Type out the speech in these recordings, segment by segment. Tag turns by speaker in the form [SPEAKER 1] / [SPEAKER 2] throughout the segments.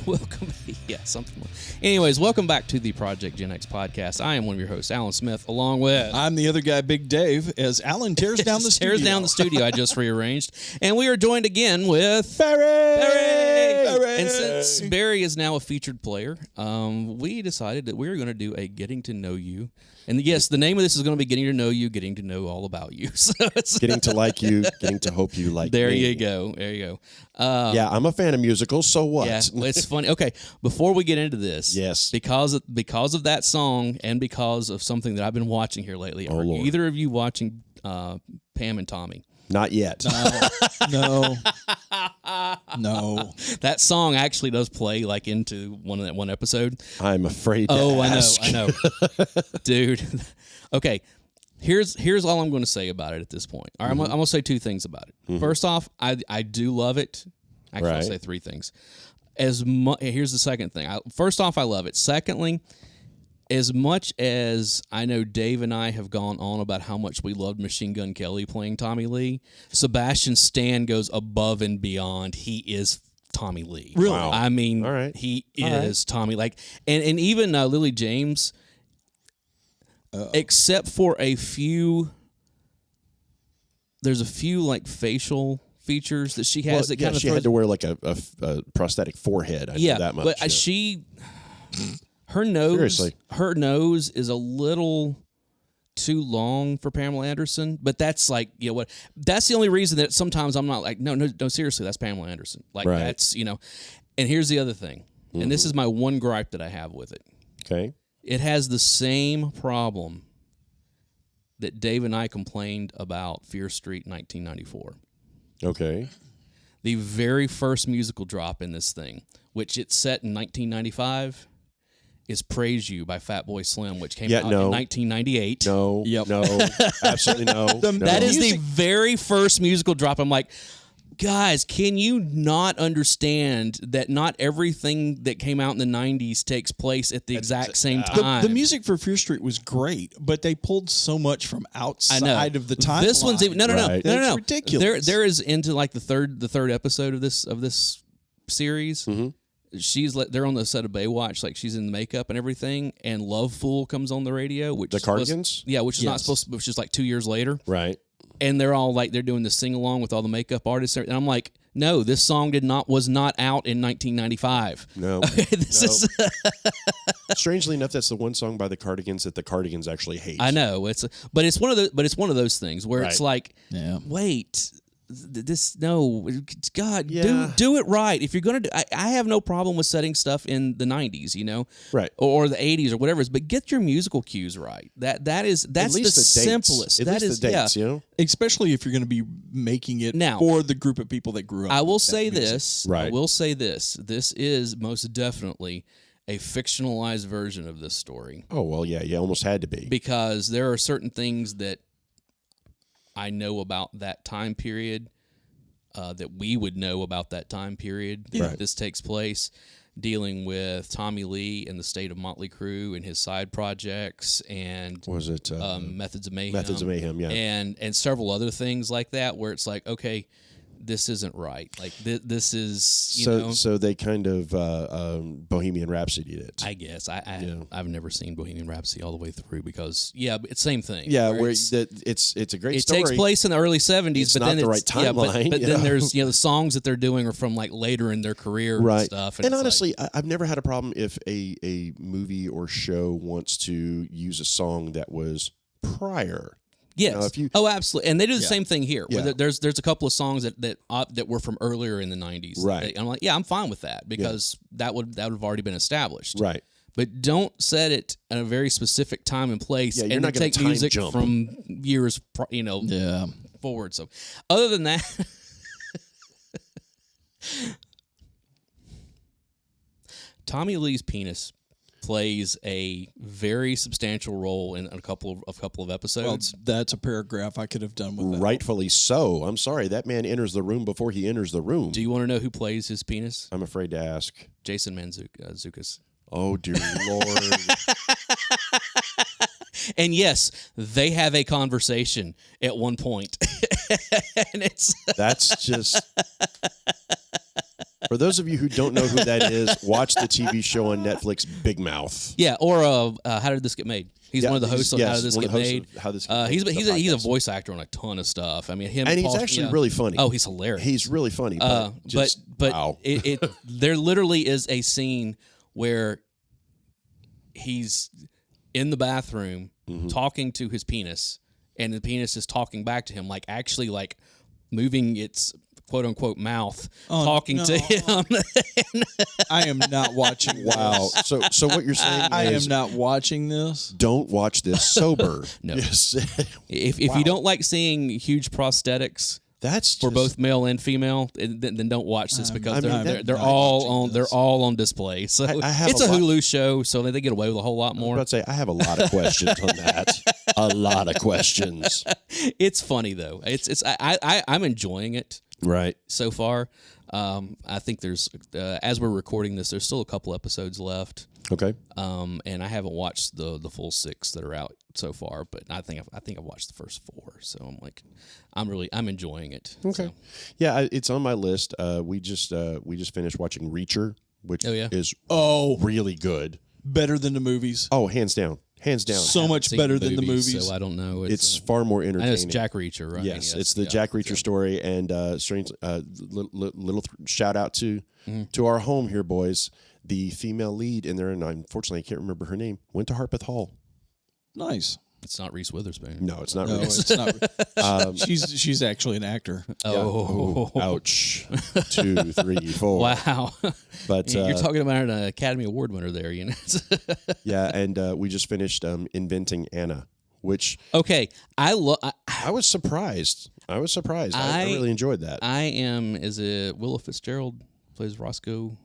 [SPEAKER 1] Welcome. Yeah, something more. Anyways, welcome back to the Project Gen X podcast. I am one of your hosts, Alan Smith, along with...
[SPEAKER 2] I'm the other guy, Big Dave, as Alan tears down the studio.
[SPEAKER 1] Tears down the studio I just rearranged. And we are joined again with...
[SPEAKER 2] Barry!
[SPEAKER 1] And since Barry is now a featured player, we decided that we were going to do a Getting to Know You. And yes, the name of this is going to be Getting to Know You, getting to know all about you. So it's
[SPEAKER 3] getting to like you, getting to hope you like
[SPEAKER 1] there
[SPEAKER 3] me.
[SPEAKER 1] you go. There you go.
[SPEAKER 3] Yeah, I'm a fan of musicals, so what?
[SPEAKER 1] Yeah, it's funny. Okay, before we get into this,
[SPEAKER 3] yes,
[SPEAKER 1] because of that song and because of something that I've been watching here lately, are
[SPEAKER 3] Lord.
[SPEAKER 1] either of you watching Pam and Tommy?
[SPEAKER 3] Not yet.
[SPEAKER 2] No.
[SPEAKER 1] That song actually does play like into one episode.
[SPEAKER 3] I'm afraid to ask.
[SPEAKER 1] I know. Dude. Okay. Here's all I'm going to say about it at this point. All right, I'm going to say two things about it. Mm-hmm. First off, I do love it. Actually, I'll say three things. Here's the second thing. First off, I love it. Secondly, as much as I know Dave and I have gone on about how much we loved Machine Gun Kelly playing Tommy Lee, Sebastian Stan goes above and beyond. He is Tommy Lee.
[SPEAKER 3] Really? Wow.
[SPEAKER 1] I mean, he is Tommy. Like, and even Lily James, except for a few, there's a few like facial features that she has that kind of
[SPEAKER 3] she had to wear like a prosthetic forehead. I know that much.
[SPEAKER 1] But her nose is a little too long for Pamela Anderson, but that's like, you know what? That's the only reason that sometimes I'm not like, no, seriously, that's Pamela Anderson. Like that's, you know. And here's the other thing, and this is my one gripe that I have with it.
[SPEAKER 3] Okay.
[SPEAKER 1] It has the same problem that Dave and I complained about Fear Street in 1994.
[SPEAKER 3] Okay.
[SPEAKER 1] The very first musical drop in this thing, which it's set in 1995. Is Praise You by Fatboy Slim, which came out in 1998.
[SPEAKER 3] No, absolutely no.
[SPEAKER 1] That is the very first musical drop. I'm like, guys, can you not understand that not everything that came out in the 90s takes place at the exact same time?
[SPEAKER 2] The music for Fear Street was great, but they pulled so much from outside of the timeline.
[SPEAKER 1] This one's even no.
[SPEAKER 2] It's ridiculous.
[SPEAKER 1] There is into like the third episode of this series. Mm-hmm. They're on the set of Baywatch, like she's in the makeup and everything, and Love Fool comes on the radio, which
[SPEAKER 3] the Cardigans,
[SPEAKER 1] which is not supposed to, which is like 2 years later,
[SPEAKER 3] right?
[SPEAKER 1] And they're all like they're doing the sing along with all the makeup artists, and I'm like, no, this song was not out in 1995.
[SPEAKER 3] No,
[SPEAKER 1] this is
[SPEAKER 3] strangely enough, that's the one song by the Cardigans that the Cardigans actually hate.
[SPEAKER 1] I know it's one of those things where it's like, wait. God, do it right. If you're gonna do, I have no problem with setting stuff in the 90s, you know,
[SPEAKER 3] right,
[SPEAKER 1] or the 80s or whatever it is, but get your musical cues right. That's the simplest.
[SPEAKER 3] At least the dates, you know,
[SPEAKER 2] especially if you're going to be making it for the group of people that grew up.
[SPEAKER 1] I will say this.
[SPEAKER 3] Right.
[SPEAKER 1] I will say this. This is most definitely a fictionalized version of this story.
[SPEAKER 3] Oh well, yeah, you almost had to be,
[SPEAKER 1] because there are certain things that I know about that time period, that we would know about that time period that this takes place, dealing with Tommy Lee and the state of Motley Crue and his side projects, and
[SPEAKER 3] was it
[SPEAKER 1] Methods of Mayhem?
[SPEAKER 3] Methods of Mayhem, yeah,
[SPEAKER 1] and several other things like that, where it's like, okay, this isn't right. Like this is
[SPEAKER 3] so they kind of Bohemian Rhapsody it.
[SPEAKER 1] I guess I've never seen Bohemian Rhapsody all the way through because it's same thing.
[SPEAKER 3] Yeah, where it's a great story.
[SPEAKER 1] It takes place in the early 70s,
[SPEAKER 3] it's
[SPEAKER 1] but
[SPEAKER 3] not
[SPEAKER 1] then
[SPEAKER 3] the right timeline.
[SPEAKER 1] But then there's the songs that they're doing are from like later in their career and stuff.
[SPEAKER 3] And honestly, I've never had a problem if a movie or show wants to use a song that was prior.
[SPEAKER 1] Yes. Absolutely. And they do the same thing here. Where there's a couple of songs that were from earlier in the 90s.
[SPEAKER 3] Right.
[SPEAKER 1] I'm like, I'm fine with that because that would have already been established.
[SPEAKER 3] Right.
[SPEAKER 1] But don't set it at a very specific time and place and
[SPEAKER 3] not
[SPEAKER 1] take music from years forward. So other than that, Tommy Lee's penis plays a very substantial role in a couple of episodes.
[SPEAKER 2] Well, that's a paragraph I could have done with that.
[SPEAKER 3] Rightfully so. I'm sorry. That man enters the room before he enters the room.
[SPEAKER 1] Do you want to know who plays his penis?
[SPEAKER 3] I'm afraid to ask.
[SPEAKER 1] Jason Mantzoukas.
[SPEAKER 3] Oh, dear Lord.
[SPEAKER 1] And yes, they have a conversation at one point. And
[SPEAKER 3] that's just... For those of you who don't know who that is, watch the TV show on Netflix, Big Mouth.
[SPEAKER 1] Yeah, or How Did This Get Made? He's one of the hosts on How Did This Get Made. He's a voice actor on a ton of stuff. I mean, him
[SPEAKER 3] and he's actually really funny.
[SPEAKER 1] Oh, he's hilarious.
[SPEAKER 3] He's really funny. But wow.
[SPEAKER 1] There literally is a scene where he's in the bathroom talking to his penis, and the penis is talking back to him, like actually like moving its quote unquote mouth, talking to him.
[SPEAKER 2] I am not watching.
[SPEAKER 3] Wow. So what you're saying
[SPEAKER 2] I
[SPEAKER 3] is
[SPEAKER 2] am not watching this.
[SPEAKER 3] Don't watch this sober.
[SPEAKER 1] No.
[SPEAKER 3] Yes.
[SPEAKER 1] If you don't like seeing huge prosthetics,
[SPEAKER 3] that's
[SPEAKER 1] for both male and female, then don't watch this because they're all on display. So it's a Hulu show, so they get away with a whole lot more.
[SPEAKER 3] I was about to say I have a lot of questions on that. A lot of questions.
[SPEAKER 1] It's funny though. I'm enjoying it.
[SPEAKER 3] Right.
[SPEAKER 1] So far, I think there's as we're recording this, there's still a couple episodes left.
[SPEAKER 3] Okay.
[SPEAKER 1] And I haven't watched the full 6 that are out so far, but I think I've watched the first 4. So I'm like, I'm enjoying it.
[SPEAKER 3] Okay.
[SPEAKER 1] So.
[SPEAKER 3] Yeah, it's on my list. We just finished watching Reacher, which is really good.
[SPEAKER 2] Better than the movies.
[SPEAKER 3] Oh, hands down. Hands down.
[SPEAKER 2] So much better than the movies.
[SPEAKER 1] So I don't know.
[SPEAKER 3] It's far more entertaining.
[SPEAKER 1] I know it's Jack Reacher, right?
[SPEAKER 3] Yes, it's the Jack Reacher story. And strange little shout out to our home here, boys. The female lead in there, and unfortunately I can't remember her name, went to Harpeth Hall.
[SPEAKER 2] Nice.
[SPEAKER 1] It's not Reese Witherspoon.
[SPEAKER 3] No, it's not.
[SPEAKER 2] No,
[SPEAKER 3] Reese.
[SPEAKER 2] it's not. She's actually an actor.
[SPEAKER 1] Oh,
[SPEAKER 3] ouch! 2, 3, 4.
[SPEAKER 1] Wow.
[SPEAKER 3] But
[SPEAKER 1] you're talking about an Academy Award winner there, you know.
[SPEAKER 3] Yeah, and we just finished Inventing Anna, which
[SPEAKER 1] I
[SPEAKER 3] was surprised. I really enjoyed that.
[SPEAKER 1] Is it Willa Fitzgerald plays Roscoe?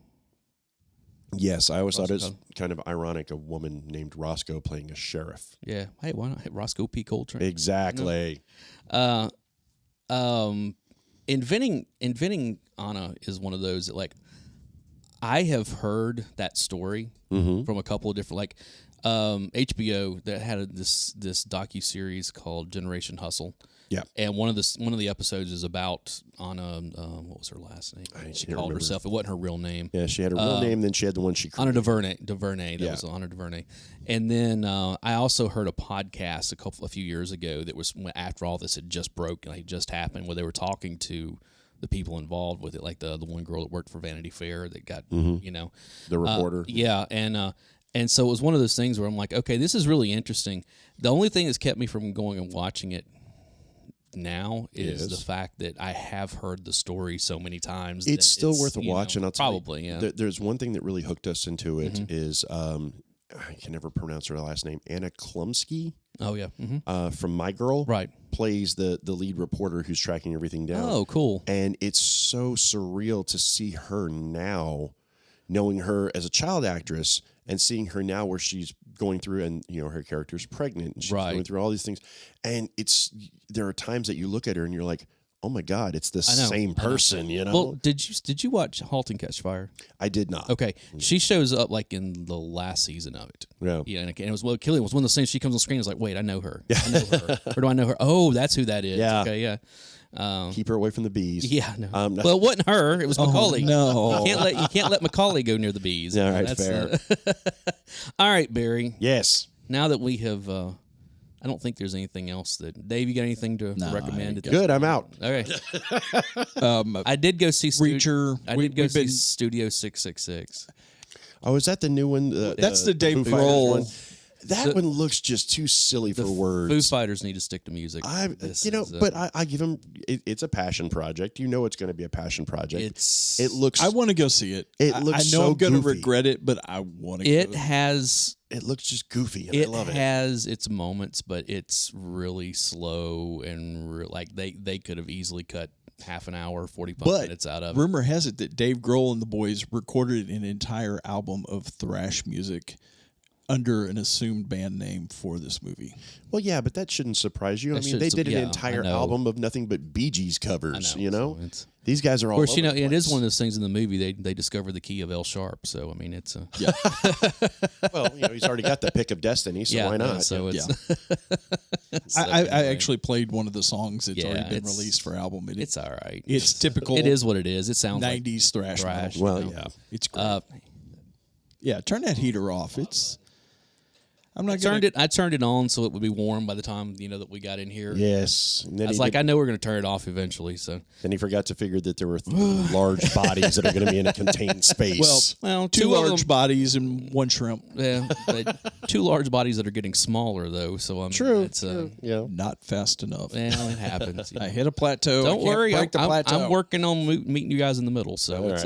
[SPEAKER 3] Yes, I always thought it was kind of ironic, a woman named Roscoe playing a sheriff.
[SPEAKER 1] Yeah. Hey, why not Roscoe P. Coltrane?
[SPEAKER 3] Exactly.
[SPEAKER 1] Inventing Anna is one of those that, like, I have heard that story from a couple of different, like, HBO that had this docuseries called Generation Hustle.
[SPEAKER 3] Yeah,
[SPEAKER 1] and one of the episodes is about Anna. What was her last name? She called herself. It wasn't her real name.
[SPEAKER 3] Yeah, she had her real name. Then she had the one she created.
[SPEAKER 1] Anna DuVernay. That was Anna DuVernay. And then I also heard a podcast a few years ago that was after all this had just broken, like just happened, where they were talking to the people involved with it, like the one girl that worked for Vanity Fair that got
[SPEAKER 3] the reporter.
[SPEAKER 1] And so it was one of those things where I'm like, okay, this is really interesting. The only thing that's kept me from going and watching it now is the fact that I have heard the story so many times.
[SPEAKER 3] It's still worth a watch, and I'll
[SPEAKER 1] probably
[SPEAKER 3] tell you, there's one thing that really hooked us into it is I can never pronounce her last name. Anna Klumsky.
[SPEAKER 1] Oh yeah,
[SPEAKER 3] from My Girl,
[SPEAKER 1] right?
[SPEAKER 3] Plays the lead reporter who's tracking everything down.
[SPEAKER 1] Oh, cool!
[SPEAKER 3] And it's so surreal to see her now, knowing her as a child actress and seeing her now where she's going through, and her character's pregnant and she's going through all these things, and there are times that you look at her and you're like, oh my God, it's the same person,
[SPEAKER 1] Well, did you watch *Halt and Catch Fire*?
[SPEAKER 3] I did not.
[SPEAKER 1] Okay, she shows up like in the last season of it.
[SPEAKER 3] Yeah,
[SPEAKER 1] and it was Killian was one of the things. She comes on screen. I was like, wait, I know her. I know her. Or do I know her? Oh, that's who that is.
[SPEAKER 3] Yeah.
[SPEAKER 1] Okay, yeah.
[SPEAKER 3] Keep her away from the bees.
[SPEAKER 1] Yeah, no. Well, it wasn't her. It was Macaulay.
[SPEAKER 2] No,
[SPEAKER 1] you can't let Macaulay go near the bees.
[SPEAKER 3] Yeah, all right, fair.
[SPEAKER 1] All right, Barry.
[SPEAKER 3] Yes.
[SPEAKER 1] Now that we have, I don't think there's anything else that Dave. You got anything to recommend?
[SPEAKER 3] Good. I'm out.
[SPEAKER 1] Okay. I did go see
[SPEAKER 2] Reacher.
[SPEAKER 1] I did go see Studio 666.
[SPEAKER 3] Oh, is that the new one?
[SPEAKER 2] That's the Dave
[SPEAKER 3] Foo
[SPEAKER 2] Grohl
[SPEAKER 3] one. That one looks just too silly for words.
[SPEAKER 1] Foo Fighters need to stick to music.
[SPEAKER 3] But I give them. It's a passion project. It's going to be a passion project. It looks.
[SPEAKER 2] I want to go see it.
[SPEAKER 3] It looks.
[SPEAKER 2] I know
[SPEAKER 3] so
[SPEAKER 2] I'm going to
[SPEAKER 3] goofy.
[SPEAKER 2] regret it, but I want to.
[SPEAKER 3] It looks just goofy, and I love it.
[SPEAKER 1] It has its moments, but it's really slow and like they could have easily cut half an hour, 45 minutes out of it.
[SPEAKER 2] Rumor has it that Dave Grohl and the boys recorded an entire album of thrash music under an assumed band name for this movie.
[SPEAKER 3] Well, yeah, but that shouldn't surprise you. I mean, they did an entire album of nothing but Bee Gees covers. So these guys are all. Of course,
[SPEAKER 1] it is one of those things in the movie. They discover the key of L sharp. So I mean, it's
[SPEAKER 3] well, he's already got the pick of destiny, so why not?
[SPEAKER 1] So it's.
[SPEAKER 2] I actually played one of the songs that's already been released for album.
[SPEAKER 1] It's all right.
[SPEAKER 2] It's typical.
[SPEAKER 1] It is what it is. It sounds
[SPEAKER 2] 90s
[SPEAKER 1] like
[SPEAKER 2] thrash.
[SPEAKER 3] Well, yeah,
[SPEAKER 2] it's great. Yeah, turn that heater off. I
[SPEAKER 1] turned it on so it would be warm by the time that we got in here.
[SPEAKER 3] Yes,
[SPEAKER 1] I was like, I know we're going to turn it off eventually. So
[SPEAKER 3] then he forgot to figure that there were large bodies that are going to be in a contained space.
[SPEAKER 2] Well, two large bodies and one shrimp.
[SPEAKER 1] Yeah, two large bodies that are getting smaller though. So
[SPEAKER 3] true.
[SPEAKER 1] It's
[SPEAKER 2] not fast enough.
[SPEAKER 1] Well, it happens.
[SPEAKER 2] I hit a plateau.
[SPEAKER 1] Don't worry,
[SPEAKER 2] I'm
[SPEAKER 1] working on meeting you guys in the middle. So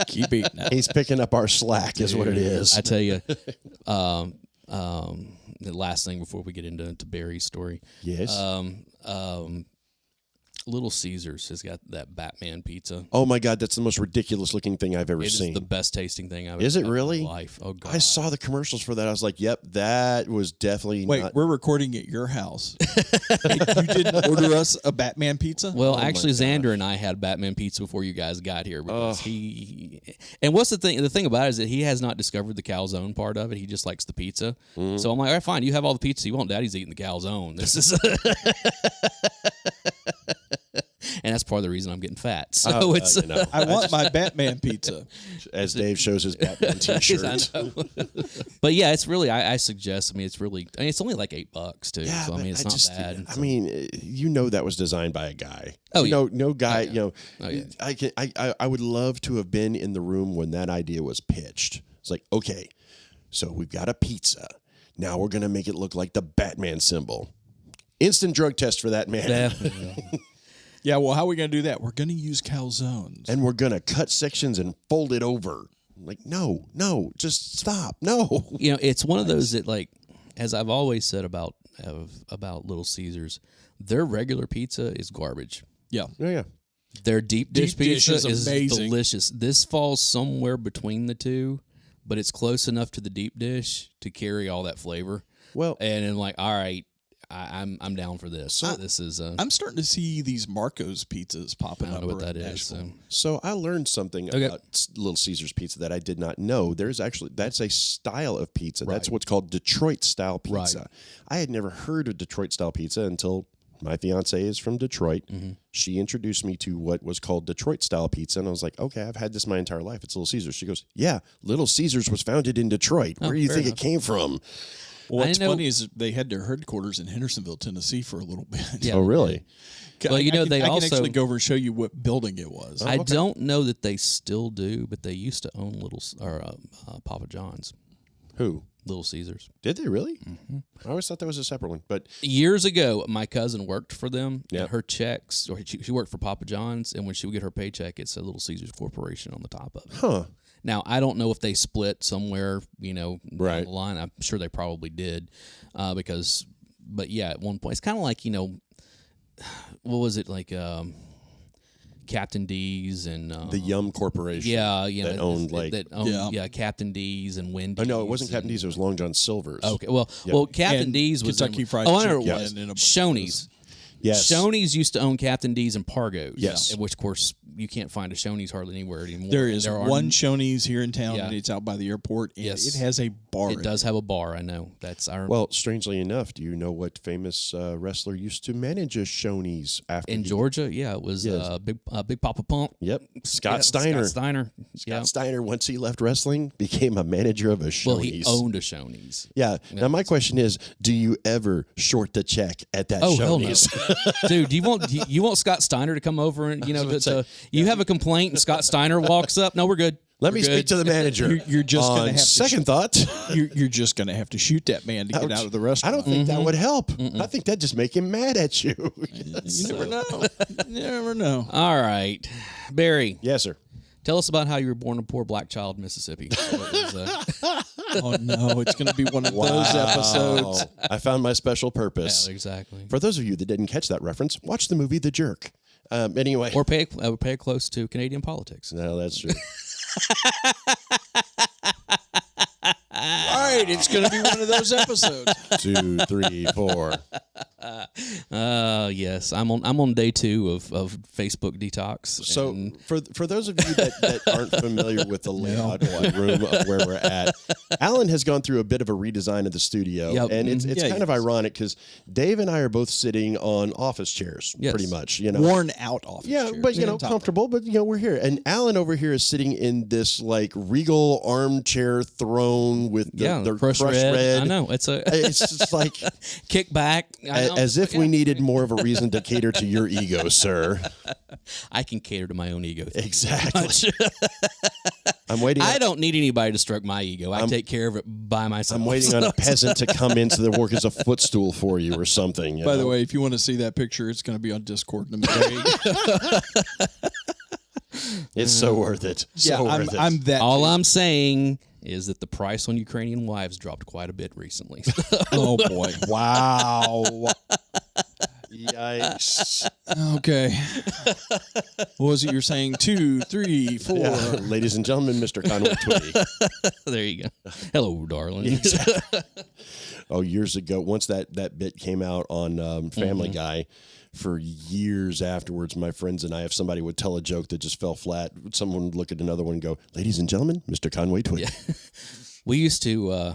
[SPEAKER 2] keep eating.
[SPEAKER 3] He's picking up our slack, is what it is.
[SPEAKER 1] I tell you. The last thing before we get into Barry's story.
[SPEAKER 3] Yes.
[SPEAKER 1] Little Caesars has got that Batman pizza.
[SPEAKER 3] Oh my God, that's the most ridiculous looking thing I've ever seen.
[SPEAKER 1] It is the best tasting thing I've ever
[SPEAKER 3] seen. Is it really?
[SPEAKER 1] In my life. Oh God.
[SPEAKER 3] I saw the commercials for that. I was like, yep, that was definitely
[SPEAKER 2] Wait, we're recording at your house. You didn't order us a Batman pizza?
[SPEAKER 1] Well, actually, Xander and I had Batman pizza before you guys got here because and what's the thing? The thing about it is that he has not discovered the calzone part of it. He just likes the pizza. Mm-hmm. So I'm like, all right, fine. You have all the pizza you want. Daddy's eating the calzone. This is. And that's part of the reason I'm getting fat. So
[SPEAKER 2] I want my Batman pizza.
[SPEAKER 3] As Dave shows his Batman t-shirt.
[SPEAKER 1] But yeah, it's really, I suggest, it's really, it's only like $8 too.
[SPEAKER 3] Yeah,
[SPEAKER 1] so it's not bad.
[SPEAKER 3] I mean, that was designed by a guy.
[SPEAKER 1] Oh, yeah.
[SPEAKER 3] No guy, I would love to have been in the room when that idea was pitched. It's like, okay, so we've got a pizza. Now we're going to make it look like the Batman symbol. Instant drug test for that man.
[SPEAKER 1] Definitely.
[SPEAKER 2] Yeah, well, how are we going to do that? We're going to use calzones.
[SPEAKER 3] And we're going to cut sections and fold it over. Like, no, just stop. No.
[SPEAKER 1] It's one of those that, like, as I've always said about Little Caesars, their regular pizza is garbage.
[SPEAKER 2] Yeah.
[SPEAKER 3] Oh, yeah.
[SPEAKER 1] Their deep dish pizza is
[SPEAKER 2] amazing.
[SPEAKER 1] Delicious. This falls somewhere between the two, but it's close enough to the deep dish to carry all that flavor.
[SPEAKER 3] Well,
[SPEAKER 1] and I'm like, all right. I'm down for this. So this is.
[SPEAKER 2] I'm starting to see these Marco's pizzas popping up.
[SPEAKER 1] I don't know what that is.
[SPEAKER 3] So I learned something about Little Caesars pizza that I did not know. That's a style of pizza. Right. That's what's called Detroit style pizza. Right. I had never heard of Detroit style pizza until my fiance is from Detroit. Mm-hmm. She introduced me to what was called Detroit style pizza, and I was like, okay, I've had this my entire life. It's Little Caesars. She goes, yeah, Little Caesars was founded in Detroit. Where do you think it came from?
[SPEAKER 2] Well, what's funny is they had their headquarters in Hendersonville, Tennessee for a little bit.
[SPEAKER 3] Yeah. Oh, really?
[SPEAKER 1] Well,
[SPEAKER 2] I can actually go over and show you what building it was.
[SPEAKER 1] I don't know that they still do, but they used to own Papa John's.
[SPEAKER 3] Who?
[SPEAKER 1] Little Caesars.
[SPEAKER 3] Did they really?
[SPEAKER 1] Mm-hmm.
[SPEAKER 3] I always thought that was a separate one. But
[SPEAKER 1] years ago, my cousin worked for them.
[SPEAKER 3] Yep.
[SPEAKER 1] And her checks, or she worked for Papa John's, and when she would get her paycheck, it said Little Caesars Corporation on the top of it.
[SPEAKER 3] Huh.
[SPEAKER 1] Now, I don't know if they split somewhere, down
[SPEAKER 3] right.
[SPEAKER 1] the line. I'm sure they probably did, but yeah, at one point, it's kind of like, what was it, like Captain D's and...
[SPEAKER 3] the Yum Corporation.
[SPEAKER 1] Yeah,
[SPEAKER 3] that owned,
[SPEAKER 1] Captain D's and Wendy's.
[SPEAKER 3] Oh, no, it wasn't Captain D's, it was Long John Silver's.
[SPEAKER 1] Okay, well, Captain D's was...
[SPEAKER 2] Kentucky Fried Chicken.
[SPEAKER 1] I know it was. Shoney's.
[SPEAKER 3] Yes.
[SPEAKER 1] Shoney's used to own Captain D's and Pargo's.
[SPEAKER 3] Yes.
[SPEAKER 1] Which, of course, you can't find a Shoney's hardly anywhere anymore.
[SPEAKER 2] There is one Shoney's here in town, and it's out by the airport. And
[SPEAKER 1] yes.
[SPEAKER 2] It has a bar.
[SPEAKER 1] It does have a bar, I know.
[SPEAKER 3] Well, strangely enough, do you know what famous wrestler used to manage a Shoney's after
[SPEAKER 1] in Georgia? Yeah, it was Big Papa Pump.
[SPEAKER 3] Yep. Scott Steiner. Scott Steiner, once he left wrestling, became a manager of a Shoney's.
[SPEAKER 1] Well, he owned a Shoney's.
[SPEAKER 3] Yeah. Now, my question is, do you ever short the check at that Shoney's?
[SPEAKER 1] Hell no. Dude, you want Scott Steiner to come over and you have a complaint and Scott Steiner walks up? No, we're good.
[SPEAKER 3] Let me speak to the manager.
[SPEAKER 2] You're just going to have
[SPEAKER 3] second thought.
[SPEAKER 2] You're just going to have to shoot that man to get out of the restaurant.
[SPEAKER 3] I don't think that would help. I think that just make him mad at you.
[SPEAKER 2] You never know. You never know.
[SPEAKER 1] All right, Barry.
[SPEAKER 3] Yes, sir.
[SPEAKER 1] Tell us about how you were born a poor black child in Mississippi.
[SPEAKER 2] Oh, no, it's going to be one of those episodes.
[SPEAKER 3] I found my special purpose.
[SPEAKER 1] Yeah, exactly.
[SPEAKER 3] For those of you that didn't catch that reference, watch the movie The Jerk. Anyway.
[SPEAKER 1] Or pay close to Canadian politics.
[SPEAKER 3] No, that's true.
[SPEAKER 2] Right, it's going to be one of those episodes.
[SPEAKER 3] 2, 3, 4.
[SPEAKER 1] Yes, I'm on day 2 of Facebook detox.
[SPEAKER 3] So
[SPEAKER 1] and
[SPEAKER 3] for those of you that aren't familiar with the layout of the room of where we're at, Alan has gone through a bit of a redesign of the studio, and it's kind of ironic because Dave and I are both sitting on office chairs, pretty much.
[SPEAKER 2] Worn out office chairs.
[SPEAKER 3] Yeah, but comfortable. But we're here, and Alan over here is sitting in this like regal armchair throne with the crushed red.
[SPEAKER 1] I know
[SPEAKER 3] it's just like
[SPEAKER 1] kick back.
[SPEAKER 3] As if we needed more of a reason to cater to your ego, sir.
[SPEAKER 1] I can cater to my own ego.
[SPEAKER 3] Exactly. I'm waiting.
[SPEAKER 1] I don't need anybody to stroke my ego. I take care of it by myself.
[SPEAKER 3] I'm waiting on a peasant to come in to work as a footstool for you or something.
[SPEAKER 2] By the way, if you want to see that picture, it's going to be on Discord in a minute.
[SPEAKER 3] It's so worth it.
[SPEAKER 2] I'm that.
[SPEAKER 1] All I'm saying is that the price on Ukrainian wives dropped quite a bit recently.
[SPEAKER 2] Oh boy!
[SPEAKER 3] Wow! Yikes!
[SPEAKER 2] Okay. What was it you're saying? 2, 3, 4.
[SPEAKER 3] Yeah. Ladies and gentlemen, Mr. Conway Twitty.
[SPEAKER 1] There you go. Hello, darling.
[SPEAKER 3] Exactly. Oh, years ago, once that bit came out on Family Guy, for years afterwards, my friends and I, if somebody would tell a joke that just fell flat, someone would look at another one and go, "Ladies and gentlemen, Mr. Conway Twitty."
[SPEAKER 1] Yeah. We used to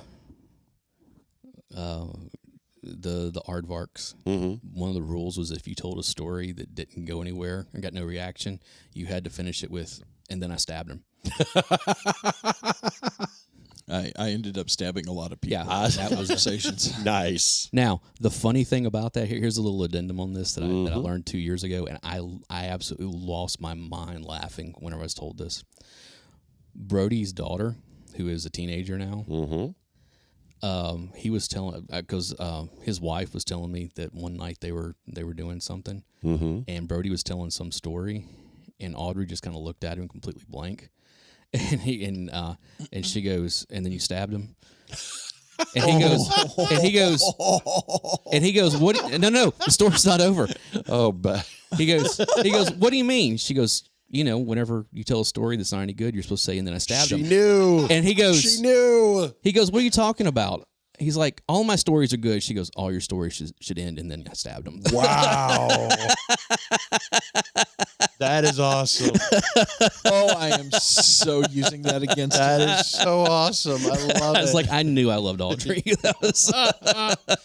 [SPEAKER 1] the aardvarks. One of the rules was if you told a story that didn't go anywhere and got no reaction, you had to finish it with, "And then I stabbed him."
[SPEAKER 2] I ended up stabbing a lot of people.
[SPEAKER 1] Yeah,
[SPEAKER 2] that was conversations.
[SPEAKER 3] Nice.
[SPEAKER 1] Now, the funny thing about that, here's a little addendum on this that I learned 2 years ago, and I absolutely lost my mind laughing whenever I was told this. Brody's daughter, who is a teenager now, he was telling, because his wife was telling me that one night they were doing something, and Brody was telling some story, and Audrey just kind of looked at him completely blank. And she goes, "And then you stabbed him." And he goes, "What? No, the story's not over."
[SPEAKER 3] Oh, but
[SPEAKER 1] he goes, "What do you mean?" She goes, "Whenever you tell a story that's not any good, you're supposed to say, and then I stabbed him."
[SPEAKER 3] She knew.
[SPEAKER 1] And he goes,
[SPEAKER 3] "She knew."
[SPEAKER 1] He goes, "What are you talking about?" He's like, "All my stories are good." She goes, "All your stories should end," and then I stabbed him.
[SPEAKER 3] Wow. That is awesome.
[SPEAKER 2] Oh, I am so using that against you.
[SPEAKER 3] That is so awesome. I love it.
[SPEAKER 1] I was like, I knew I loved Audrey. That was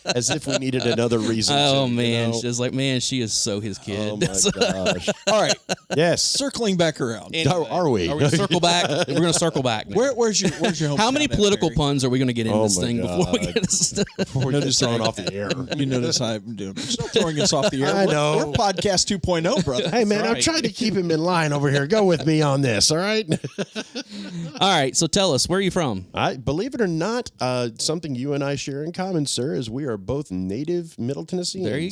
[SPEAKER 3] as if we needed another reason.
[SPEAKER 1] Oh, man. She's like, man, she is so his kid.
[SPEAKER 3] Oh, my gosh.
[SPEAKER 2] All right.
[SPEAKER 3] Yes.
[SPEAKER 2] Circling back around.
[SPEAKER 1] Anyway,
[SPEAKER 3] are we?
[SPEAKER 1] Are we going to circle back? We're going to circle back.
[SPEAKER 2] Where's your home?
[SPEAKER 1] How many political puns are we going to get in this thing before we get
[SPEAKER 3] before we get thrown off the air?
[SPEAKER 2] You notice I'm doing. There's no throwing us off the air.
[SPEAKER 3] I know.
[SPEAKER 2] We're podcast 2.0, brother.
[SPEAKER 3] Hey, man, I'm trying to keep him in line over here. Go with me on this, all right?
[SPEAKER 1] All right, so tell us, where are you from?
[SPEAKER 3] Believe it or not, something you and I share in common, sir, is we are both native Middle Tennesseans.
[SPEAKER 1] There you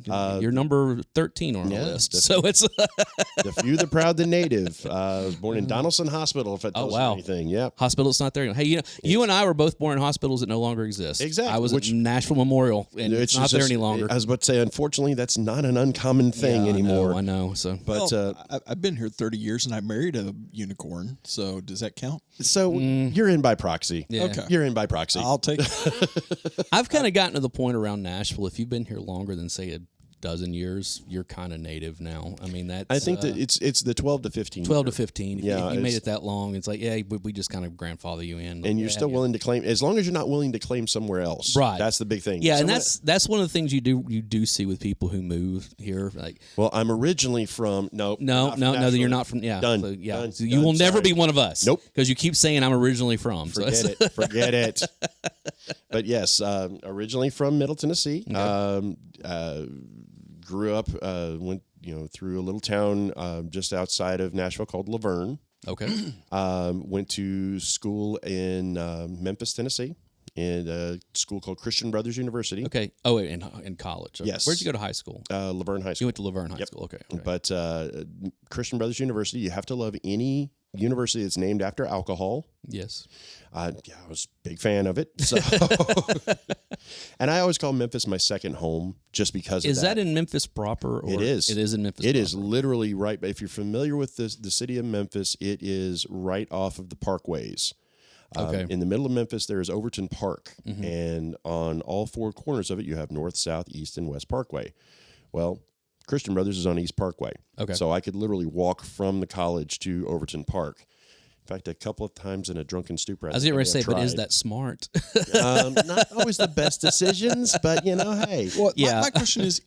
[SPEAKER 1] go. You're number 13 on our list. So it's
[SPEAKER 3] the few, the proud, the native. I was born in Donaldson Hospital, if it tells you anything. Yep.
[SPEAKER 1] Hospital's not there. Hey, you and I were both born in hospitals that no longer exist.
[SPEAKER 3] Exactly.
[SPEAKER 1] I was at Nashville Memorial, and it's not there any longer.
[SPEAKER 3] I was about to say, unfortunately, that's not an uncommon thing anymore.
[SPEAKER 1] I know. So,
[SPEAKER 2] but I've been here 30 years, and I married a unicorn. So does that count?
[SPEAKER 3] So you're in by proxy.
[SPEAKER 1] Yeah.
[SPEAKER 2] Okay.
[SPEAKER 3] You're in by proxy.
[SPEAKER 2] I'll take it.
[SPEAKER 1] I've kind of gotten to the point around Nashville. If you've been here longer than, say, a dozen years, you're kind of native now. I mean, that's.
[SPEAKER 3] I think that it's the 12 to 15.
[SPEAKER 1] 12 to 15. If
[SPEAKER 3] Yeah,
[SPEAKER 1] you made it that long, it's like, yeah, we just kind of grandfather you in.
[SPEAKER 3] And you're still willing to claim, as long as you're not willing to claim somewhere else.
[SPEAKER 1] Right.
[SPEAKER 3] That's the big thing.
[SPEAKER 1] Yeah, and that's one of the things you do see with people who move here. Like,
[SPEAKER 3] well, I'm originally from
[SPEAKER 1] no, you're not from. Yeah,
[SPEAKER 3] done.
[SPEAKER 1] So, yeah,
[SPEAKER 3] Done.
[SPEAKER 1] so you will never be one of us.
[SPEAKER 3] Nope.
[SPEAKER 1] Because you keep saying I'm originally from.
[SPEAKER 3] Forget it. But yes, originally from Middle Tennessee. Okay. Grew up, went through a little town just outside of Nashville called Laverne.
[SPEAKER 1] Okay.
[SPEAKER 3] Went to school in Memphis, Tennessee, in a school called Christian Brothers University.
[SPEAKER 1] Okay. Oh, in college. Okay.
[SPEAKER 3] Yes.
[SPEAKER 1] Where'd you go to high school?
[SPEAKER 3] Laverne High School.
[SPEAKER 1] You went to Laverne High School. Okay.
[SPEAKER 3] But Christian Brothers University, you have to love any university that's named after alcohol.
[SPEAKER 1] Yes.
[SPEAKER 3] I was a big fan of it. So, and I always call Memphis my second home just because of that.
[SPEAKER 1] Is that in Memphis proper? Or
[SPEAKER 3] it is.
[SPEAKER 1] It is in Memphis
[SPEAKER 3] It
[SPEAKER 1] proper.
[SPEAKER 3] is literally right. If you're familiar with the city of Memphis, it is right off of the parkways. In the middle of Memphis, there is Overton Park, and on all four corners of it, you have North, South, East, and West Parkway. Well, Christian Brothers is on East Parkway.
[SPEAKER 1] Okay.
[SPEAKER 3] So I could literally walk from the college to Overton Park. In fact, a couple of times in a drunken stupor.
[SPEAKER 1] I was going to say, but is that smart?
[SPEAKER 3] Not always the best decisions, but, hey.
[SPEAKER 2] Well, my question is,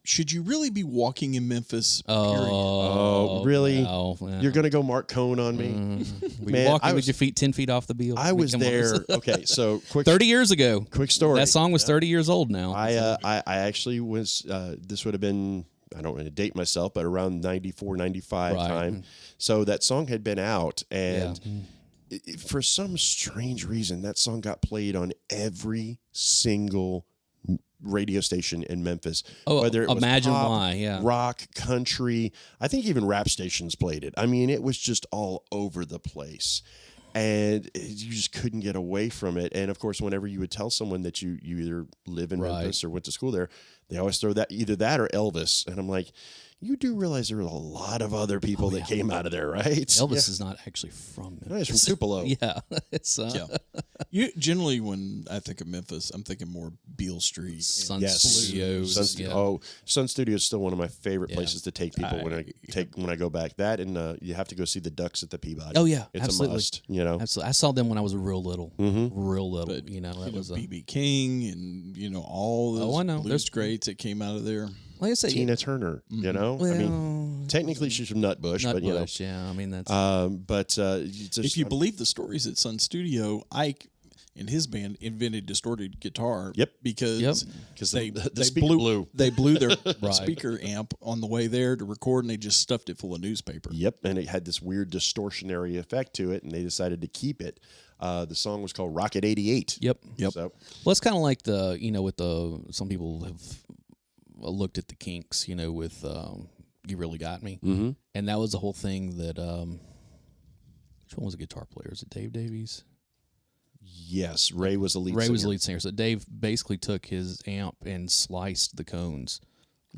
[SPEAKER 2] should you really be walking in Memphis?
[SPEAKER 3] Oh, really?
[SPEAKER 1] No, yeah.
[SPEAKER 3] You're going to go Mark Cohn on me?
[SPEAKER 1] Man, walking with your feet 10 feet off the beam.
[SPEAKER 3] I was there. Okay, so quick.
[SPEAKER 1] 30 years ago.
[SPEAKER 3] Quick story.
[SPEAKER 1] That song was 30 years old now.
[SPEAKER 3] I actually was, this would have been, I don't want to date myself, but around 94, 95 time. So that song had been out, and for some strange reason, that song got played on every single radio station in Memphis. Whether it was
[SPEAKER 1] imagine
[SPEAKER 3] pop,
[SPEAKER 1] why,
[SPEAKER 3] rock, country. I think even rap stations played it. I mean, it was just all over the place. And you just couldn't get away from it. And, of course, whenever you would tell someone that you either live in Memphis or went to school there, they always throw that either that or Elvis. And I'm like, you do realize there were a lot of other people that came out of there, right?
[SPEAKER 1] Elvis is not actually from Memphis.
[SPEAKER 3] No, he's from Tupelo.
[SPEAKER 1] It's
[SPEAKER 2] You generally, when I think of Memphis, I'm thinking more Beale Street,
[SPEAKER 1] Sun Studios.
[SPEAKER 3] Sun Studios is still one of my favorite places to take people when I go back. That and you have to go see the Ducks at the Peabody.
[SPEAKER 1] Oh yeah,
[SPEAKER 3] it's
[SPEAKER 1] absolutely.
[SPEAKER 3] a must.
[SPEAKER 1] Absolutely. I saw them when I was real little, real little.
[SPEAKER 2] But,
[SPEAKER 1] that was
[SPEAKER 2] B.B. King and all those blues greats that came out of there.
[SPEAKER 1] Like I say,
[SPEAKER 3] Tina Turner. Well, I mean, technically she's from Nutbush, but
[SPEAKER 1] yeah. I mean that's.
[SPEAKER 2] If you believe the stories at Sun Studio, Ike and his band invented distorted guitar.
[SPEAKER 3] Yep.
[SPEAKER 2] Because
[SPEAKER 3] they
[SPEAKER 2] blew their speaker amp on the way there to record, and they just stuffed it full of newspaper.
[SPEAKER 3] Yep, and it had this weird distortionary effect to it, and they decided to keep it. The song was called Rocket 88.
[SPEAKER 1] Yep.
[SPEAKER 3] So,
[SPEAKER 1] well, it's kind of like with some people have looked at the Kinks, with You Really Got Me, and that was the whole thing that. Which one was the guitar player? Is it Dave Davies?
[SPEAKER 3] Yes, Ray was the lead singer.
[SPEAKER 1] Ray was the lead singer. So Dave basically took his amp and sliced the cones.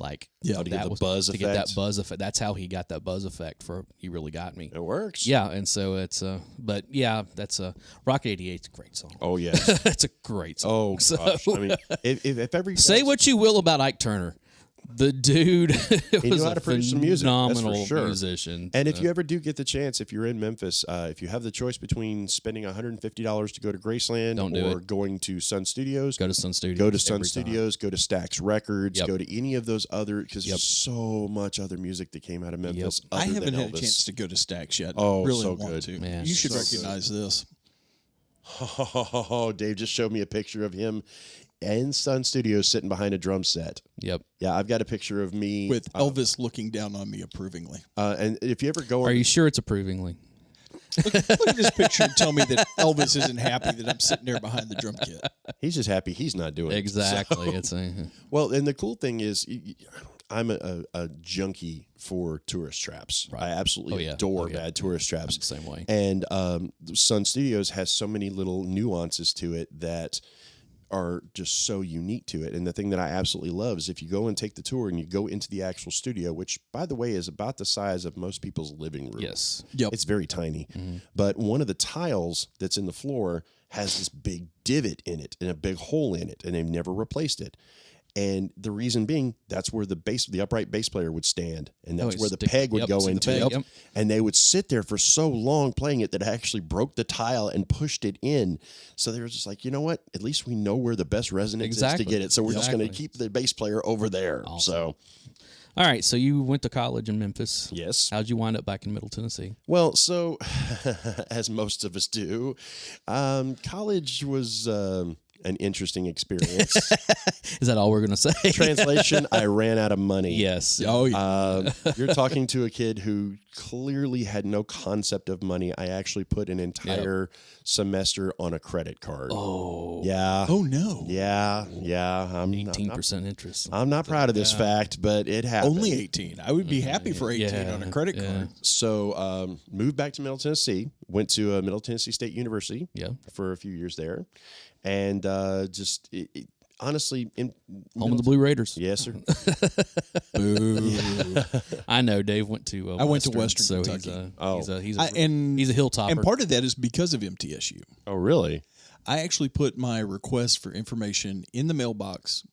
[SPEAKER 3] To get the buzz effect.
[SPEAKER 1] To get that buzz effect. That's how he got that buzz effect for You Really Got Me.
[SPEAKER 3] It works.
[SPEAKER 1] Yeah, and so it's that's Rock 88's a great song.
[SPEAKER 3] Oh yeah.
[SPEAKER 1] That's a great song.
[SPEAKER 3] Oh gosh. I mean, if every
[SPEAKER 1] say what you will about Ike Turner. The dude was a phenomenal musician.
[SPEAKER 3] And if you ever do get the chance, if you're in Memphis, if you have the choice between spending $150 to go to Graceland going to Sun Studios,
[SPEAKER 1] go to Sun Studios.
[SPEAKER 3] Go to Sun Studios, go to Stax Records, go to any of those other, because there's so much other music that came out of Memphis.
[SPEAKER 2] I haven't had a chance to go to Stax yet.
[SPEAKER 3] Oh,
[SPEAKER 2] really
[SPEAKER 3] so
[SPEAKER 2] want
[SPEAKER 3] good.
[SPEAKER 2] to.
[SPEAKER 1] Man,
[SPEAKER 2] you should recognize this.
[SPEAKER 3] Oh, Dave just showed me a picture of him in Sun Studios sitting behind a drum set.
[SPEAKER 1] Yep.
[SPEAKER 3] Yeah, I've got a picture of me.
[SPEAKER 2] With Elvis looking down on me approvingly.
[SPEAKER 3] And if you ever go...
[SPEAKER 1] Are you sure it's approvingly?
[SPEAKER 2] Look at this picture and tell me that Elvis isn't happy that I'm sitting there behind the drum kit.
[SPEAKER 3] He's just happy he's not doing
[SPEAKER 1] exactly.
[SPEAKER 3] it.
[SPEAKER 1] Exactly.
[SPEAKER 3] Well, and the cool thing is... I'm a junkie for tourist traps. Right. I absolutely adore bad tourist traps.
[SPEAKER 1] I'm the same way.
[SPEAKER 3] And Sun Studios has so many little nuances to it that are just so unique to it. And the thing that I absolutely love is if you go and take the tour and you go into the actual studio, which, by the way, is about the size of most people's living room.
[SPEAKER 1] Yes.
[SPEAKER 2] Yep.
[SPEAKER 3] It's very tiny. But one of the tiles that's in the floor has this big divot in it and a big hole in it, and they've never replaced it. And the reason being, that's where the upright bass player would stand, and that's where the peg would go into. And they would sit there for so long playing it that it actually broke the tile and pushed it in. So they were just like, you know what? At least we know where the best resonance is to get it. So we're just going to keep the bass player over there.
[SPEAKER 1] Awesome.
[SPEAKER 3] So,
[SPEAKER 1] all right. So you went to college in Memphis.
[SPEAKER 3] Yes.
[SPEAKER 1] How'd you wind up back in Middle Tennessee?
[SPEAKER 3] Well, so as most of us do, college was. An interesting experience.
[SPEAKER 1] Is that all we're going to say?
[SPEAKER 3] Translation, I ran out of money.
[SPEAKER 1] Yes.
[SPEAKER 2] Oh, yeah.
[SPEAKER 3] You're talking to a kid who clearly had no concept of money. I actually put an entire semester on a credit card.
[SPEAKER 1] Oh.
[SPEAKER 3] Yeah.
[SPEAKER 2] Oh, no.
[SPEAKER 3] Yeah.
[SPEAKER 1] 18% interest.
[SPEAKER 3] I'm not proud of this fact, but it happened.
[SPEAKER 2] Only 18. I would be happy for 18 on a credit card.
[SPEAKER 3] So moved back to Middle Tennessee, went to Middle Tennessee State University for a few years there. And honestly,
[SPEAKER 1] home of the Blue Raiders.
[SPEAKER 3] Yes, sir.
[SPEAKER 1] I know Dave went to.
[SPEAKER 2] I went to Western Kentucky.
[SPEAKER 1] He's a hilltopper.
[SPEAKER 2] And part of that is because of MTSU.
[SPEAKER 3] Oh, really?
[SPEAKER 2] I actually put my request for information in the mailbox,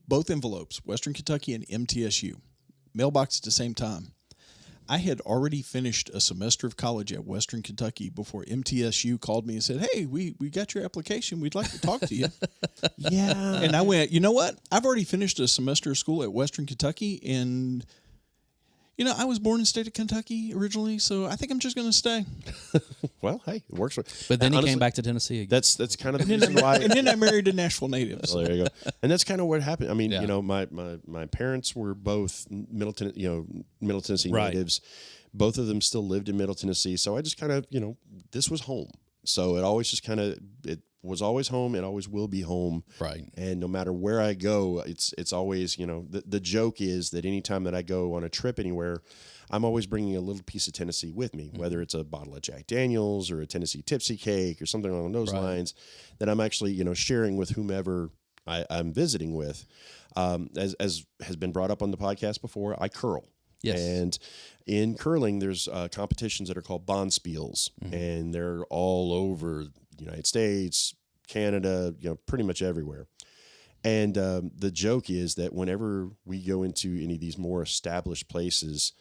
[SPEAKER 2] both envelopes, Western Kentucky and MTSU, mailbox at the same time. I had already finished a semester of college at Western Kentucky before MTSU called me and said, "Hey, we got your application. We'd like to talk to you."
[SPEAKER 3] Yeah.
[SPEAKER 2] And I went, you know what? I've already finished a semester of school at Western Kentucky, and I was born in the state of Kentucky originally, so I think I'm just going to stay.
[SPEAKER 3] Well, hey, it works.
[SPEAKER 1] But then he came back to Tennessee again.
[SPEAKER 3] That's kind of the reason why.
[SPEAKER 2] And then I married a Nashville native.
[SPEAKER 3] So. Well, there you go. And that's kind of what happened. I mean, my parents were both Middle Tennessee natives. Both of them still lived in Middle Tennessee. So I just kind of, this was home. So it always just it was always home. It always will be home.
[SPEAKER 1] Right.
[SPEAKER 3] And no matter where I go, it's always, the joke is that anytime that I go on a trip anywhere, I'm always bringing a little piece of Tennessee with me, whether it's a bottle of Jack Daniels or a Tennessee Tipsy Cake or something along those lines that I'm actually, sharing with whomever I'm visiting with. As has been brought up on the podcast before, I curl.
[SPEAKER 1] Yes.
[SPEAKER 3] And in curling, there's competitions that are called bonspiels, and they're all over the United States, Canada, pretty much everywhere. And the joke is that whenever we go into any of these more established places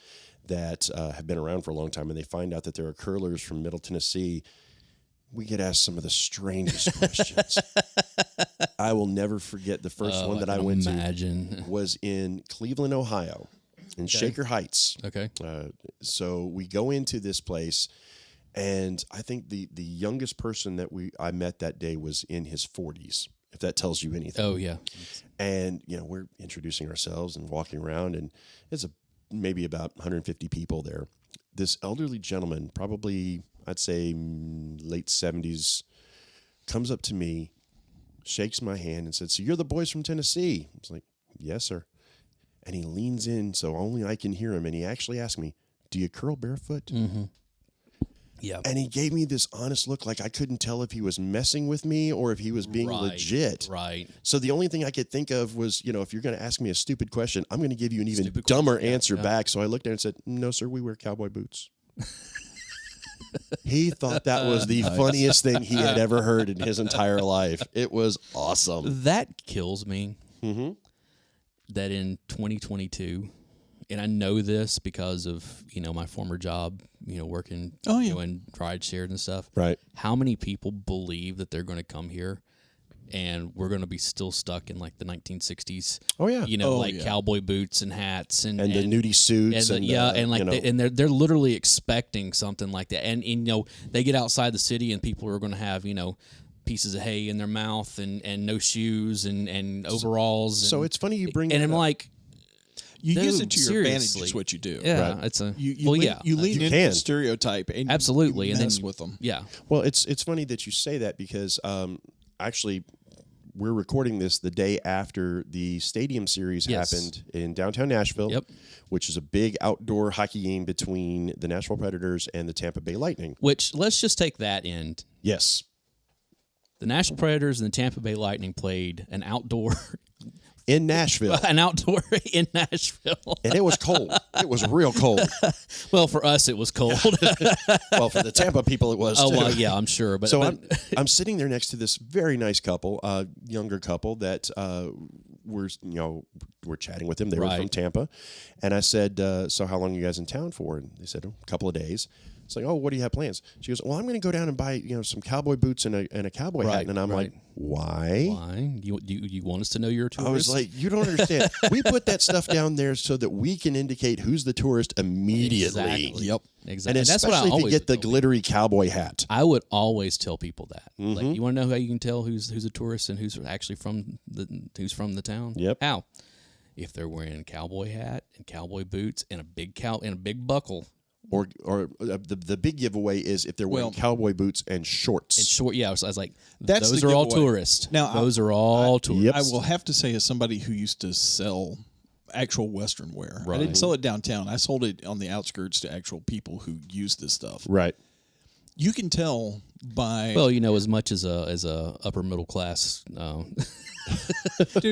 [SPEAKER 3] that have been around for a long time, and they find out that there are curlers from Middle Tennessee, we get asked some of the strangest questions. I will never forget the first one that I went to was in Cleveland, Ohio. In Shaker Heights.
[SPEAKER 1] Okay.
[SPEAKER 3] So we go into this place, and I think the youngest person that I met that day was in his 40s, if that tells you anything.
[SPEAKER 1] Oh, yeah.
[SPEAKER 3] And, we're introducing ourselves and walking around, and it's maybe about 150 people there. This elderly gentleman, probably, I'd say late 70s, comes up to me, shakes my hand, and said, "So you're the boys from Tennessee?" I was like, "Yes, sir." And he leans in so only I can hear him. And he actually asked me, "Do you curl barefoot?"
[SPEAKER 1] Mm-hmm. Yeah.
[SPEAKER 3] And he gave me this honest look like I couldn't tell if he was messing with me or if he was being legit.
[SPEAKER 1] Right.
[SPEAKER 3] So the only thing I could think of was, if you're going to ask me a stupid question, I'm going to give you an even dumber answer back. So I looked at him and said, "No, sir, we wear cowboy boots." He thought that was the funniest thing he had ever heard in his entire life. It was awesome.
[SPEAKER 1] That kills me.
[SPEAKER 3] Mm-hmm.
[SPEAKER 1] That in 2022, and I know this because of, my former job, working in ride shared and stuff.
[SPEAKER 3] Right.
[SPEAKER 1] How many people believe that they're going to come here and we're going to be still stuck in like the 1960s?
[SPEAKER 3] Oh yeah.
[SPEAKER 1] Cowboy boots and hats and
[SPEAKER 3] the nudie suits
[SPEAKER 1] and they're literally expecting something like that. And they get outside the city and people are going to have, pieces of hay in their mouth and no shoes and overalls.
[SPEAKER 3] So it's funny you bring
[SPEAKER 1] and I'm
[SPEAKER 3] up.
[SPEAKER 1] like,
[SPEAKER 2] you use it to your advantage.
[SPEAKER 1] Seriously.
[SPEAKER 2] Is what you do.
[SPEAKER 1] Yeah,
[SPEAKER 3] right.
[SPEAKER 1] it's a
[SPEAKER 2] you lean into the stereotype and
[SPEAKER 1] absolutely,
[SPEAKER 2] you
[SPEAKER 1] and
[SPEAKER 2] mess
[SPEAKER 1] then
[SPEAKER 2] with them.
[SPEAKER 1] Yeah.
[SPEAKER 3] Well, it's funny that you say that because actually we're recording this the day after the Stadium Series happened in downtown Nashville, which is a big outdoor hockey game between the Nashville Predators and the Tampa Bay Lightning.
[SPEAKER 1] Which let's just take that end.
[SPEAKER 3] Yes.
[SPEAKER 1] The Nashville Predators and the Tampa Bay Lightning played an outdoor
[SPEAKER 3] in Nashville.
[SPEAKER 1] In Nashville.
[SPEAKER 3] And it was cold. It was real cold.
[SPEAKER 1] Well, for us, it was cold.
[SPEAKER 3] Well, for the Tampa people, it was too.
[SPEAKER 1] Oh, well, yeah, I'm sure. But
[SPEAKER 3] I'm sitting there next to this very nice couple, younger couple that we're chatting with them. They were from Tampa. And I said, "So how long are you guys in town for?" And they said, "A couple of days." It's like, "Oh, what do you have plans?" She goes, "Well, I'm going to go down and buy, some cowboy boots and a cowboy hat." And I'm like, "Why?
[SPEAKER 1] Why? You want us to know you're a tourist?"
[SPEAKER 3] I was like, "You don't understand. We put that stuff down there so that we can indicate who's the tourist immediately."
[SPEAKER 1] Exactly.
[SPEAKER 2] Yep.
[SPEAKER 1] Exactly.
[SPEAKER 3] And
[SPEAKER 1] that's what I
[SPEAKER 3] especially if
[SPEAKER 1] always
[SPEAKER 3] you get the glittery cowboy hat.
[SPEAKER 1] I would always tell people that.
[SPEAKER 3] Mm-hmm.
[SPEAKER 1] Like, you want to know how you can tell who's a tourist and who's actually from the town?
[SPEAKER 3] Yep.
[SPEAKER 1] How? If they're wearing a cowboy hat and cowboy boots and a big buckle.
[SPEAKER 3] Or the big giveaway is if they're wearing cowboy boots and shorts.
[SPEAKER 1] And short, yeah. So I was like,
[SPEAKER 2] That's
[SPEAKER 1] those
[SPEAKER 2] the
[SPEAKER 1] are all
[SPEAKER 2] giveaway.
[SPEAKER 1] tourists.
[SPEAKER 2] Now,
[SPEAKER 1] those are all tourists.
[SPEAKER 3] Yep.
[SPEAKER 2] I will have to say, as somebody who used to sell actual Western wear, I didn't sell it downtown. I sold it on the outskirts to actual people who use this stuff.
[SPEAKER 3] Right.
[SPEAKER 2] You can tell by
[SPEAKER 1] as much as a upper middle class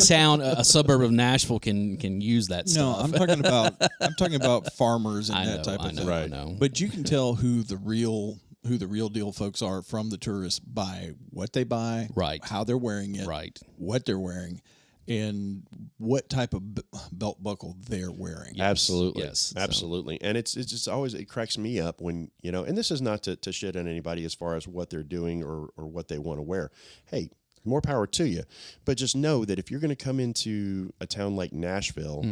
[SPEAKER 1] town, a suburb of Nashville can use that
[SPEAKER 2] No,
[SPEAKER 1] stuff.
[SPEAKER 2] I'm talking about farmers and that type of thing.
[SPEAKER 1] I know.
[SPEAKER 2] But you can tell who the real deal folks are from the tourists by what they buy,
[SPEAKER 1] right?
[SPEAKER 2] How they're wearing it,
[SPEAKER 1] right?
[SPEAKER 2] What they're wearing, and what type of belt buckle they're wearing.
[SPEAKER 3] Absolutely.
[SPEAKER 1] Yes.
[SPEAKER 3] Absolutely. And it's just always, it cracks me up when, and this is not to shit on anybody as far as what they're doing or what they want to wear. Hey, more power to you. But just know that if you're going to come into a town like Nashville,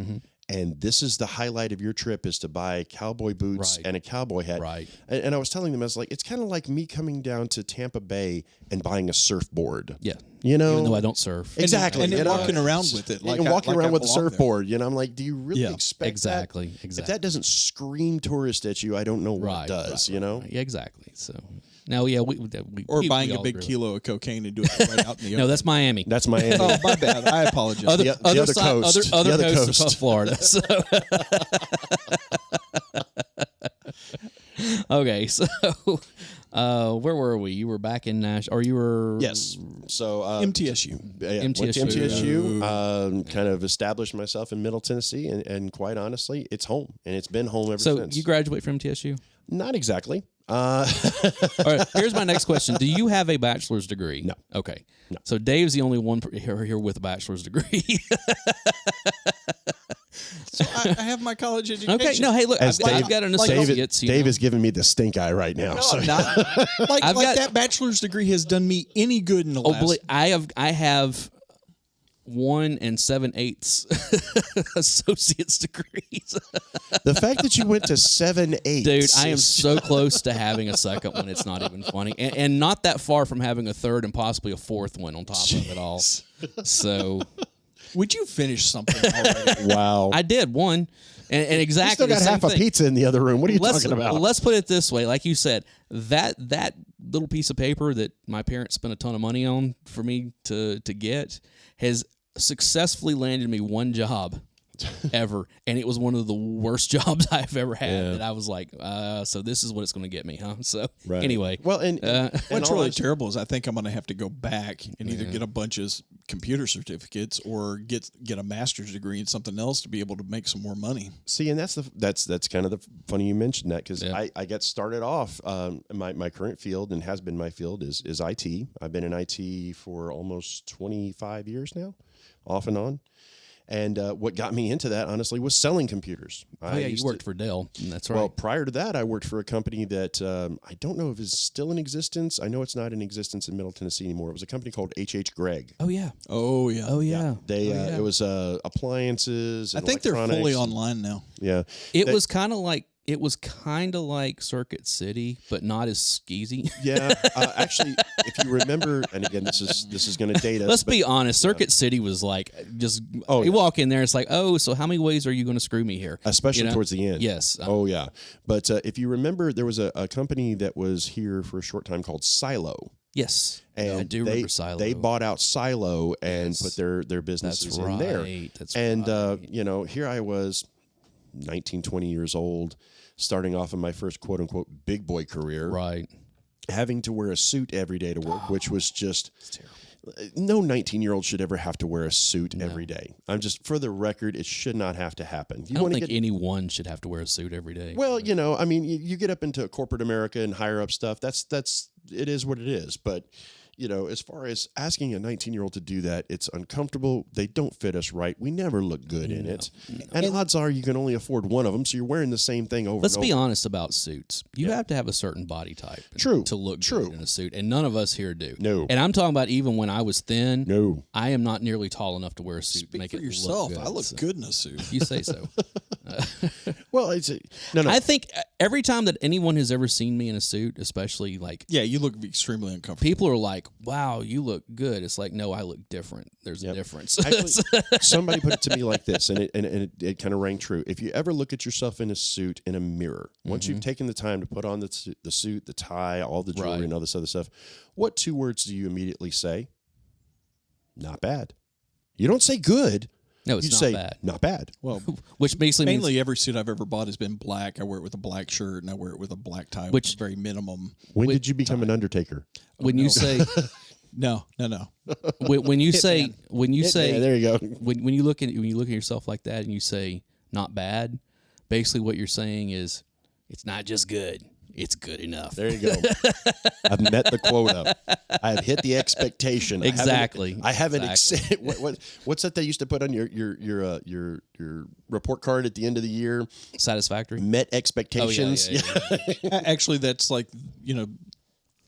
[SPEAKER 3] and this is the highlight of your trip is to buy cowboy boots and a cowboy hat.
[SPEAKER 1] Right.
[SPEAKER 3] And I was telling them, I was like, it's kind of like me coming down to Tampa Bay and buying a surfboard.
[SPEAKER 1] Yeah.
[SPEAKER 3] Even
[SPEAKER 1] though I don't surf.
[SPEAKER 3] Exactly.
[SPEAKER 2] And walking around with it.
[SPEAKER 3] And walking around with a surfboard. I'm like, do you really expect
[SPEAKER 1] exactly.
[SPEAKER 3] that?
[SPEAKER 1] Exactly.
[SPEAKER 3] If that doesn't scream tourist at you, I don't know what does,
[SPEAKER 1] Right. Yeah, exactly. So now, we
[SPEAKER 2] buying a big kilo of cocaine and doing it right out in the open.
[SPEAKER 1] No, that's Miami.
[SPEAKER 3] That's Miami.
[SPEAKER 2] Oh, my bad. I apologize.
[SPEAKER 3] The other coast.
[SPEAKER 1] Other
[SPEAKER 3] the other
[SPEAKER 1] coast of Florida. So. Okay, so where were we? You were back in Nashville, or you were?
[SPEAKER 3] Yes. So
[SPEAKER 2] MTSU.
[SPEAKER 3] Went to MTSU. Kind of established myself in Middle Tennessee, and quite honestly, it's home, and it's been home ever since.
[SPEAKER 1] So you graduate from MTSU?
[SPEAKER 3] Not exactly.
[SPEAKER 1] All right, here's my next question. Do you have a bachelor's degree?
[SPEAKER 3] No.
[SPEAKER 1] Okay.
[SPEAKER 3] No.
[SPEAKER 1] So Dave's the only one here with a bachelor's degree.
[SPEAKER 2] So I have my college education.
[SPEAKER 1] Okay. No, hey, look, I've got an associate's.
[SPEAKER 3] Dave is giving me the stink eye right now.
[SPEAKER 2] No,
[SPEAKER 3] so.
[SPEAKER 2] I'm not. That bachelor's degree has done me any good in the last.
[SPEAKER 1] I have 1 7/8 associate's degrees.
[SPEAKER 3] The fact that you went to 7/8,
[SPEAKER 1] dude, I am so close to having a second one. It's not even funny, and not that far from having a third and possibly a fourth one on top of it all. So,
[SPEAKER 2] would you finish something already?
[SPEAKER 3] Wow,
[SPEAKER 1] I did one, and exactly.
[SPEAKER 3] You still got half a pizza in the other room. What are you talking about?
[SPEAKER 1] Let's put it this way: like you said, that little piece of paper that my parents spent a ton of money on for me to get has successfully landed me one job ever, and it was one of the worst jobs I've ever had. That I was like, so this is what it's going to get me, huh? So anyway,
[SPEAKER 3] well, and
[SPEAKER 2] what's really terrible is I think I'm going to have to go back and either get a bunch of computer certificates or get a master's degree in something else to be able to make some more money.
[SPEAKER 3] See, and that's kind of the funny you mentioned that, because I got started off my current field, and has been my field, is IT. I've been in IT for almost 25 years now, off and on. And what got me into that, honestly, was selling computers.
[SPEAKER 1] You worked for Dell. That's right.
[SPEAKER 3] Well, prior to that, I worked for a company that I don't know if it's still in existence. I know it's not in existence in Middle Tennessee anymore. It was a company called H.H. Gregg.
[SPEAKER 1] Oh, yeah.
[SPEAKER 3] It was appliances and
[SPEAKER 2] I think they're fully
[SPEAKER 3] electronics.
[SPEAKER 2] online now.
[SPEAKER 3] Yeah.
[SPEAKER 1] It was kind of like Circuit City, but not as skeezy.
[SPEAKER 3] Yeah, actually, if you remember, and again, this is going to date us.
[SPEAKER 1] Let's be honest. Circuit City was like just. You walk in there, it's like, oh, so how many ways are you going to screw me here?
[SPEAKER 3] Especially towards the end.
[SPEAKER 1] Yes.
[SPEAKER 3] Yeah. But if you remember, there was a company that was here for a short time called Silo.
[SPEAKER 1] Yes,
[SPEAKER 3] And
[SPEAKER 1] I do remember Silo.
[SPEAKER 3] They bought out Silo and put their businesses in there.
[SPEAKER 1] That's
[SPEAKER 3] and
[SPEAKER 1] right.
[SPEAKER 3] Here I was, 19, 20 years old, starting off in my first quote unquote big boy career.
[SPEAKER 1] Right.
[SPEAKER 3] Having to wear a suit every day to work, which was just no 19-year-old should ever have to wear a suit every day. I'm just, for the record, it should not have to happen.
[SPEAKER 1] I don't think anyone should have to wear a suit every day.
[SPEAKER 3] Well, I mean, you get up into corporate America and higher up stuff. It is what it is. But as far as asking a 19-year-old to do that, it's uncomfortable. They don't fit us right. We never look good in it. And odds are you can only afford one of them, so you're wearing the same thing over
[SPEAKER 1] Let's
[SPEAKER 3] and over.
[SPEAKER 1] be honest about suits. You have to have a certain body type to look good in a suit, and none of us here do.
[SPEAKER 3] No.
[SPEAKER 1] And I'm talking about even when I was thin.
[SPEAKER 3] No.
[SPEAKER 1] I am not nearly tall enough to wear a suit.
[SPEAKER 2] Speak
[SPEAKER 1] make
[SPEAKER 2] for
[SPEAKER 1] it
[SPEAKER 2] yourself.
[SPEAKER 1] Look good,
[SPEAKER 2] I look good in a suit.
[SPEAKER 1] You say so.
[SPEAKER 3] Well, no.
[SPEAKER 1] I think every time that anyone has ever seen me in a suit, especially like...
[SPEAKER 2] Yeah, you look extremely uncomfortable.
[SPEAKER 1] People are like, wow, you look good. It's like, no, I look different. There's a difference.
[SPEAKER 3] Actually, somebody put it to me like this, and it kind of rang true. If you ever look at yourself in a suit in a mirror, once you've taken the time to put on the suit, the tie, all the jewelry, and all this other stuff, what 2 words do you immediately say? Not bad. You don't say good.
[SPEAKER 1] No, it's
[SPEAKER 3] you
[SPEAKER 1] not
[SPEAKER 3] say,
[SPEAKER 1] bad.
[SPEAKER 3] Not bad.
[SPEAKER 2] Well,
[SPEAKER 1] which basically
[SPEAKER 2] mainly
[SPEAKER 1] means,
[SPEAKER 2] every suit I've ever bought has been black. I wear it with a black shirt and I wear it with a black tie,
[SPEAKER 1] which
[SPEAKER 2] is very minimum.
[SPEAKER 3] When did you become an undertaker?
[SPEAKER 1] When you say
[SPEAKER 2] No.
[SPEAKER 1] When you say
[SPEAKER 3] there you go.
[SPEAKER 1] When you look at yourself like that and you say not bad, basically what you're saying is it's not just good. It's good enough.
[SPEAKER 3] There you go. I've met the quota. I have hit the expectation.
[SPEAKER 1] Exactly.
[SPEAKER 3] I haven't what's that they used to put on your report card at the end of the year?
[SPEAKER 1] Satisfactory.
[SPEAKER 3] Met expectations.
[SPEAKER 1] Oh, yeah.
[SPEAKER 2] Actually, that's like,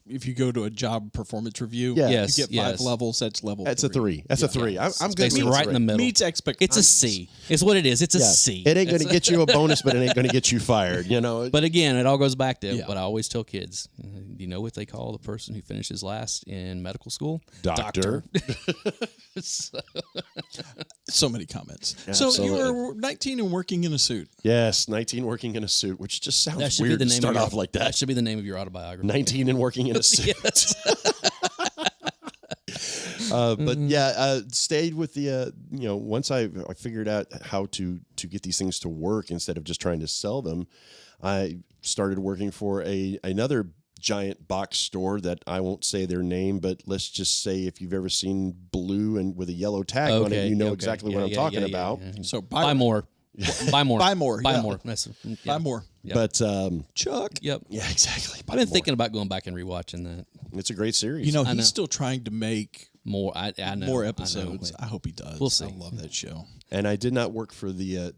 [SPEAKER 2] if you go to a job performance review,
[SPEAKER 1] Yes,
[SPEAKER 2] you get 5 levels. That's level.
[SPEAKER 3] That's
[SPEAKER 2] 3.
[SPEAKER 3] a 3. That's a 3. I'm good.
[SPEAKER 1] Basically right in the middle.
[SPEAKER 2] Meets expectations.
[SPEAKER 1] It's a C. It's what it is. It's a C.
[SPEAKER 3] It ain't going to get you a bonus, but it ain't going to get you fired.
[SPEAKER 1] But again, it all goes back to what I always tell kids. You know what they call the person who finishes last in medical school?
[SPEAKER 3] Doctor.
[SPEAKER 2] So many comments.
[SPEAKER 3] Absolutely.
[SPEAKER 2] So you were 19 and working in a suit.
[SPEAKER 3] Yes, 19 working in a suit, which just
[SPEAKER 1] That
[SPEAKER 3] sounds
[SPEAKER 1] should
[SPEAKER 3] weird
[SPEAKER 1] be the
[SPEAKER 3] to
[SPEAKER 1] name
[SPEAKER 3] start
[SPEAKER 1] of
[SPEAKER 3] off like that.
[SPEAKER 1] That should be the name of your autobiography.
[SPEAKER 3] 19 and working in a suit.
[SPEAKER 1] Yes.
[SPEAKER 3] But stayed with the once I figured out how to get these things to work instead of just trying to sell them, I started working for another giant box store that I won't say their name, but let's just say if you've ever seen blue and with a yellow tag on it, you know exactly what I'm talking about.
[SPEAKER 1] Yeah.
[SPEAKER 2] So
[SPEAKER 1] buy more. Buy more.
[SPEAKER 2] Buy more.
[SPEAKER 1] Buy
[SPEAKER 2] yeah.
[SPEAKER 1] more.
[SPEAKER 2] Buy more.
[SPEAKER 1] Yep.
[SPEAKER 3] But
[SPEAKER 2] Chuck.
[SPEAKER 1] Yep.
[SPEAKER 3] yeah, exactly.
[SPEAKER 1] I've been thinking about going back and rewatching that.
[SPEAKER 3] It's a great series.
[SPEAKER 2] He's still trying to make
[SPEAKER 1] More. I know.
[SPEAKER 2] more episodes.
[SPEAKER 1] I know.
[SPEAKER 2] I hope he does.
[SPEAKER 1] We'll see.
[SPEAKER 2] I love that show.
[SPEAKER 3] And I did not work for the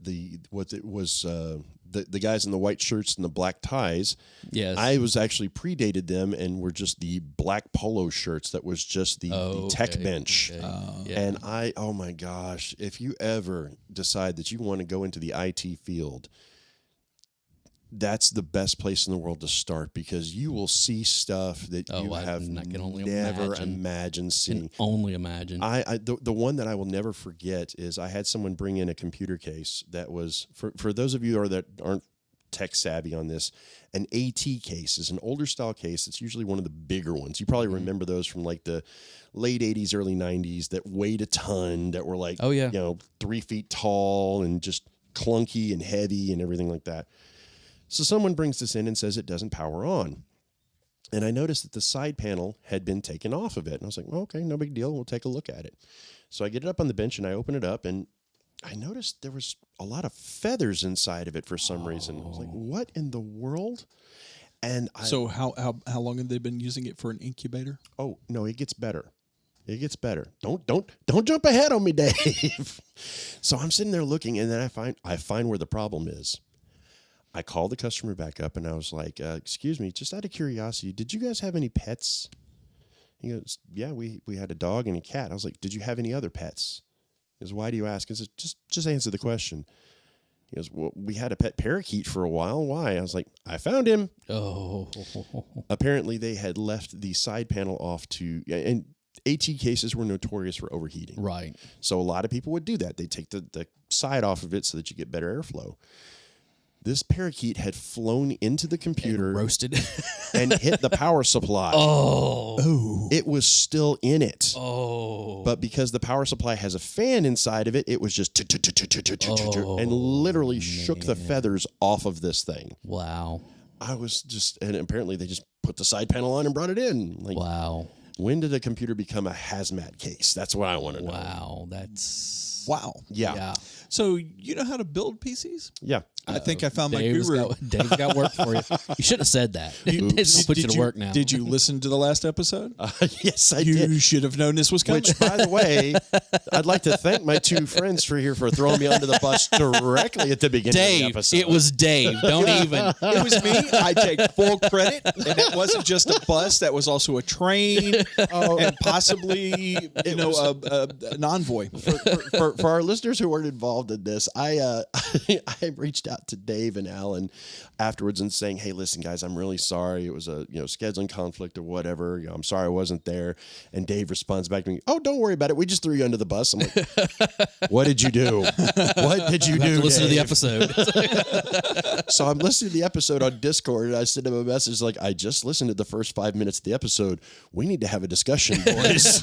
[SPEAKER 3] guys in the white shirts and the black ties.
[SPEAKER 1] Yes.
[SPEAKER 3] I was actually predated them and were just the black polo shirts that was just the tech bench.
[SPEAKER 1] Okay.
[SPEAKER 3] And oh my gosh, if you ever decide that you want to go into the IT field, that's the best place in the world to start because you will see stuff that you have never imagined seeing.
[SPEAKER 1] Can only imagine.
[SPEAKER 3] The one that I will never forget is I had someone bring in a computer case that was, for those of you that aren't tech savvy on this, an AT case is an older style case. It's usually one of the bigger ones. You probably remember those from like the late 80s, early 90s that weighed a ton, that were like 3 feet tall and just clunky and heavy and everything like that. So someone brings this in and says it doesn't power on. And I noticed that the side panel had been taken off of it. And I was like, well, okay, no big deal. We'll take a look at it. So I get it up on the bench and I open it up and I noticed there was a lot of feathers inside of it for some reason. I was like, what in the world? And
[SPEAKER 2] So how long have they been using it for an incubator?
[SPEAKER 3] Oh, no, it gets better. It gets better. Don't jump ahead on me, Dave. So I'm sitting there looking and then I find where the problem is. I called the customer back up and I was like, excuse me, just out of curiosity, did you guys have any pets? He goes, yeah, we had a dog and a cat. I was like, did you have any other pets? He goes, why do you ask? I said, just answer the question. He goes, well, we had a pet parakeet for a while. Why? I was like, I found him. Oh. Apparently they had left the side panel off and AT cases were notorious for overheating.
[SPEAKER 1] Right.
[SPEAKER 3] So a lot of people would do that. They'd take the side off of it so that you get better airflow. This parakeet had flown into the computer,
[SPEAKER 1] and roasted,
[SPEAKER 3] and hit the power supply.
[SPEAKER 1] Oh,
[SPEAKER 3] it was still in it.
[SPEAKER 1] Oh,
[SPEAKER 3] but because the power supply has a fan inside of it, it was just and literally shook the feathers off of this thing.
[SPEAKER 1] Wow!
[SPEAKER 3] I was and apparently they just put the side panel on and brought it in. Like,
[SPEAKER 1] wow!
[SPEAKER 3] When did a computer become a hazmat case? That's what I want to know.
[SPEAKER 1] Wow, that's
[SPEAKER 3] yeah.
[SPEAKER 2] So you know how to build PCs?
[SPEAKER 3] Yeah.
[SPEAKER 2] I think I found my guru.
[SPEAKER 1] Dave's got work for you. You should have said that. Dave's gonna put you to work now.
[SPEAKER 2] Did you listen to the last episode?
[SPEAKER 3] Yes, I did.
[SPEAKER 2] You should have known this was coming.
[SPEAKER 3] Which, by the way, I'd like to thank my two friends for throwing me under the bus directly at the beginning of the episode.
[SPEAKER 1] It was Dave. Don't even.
[SPEAKER 2] It was me. I take full credit. And it wasn't just a bus. That was also a train and possibly, an envoy.
[SPEAKER 3] For our listeners who weren't involved in this, I reached out to Dave and Alan afterwards and saying, hey, listen, guys, I'm really sorry. It was a scheduling conflict or whatever. I'm sorry I wasn't there. And Dave responds back to me, oh, don't worry about it. We just threw you under the bus. I'm like, what did you do? What did you do,
[SPEAKER 1] listen
[SPEAKER 3] Dave?
[SPEAKER 1] to the episode.
[SPEAKER 3] So I'm listening to the episode on Discord and I sent him a message like, I just listened to the first 5 minutes of the episode. We need to have a discussion, boys.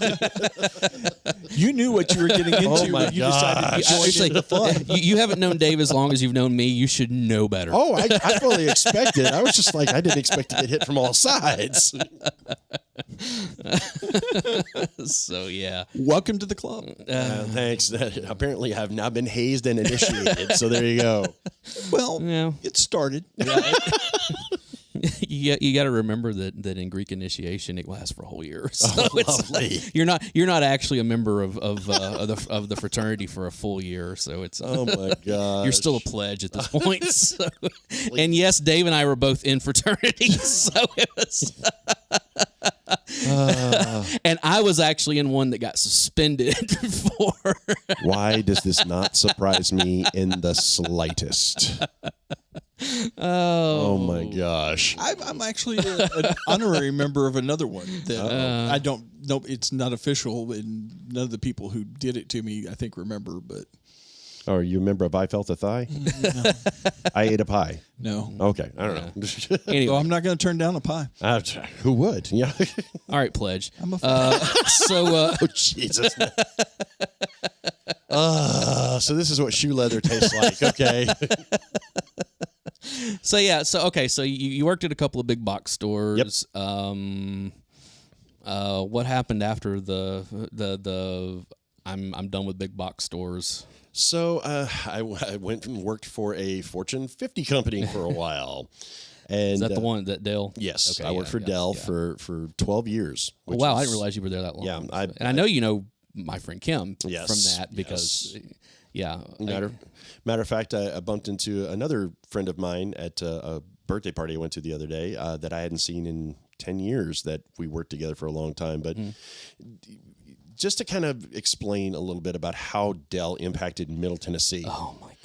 [SPEAKER 2] You knew what you were getting into when you decided to join in the fun.
[SPEAKER 1] You haven't known Dave as long as you've known me. You should know better.
[SPEAKER 3] Oh, I fully expected. I was just like, I didn't expect to get hit from all sides.
[SPEAKER 1] So yeah,
[SPEAKER 2] welcome to the club.
[SPEAKER 3] Thanks. Apparently, I've now been hazed and initiated. So there you go.
[SPEAKER 2] Well,
[SPEAKER 1] yeah.
[SPEAKER 2] it started.
[SPEAKER 1] You got to remember that in Greek initiation it lasts for a whole year. So
[SPEAKER 3] lovely.
[SPEAKER 1] You're not actually a member of the fraternity for a full year. So it's
[SPEAKER 3] Oh my god,
[SPEAKER 1] you're still a pledge at this point. So, and yes, Dave and I were both in fraternities, so it was. And I was actually in one that got suspended for.
[SPEAKER 3] Why does this not surprise me in the slightest? Oh my gosh!
[SPEAKER 2] I'm actually an honorary member of another one that I don't know. It's not official, and none of the people who did it to me, I think, remember. But
[SPEAKER 3] oh, are you a member of I Felt a Thigh?
[SPEAKER 2] No.
[SPEAKER 3] I ate a pie.
[SPEAKER 2] No.
[SPEAKER 3] Okay, I don't know.
[SPEAKER 1] Anyway,
[SPEAKER 2] So I'm not going to turn down a pie.
[SPEAKER 3] Who would? Yeah.
[SPEAKER 1] all right, pledge.
[SPEAKER 2] I'm a
[SPEAKER 3] Oh Jesus. So this is what shoe leather tastes like. Okay.
[SPEAKER 1] So yeah, so you worked at a couple of big box stores.
[SPEAKER 3] Yep.
[SPEAKER 1] What happened after the I'm done with big box stores?
[SPEAKER 3] So I went and worked for a Fortune 50 company for a while. And
[SPEAKER 1] Is that the one that Dell?
[SPEAKER 3] Yes,
[SPEAKER 1] Okay,
[SPEAKER 3] I worked for Dell for 12 years.
[SPEAKER 1] Oh, wow, I didn't realize you were there that long.
[SPEAKER 3] Yeah,
[SPEAKER 1] I know you know my friend Kim
[SPEAKER 3] Yes,
[SPEAKER 1] from that because
[SPEAKER 3] Matter of fact, I bumped into another friend of mine at a birthday party I went to the other day that I hadn't seen in 10 years that we worked together for a long time. But just to kind of explain a little bit about how Dell impacted Middle Tennessee.
[SPEAKER 1] Oh, my God.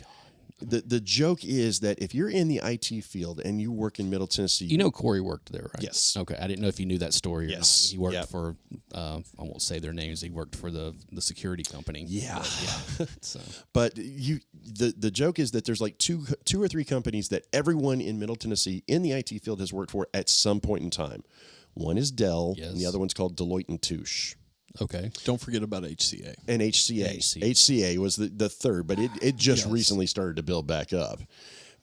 [SPEAKER 3] The joke is that if you're in the IT field and you work in Middle Tennessee...
[SPEAKER 1] You know Corey worked there, right?
[SPEAKER 3] Yes.
[SPEAKER 1] Okay, I didn't know if you knew that story or
[SPEAKER 3] Yes.
[SPEAKER 1] not. He worked for, I won't say their names, he worked for the security company.
[SPEAKER 3] Yeah.
[SPEAKER 1] So.
[SPEAKER 3] But the joke is that there's like two or three companies that everyone in Middle Tennessee in the IT field has worked for at some point in time. One is Dell, and the other one's called Deloitte & Touche.
[SPEAKER 1] Okay.
[SPEAKER 2] Don't forget about HCA.
[SPEAKER 3] And HCA. HCA was the third, but it just recently started to build back up.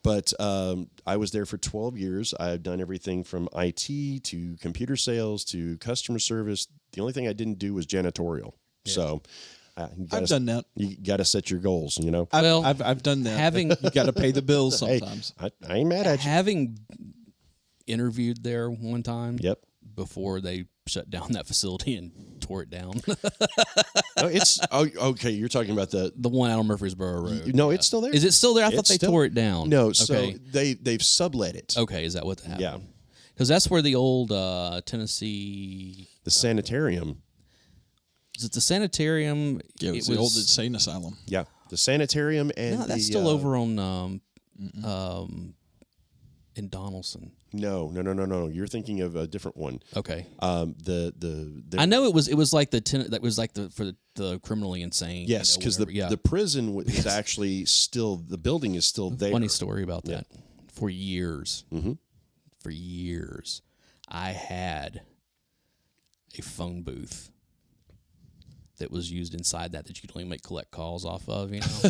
[SPEAKER 3] But I was there for 12 years. I've done everything from IT to computer sales to customer service. The only thing I didn't do was janitorial. Yeah. So
[SPEAKER 2] I've done that.
[SPEAKER 3] You got to set your goals, you know.
[SPEAKER 2] I've done that. You got to pay the bills sometimes.
[SPEAKER 3] Hey, I ain't mad at you.
[SPEAKER 1] Having interviewed there one time.
[SPEAKER 3] Yep.
[SPEAKER 1] Before they shut down that facility and tore it down.
[SPEAKER 3] Okay. You're talking about the
[SPEAKER 1] one out on Murfreesboro Road.
[SPEAKER 3] No, it's still there.
[SPEAKER 1] Is it still there? I thought they tore it down.
[SPEAKER 3] No, so they've sublet it.
[SPEAKER 1] Okay, is that what happened?
[SPEAKER 3] Yeah,
[SPEAKER 1] because that's where the old Tennessee,
[SPEAKER 3] the sanitarium.
[SPEAKER 1] Is it the sanitarium?
[SPEAKER 2] Yeah, it was the old insane asylum.
[SPEAKER 3] Yeah, the sanitarium and
[SPEAKER 1] that's still over on in Donaldson.
[SPEAKER 3] No. You're thinking of a different one.
[SPEAKER 1] Okay.
[SPEAKER 3] I
[SPEAKER 1] know it was like for the criminally insane.
[SPEAKER 3] Yes, because the prison is actually still, the building is still there.
[SPEAKER 1] Funny story about that. For years, for years, I had a phone booth that was used inside that you could only collect calls off of. You know.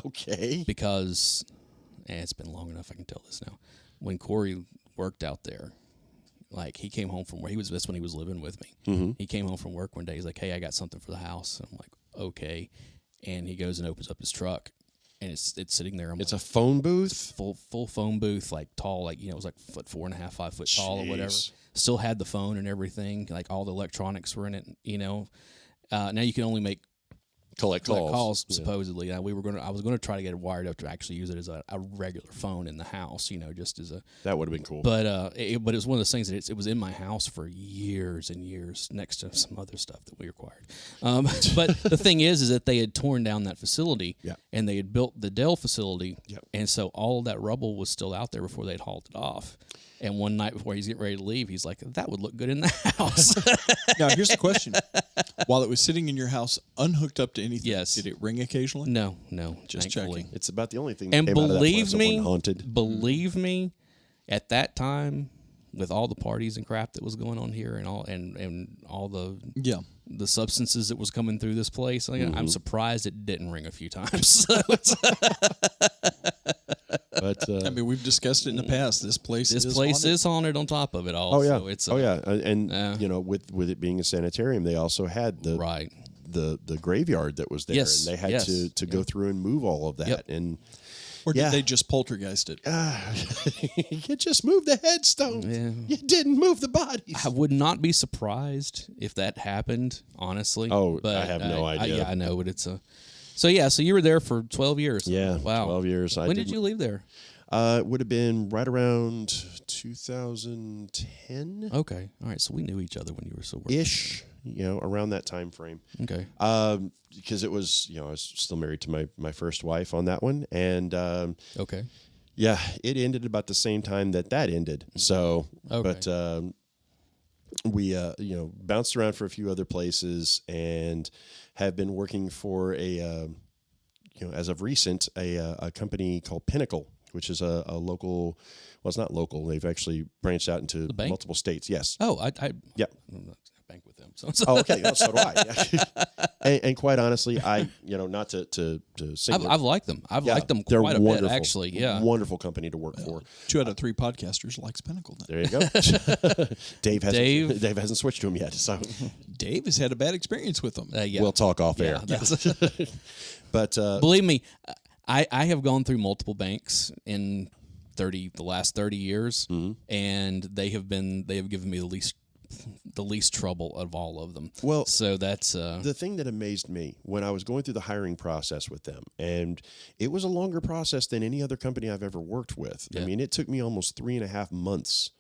[SPEAKER 3] Okay.
[SPEAKER 1] Because. It's been long enough. I can tell this now. When Corey worked out there, like he came home from where that's when he was living with me. Mm-hmm. He came home from work one day. He's like, "Hey, I got something for the house." And I'm like, "Okay," and he goes and opens up his truck, and it's sitting there.
[SPEAKER 3] It's like, a phone booth,
[SPEAKER 1] full phone booth, like tall, like it was like 4.5, 5 foot tall or whatever. Still had the phone and everything, like all the electronics were in it. Now you can only make. Collect calls supposedly. I was going to try to get it wired up to actually use it as a regular phone in the house, just as a.
[SPEAKER 3] That would have been cool.
[SPEAKER 1] But it was one of those things that it was in my house for years and years, next to some other stuff that we acquired. But the thing is that they had torn down that facility, and they had built the Dell facility, and so all of that rubble was still out there before they'd hauled it off. And one night before he's getting ready to leave, he's like, "That would look good in the house."
[SPEAKER 2] Now, here's the question: while it was sitting in your house, unhooked up to anything, did it ring occasionally?
[SPEAKER 1] No,
[SPEAKER 2] just
[SPEAKER 1] thankfully.
[SPEAKER 2] checking.
[SPEAKER 3] It's about the only thing.
[SPEAKER 1] And
[SPEAKER 3] that
[SPEAKER 1] believe me,
[SPEAKER 3] haunted.
[SPEAKER 1] Believe me, at that time, with all the parties and crap that was going on here, and all the substances that was coming through this place, I'm surprised it didn't ring a few times.
[SPEAKER 3] But But
[SPEAKER 2] I mean, we've discussed it in the past. This place
[SPEAKER 1] is haunted on top of it all.
[SPEAKER 3] Oh yeah,
[SPEAKER 1] so it's
[SPEAKER 3] and you know, with it being a sanitarium, they also had the graveyard that was there, and they had to go through and move all of that, and.
[SPEAKER 2] Or did they just poltergeist it?
[SPEAKER 3] You just moved the headstones. Yeah. You didn't move the bodies.
[SPEAKER 1] I would not be surprised if that happened, honestly.
[SPEAKER 3] Oh, but I have no idea.
[SPEAKER 1] I know, but it's a... So you were there for 12 years.
[SPEAKER 3] Yeah,
[SPEAKER 1] wow.
[SPEAKER 3] 12 years.
[SPEAKER 1] When did you leave there?
[SPEAKER 3] It would have been right around 2010.
[SPEAKER 1] Okay. All right, so we knew each other when you were so working.
[SPEAKER 3] Ish, you know, around that time frame.
[SPEAKER 1] Okay.
[SPEAKER 3] Because it was, you know, I was still married to my first wife on that one. And
[SPEAKER 1] okay.
[SPEAKER 3] Yeah, it ended about the same time that ended. So, but we, you know, bounced around for a few other places and have been working for you know, as of recent, a company called Pinnacle, which is a local. Well, it's not local. They've actually branched out into multiple states. Yes.
[SPEAKER 1] Oh, I bank with them. So.
[SPEAKER 3] Oh, okay. Oh, so do I. and quite honestly, you know, not to say
[SPEAKER 1] I've liked them. I've liked them quite a bit, actually. Yeah.
[SPEAKER 3] Wonderful company to work for.
[SPEAKER 2] 2 out of 3 podcasters likes Pinnacle.
[SPEAKER 3] There you go. Dave hasn't switched to them yet. So
[SPEAKER 2] Dave has had a bad experience with them.
[SPEAKER 3] We'll talk off air. But
[SPEAKER 1] believe me, I have gone through multiple banks in the last 30 years, and they have given me the least trouble of all of them.
[SPEAKER 3] Well,
[SPEAKER 1] so that's
[SPEAKER 3] the thing that amazed me when I was going through the hiring process with them, and it was a longer process than any other company I've ever worked with. Yeah. I mean, it took me almost 3.5 months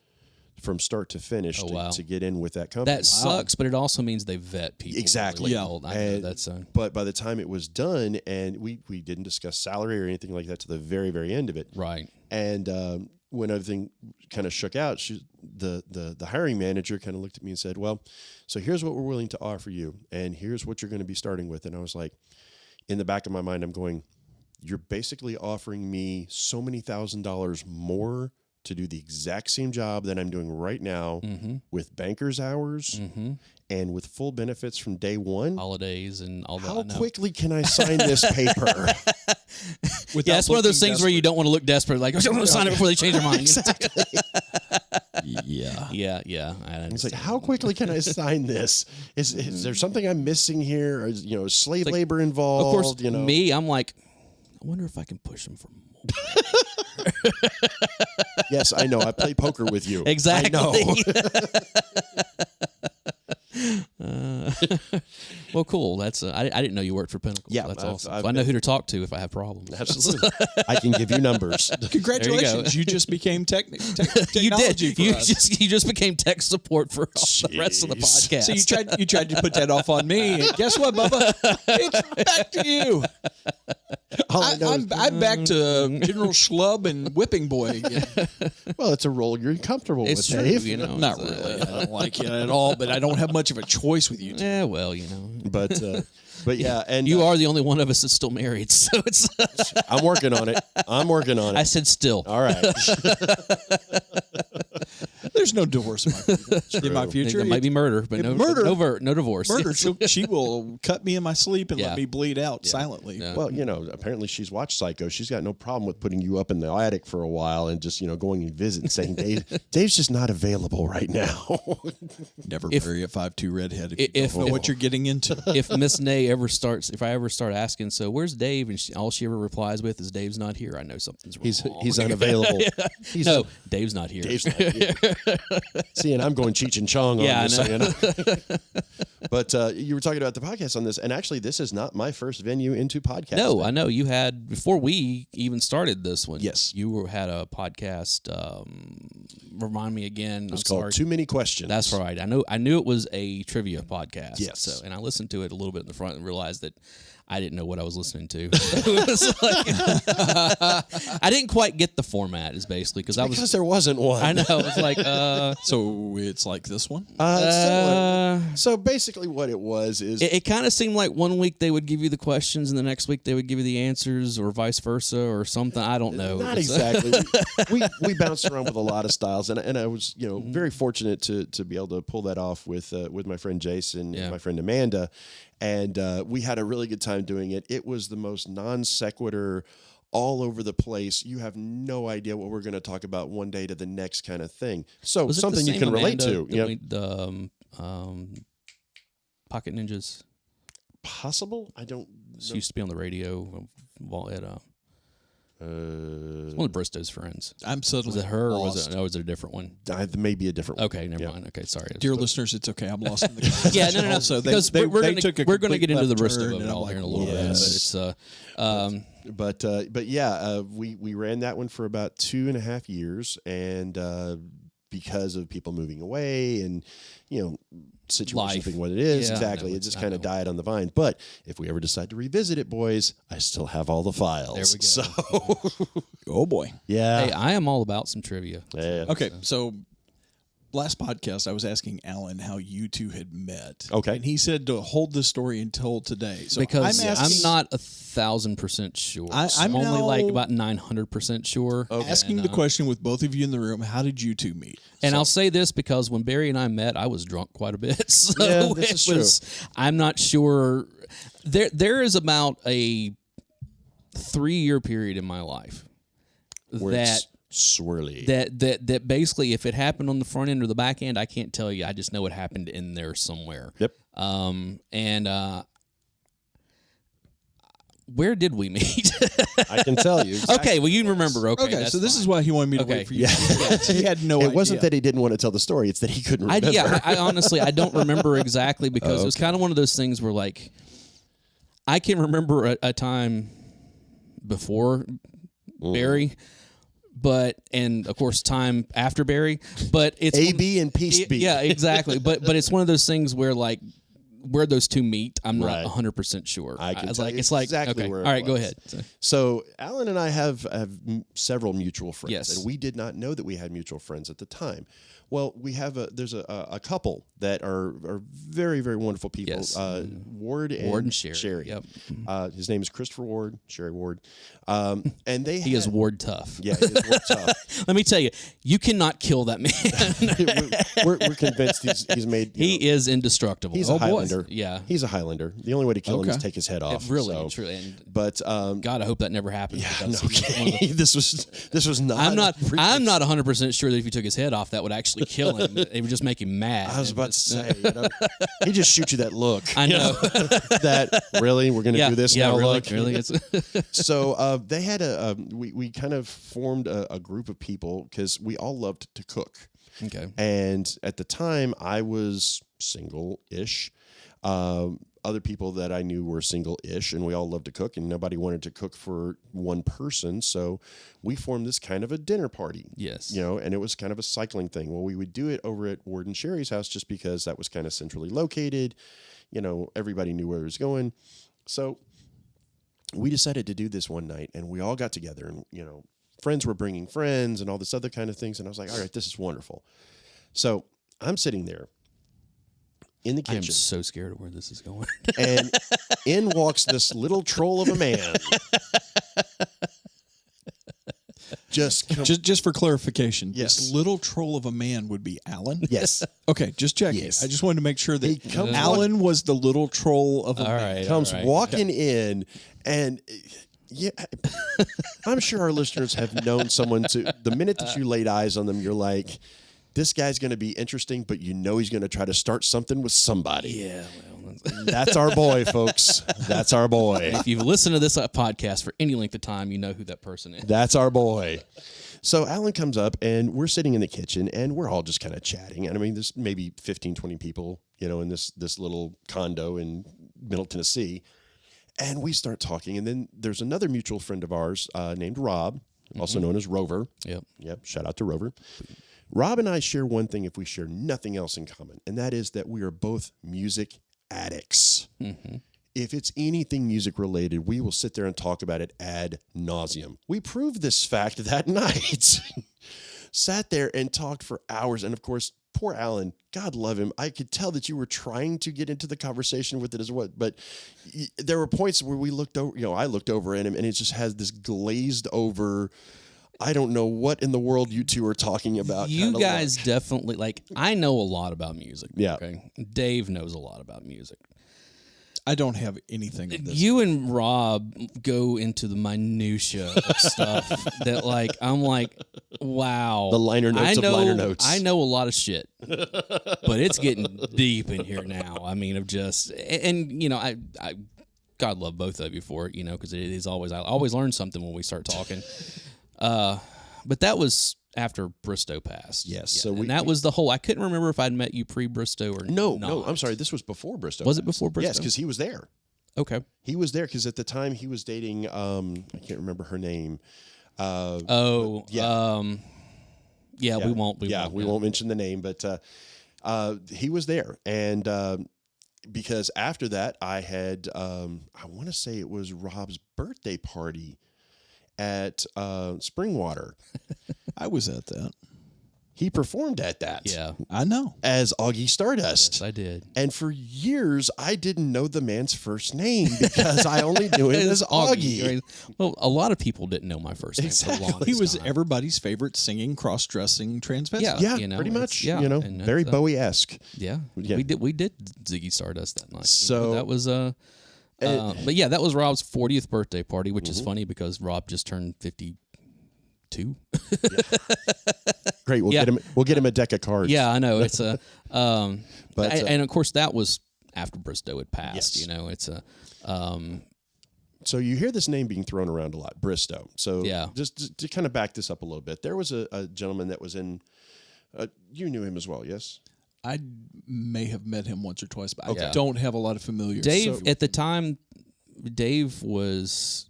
[SPEAKER 3] from start to finish to get in with that company.
[SPEAKER 1] That sucks, but it also means they vet people.
[SPEAKER 3] Exactly.
[SPEAKER 1] Really well. I know that's
[SPEAKER 3] but by the time it was done, and we didn't discuss salary or anything like that to the very, very end of it.
[SPEAKER 1] Right.
[SPEAKER 3] And when everything kind of shook out, the hiring manager kind of looked at me and said, well, so here's what we're willing to offer you, and here's what you're going to be starting with. And I was like, in the back of my mind, I'm going, you're basically offering me so many $1,000s more to do the exact same job that I'm doing right now with banker's hours and with full benefits from day one.
[SPEAKER 1] Holidays and all that.
[SPEAKER 3] How quickly can I sign this paper?
[SPEAKER 1] It's one of those things where you don't want to look desperate, like, I'm going to sign it before they change their mind.
[SPEAKER 3] Exactly.
[SPEAKER 1] Yeah.
[SPEAKER 3] It's like, how quickly can I sign this? Is there something I'm missing here? Or, you know, slave labor involved?
[SPEAKER 1] Of course,
[SPEAKER 3] you know?
[SPEAKER 1] me, I'm like, I wonder if I can push them for more.
[SPEAKER 3] Yes, I know. I play poker with you.
[SPEAKER 1] Exactly.
[SPEAKER 3] I know.
[SPEAKER 1] Well, cool. That's I didn't know you worked for Pinnacle.
[SPEAKER 3] Yeah,
[SPEAKER 1] that's awesome. So I know who to talk to if I have problems.
[SPEAKER 3] Absolutely. I can give you numbers.
[SPEAKER 2] Congratulations. You just became technology.
[SPEAKER 1] You did.
[SPEAKER 2] You
[SPEAKER 1] just became tech support for all the rest of the podcast.
[SPEAKER 2] So you tried to put that off on me. And guess what, Bubba? It's back to you. I'm back to General Schlub and Whipping Boy again.
[SPEAKER 3] Well, it's a role you're comfortable with,
[SPEAKER 1] true,
[SPEAKER 3] Dave.
[SPEAKER 1] You know,
[SPEAKER 2] not really. I don't like it at all, but I don't have much of a choice with you two.
[SPEAKER 1] Yeah, well, you know.
[SPEAKER 3] But yeah, and
[SPEAKER 1] you are the only one of us that's still married, so it's.
[SPEAKER 3] I'm working on it.
[SPEAKER 1] I said still.
[SPEAKER 3] All right.
[SPEAKER 2] There's no divorce in my future.
[SPEAKER 1] There might be murder, but no divorce.
[SPEAKER 2] Murder. She will cut me in my sleep and let me bleed out silently.
[SPEAKER 1] Yeah.
[SPEAKER 3] Well, you know, apparently she's watched Psycho. She's got no problem with putting you up in the attic for a while and just, you know, going and visit and saying, Dave's just not available right now.
[SPEAKER 2] Never marry a 5'2" redhead if you don't know what you're getting into.
[SPEAKER 1] If Miss Nay if I ever start asking, so where's Dave? And all she ever replies with is, Dave's not here. I know something's wrong.
[SPEAKER 3] He's unavailable.
[SPEAKER 1] Dave's not here.
[SPEAKER 3] Dave's not here. See, and I'm going Cheech and Chong on this.
[SPEAKER 1] I know.
[SPEAKER 3] But you were talking about the podcast on this, and actually, this is not my first venue into podcasting.
[SPEAKER 1] No, I know you had before we even started this one.
[SPEAKER 3] Yes,
[SPEAKER 1] you had a podcast. Remind me again.
[SPEAKER 3] It was called Too Many Questions.
[SPEAKER 1] That's right. I knew it was a trivia podcast.
[SPEAKER 3] Yes.
[SPEAKER 1] So, and I listened to it a little bit in the front and realized that I didn't know what I was listening to. It was like, I didn't quite get the format. Is basically because
[SPEAKER 3] there wasn't one.
[SPEAKER 1] I know. It was like
[SPEAKER 2] so it's like this one.
[SPEAKER 3] So basically, what it was is
[SPEAKER 1] it kind of seemed like one week they would give you the questions and the next week they would give you the answers, or vice versa, or something. I don't know.
[SPEAKER 3] Not exactly. we bounced around with a lot of styles, and I was very fortunate to be able to pull that off with my friend Jason and my friend Amanda. And we had a really good time doing it. It was the most non sequitur, all over the place. You have no idea what we're going to talk about one day to the next kind of thing. So something you can relate to.
[SPEAKER 1] The Pocket Ninjas.
[SPEAKER 3] Possible? I don't.
[SPEAKER 1] She used to be on the radio at one of Bristow's friends.
[SPEAKER 2] I'm suddenly
[SPEAKER 1] Was it her
[SPEAKER 2] lost.
[SPEAKER 1] or was it a different one?
[SPEAKER 3] Maybe a different one.
[SPEAKER 1] Okay, never mind. Okay, sorry.
[SPEAKER 2] Dear listeners, it's okay. I'm lost in the conversation.
[SPEAKER 1] Yeah, no.
[SPEAKER 2] Also,
[SPEAKER 1] because we're going to get into the Bristow of
[SPEAKER 2] and
[SPEAKER 1] it all here in a little
[SPEAKER 3] yes.
[SPEAKER 1] bit. But it's
[SPEAKER 3] But yeah, we ran that one for about 2.5 years, and because of people moving away and situations being what it is, exactly, it just kind of died on the vine. But if we ever decide to revisit it, boys, I still have all the files.
[SPEAKER 1] There we go.
[SPEAKER 3] So,
[SPEAKER 2] oh boy,
[SPEAKER 3] yeah.
[SPEAKER 1] Hey, I am all about some trivia.
[SPEAKER 3] Yeah.
[SPEAKER 2] Okay, so last podcast I was asking Alan how you two had met.
[SPEAKER 3] Okay,
[SPEAKER 2] and he said to hold this story until today. So
[SPEAKER 1] because
[SPEAKER 2] I'm
[SPEAKER 1] not 1,000% sure.
[SPEAKER 2] I'm
[SPEAKER 1] only
[SPEAKER 2] now
[SPEAKER 1] like about 900% sure.
[SPEAKER 3] Okay.
[SPEAKER 2] asking the question with both of you in the room. How did you two meet?
[SPEAKER 1] And I'll say this because when Barry and I met, I was drunk quite a bit. So
[SPEAKER 3] Yeah, this is
[SPEAKER 1] true. I'm not sure. There is about a 3-year period in my life
[SPEAKER 3] Where
[SPEAKER 1] that
[SPEAKER 3] it's swirly.
[SPEAKER 1] that basically, if it happened on the front end or the back end, I can't tell you. I just know it happened in there somewhere.
[SPEAKER 3] Yep.
[SPEAKER 1] Where did we meet?
[SPEAKER 3] I can tell you. Exactly.
[SPEAKER 1] Okay, well, you remember. Okay,
[SPEAKER 2] so this is why he wanted me to wait for you.
[SPEAKER 3] Yeah.
[SPEAKER 2] He had no idea.
[SPEAKER 3] It wasn't that he didn't want to tell the story; it's that he couldn't remember.
[SPEAKER 1] I honestly, I don't remember exactly because it was kind of one of those things where, like, I can remember a time before Barry, and of course time after Barry, but it's
[SPEAKER 3] A-B and Peace B.
[SPEAKER 1] Yeah, exactly. But it's one of those things where, like, where those two meet, I'm not 100% sure.
[SPEAKER 3] I can
[SPEAKER 1] it's
[SPEAKER 3] tell
[SPEAKER 1] like
[SPEAKER 3] you
[SPEAKER 1] it's like
[SPEAKER 3] exactly
[SPEAKER 1] okay.
[SPEAKER 3] where it
[SPEAKER 1] All right, go
[SPEAKER 3] was.
[SPEAKER 1] ahead.
[SPEAKER 3] So Alan and I have several mutual friends,
[SPEAKER 1] Yes.
[SPEAKER 3] and we did not know that we had mutual friends at the time. Well, we have there's a couple that are very, very wonderful people.
[SPEAKER 1] Yes.
[SPEAKER 3] Ward and
[SPEAKER 1] Sherry. Yep.
[SPEAKER 3] His name is Christopher Ward, Sherry Ward, and
[SPEAKER 1] He is Ward tough.
[SPEAKER 3] Yeah, he is Ward tough.
[SPEAKER 1] Let me tell you, you cannot kill that man.
[SPEAKER 3] we're convinced he's made.
[SPEAKER 1] He is indestructible.
[SPEAKER 3] He's a Highlander.
[SPEAKER 1] Boy. Yeah.
[SPEAKER 3] He's a Highlander. The only way to kill him is take his head off.
[SPEAKER 1] Really, truly. And
[SPEAKER 3] But
[SPEAKER 1] God, I hope that never happens.
[SPEAKER 3] yeah,
[SPEAKER 1] because
[SPEAKER 3] no,
[SPEAKER 1] he's one of the-
[SPEAKER 3] this was not.
[SPEAKER 1] I'm not 100% sure that if you took his head off, that would actually kill him. It would just make him mad.
[SPEAKER 3] I was about to say, he just shoots you that look.
[SPEAKER 1] I know.
[SPEAKER 3] That really we're going to do this now.
[SPEAKER 1] Really,
[SPEAKER 3] Look.
[SPEAKER 1] really. It's
[SPEAKER 3] So they had we kind of formed a group of people because we all loved to cook.
[SPEAKER 1] okay.
[SPEAKER 3] And at the time, I was single-ish. Other people that I knew were single-ish, and we all loved to cook, and nobody wanted to cook for one person. So we formed this kind of a dinner party.
[SPEAKER 1] Yes.
[SPEAKER 3] And it was kind of a cycling thing. Well, we would do it over at Ward and Sherry's house just because that was kind of centrally located. Everybody knew where it was going. So we decided to do this one night, and we all got together, and, friends were bringing friends and all this other kind of things. And I was like, all right, this is wonderful. So I'm sitting there in the
[SPEAKER 1] I am
[SPEAKER 3] kitchen.
[SPEAKER 1] so scared of where this is going.
[SPEAKER 3] And in walks this little troll of a man.
[SPEAKER 2] Just for clarification,
[SPEAKER 3] Yes.
[SPEAKER 2] this little troll of a man would be Alan?
[SPEAKER 3] Yes.
[SPEAKER 2] Okay, just checking.
[SPEAKER 3] Yes.
[SPEAKER 2] I just wanted to make sure
[SPEAKER 3] He
[SPEAKER 2] that
[SPEAKER 3] comes
[SPEAKER 2] Alan was the little troll of a man.
[SPEAKER 1] right.
[SPEAKER 3] Comes
[SPEAKER 1] all right.
[SPEAKER 3] walking in, and yeah, I'm sure our listeners have known someone the minute that you laid eyes on them, you're like, this guy's going to be interesting, but he's going to try to start something with somebody.
[SPEAKER 1] Yeah, well,
[SPEAKER 3] That's our boy, folks. That's our boy.
[SPEAKER 1] if you've listened to this podcast for any length of time, you know who that person is.
[SPEAKER 3] That's our boy. So Alan comes up, and we're sitting in the kitchen, and we're all just kind of chatting. And I mean, there's maybe 15, 20 people, in this little condo in Middle Tennessee. And we start talking, and then there's another mutual friend of ours named Rob, also known as Rover.
[SPEAKER 1] Yep.
[SPEAKER 3] Shout out to Rover. Rob and I share one thing if we share nothing else in common, and that is that we are both music addicts.
[SPEAKER 1] Mm-hmm.
[SPEAKER 3] If it's anything music related, we will sit there and talk about it ad nauseum. We proved this fact that night. Sat there and talked for hours, and of course, poor Alan, God love him. I could tell that you were trying to get into the conversation with it as well, but there were points where we looked over, I looked over at him, and it just has this glazed over, I don't know what in the world you two are talking about.
[SPEAKER 1] You guys definitely, I know a lot about music.
[SPEAKER 3] Yeah.
[SPEAKER 1] Okay. Dave knows a lot about music.
[SPEAKER 2] I don't have anything of this.
[SPEAKER 1] You and Rob go into the minutia of stuff that, like, I'm like, wow.
[SPEAKER 3] The liner notes of liner notes.
[SPEAKER 1] I know a lot of shit, but it's getting deep in here now. I mean, of just, and you know, I God love both of you for it, you know, because it is always, I always learn something when we start talking. But that was after Bristow passed.
[SPEAKER 3] Yes.
[SPEAKER 1] Yeah. So that was the whole, I couldn't remember if I'd met you pre-Bristow or not.
[SPEAKER 3] No, I'm sorry. This was before Bristow.
[SPEAKER 1] Was it before Bristow?
[SPEAKER 3] Yes, because he was there.
[SPEAKER 1] Okay.
[SPEAKER 3] He was there because at the time he was dating, I can't remember her name.
[SPEAKER 1] Yeah. We won't
[SPEAKER 3] mention the name, but he was there. And because after that, I had, I want to say it was Rob's birthday party at Springwater.
[SPEAKER 2] I was at that.
[SPEAKER 3] He performed at that.
[SPEAKER 1] Yeah.
[SPEAKER 2] I know.
[SPEAKER 3] As Augie Stardust.
[SPEAKER 1] Yes, I did.
[SPEAKER 3] And for years, I didn't know the man's first name because I only knew him as Augie.
[SPEAKER 1] Well, a lot of people didn't know my first name for the longest
[SPEAKER 2] He was
[SPEAKER 1] time.
[SPEAKER 2] everybody's favorite singing, cross-dressing transvest.
[SPEAKER 3] Yeah,
[SPEAKER 1] you know,
[SPEAKER 3] pretty much.
[SPEAKER 1] yeah,
[SPEAKER 3] You know,
[SPEAKER 1] and
[SPEAKER 3] very Bowie-esque.
[SPEAKER 1] Yeah.
[SPEAKER 3] Yeah.
[SPEAKER 1] We did Ziggy Stardust that night.
[SPEAKER 3] So-
[SPEAKER 1] You know, that was but yeah, that was Rob's 40th birthday party, which is funny because Rob just turned 52.
[SPEAKER 3] Great. We'll get him a deck of cards.
[SPEAKER 1] Yeah, I know. It's a
[SPEAKER 3] But,
[SPEAKER 1] and of course that was after Bristow had passed,
[SPEAKER 3] Yes.
[SPEAKER 1] you know. It's a
[SPEAKER 3] So you hear this name being thrown around a lot, Bristow. So
[SPEAKER 1] Yeah.
[SPEAKER 3] just to kind of back this up a little bit, there was a gentleman that was in, you knew him as well, yes?
[SPEAKER 2] I may have met him once or twice, but
[SPEAKER 1] Okay.
[SPEAKER 2] I don't have a lot of familiars.
[SPEAKER 1] Dave.
[SPEAKER 2] So-
[SPEAKER 1] At the time, Dave was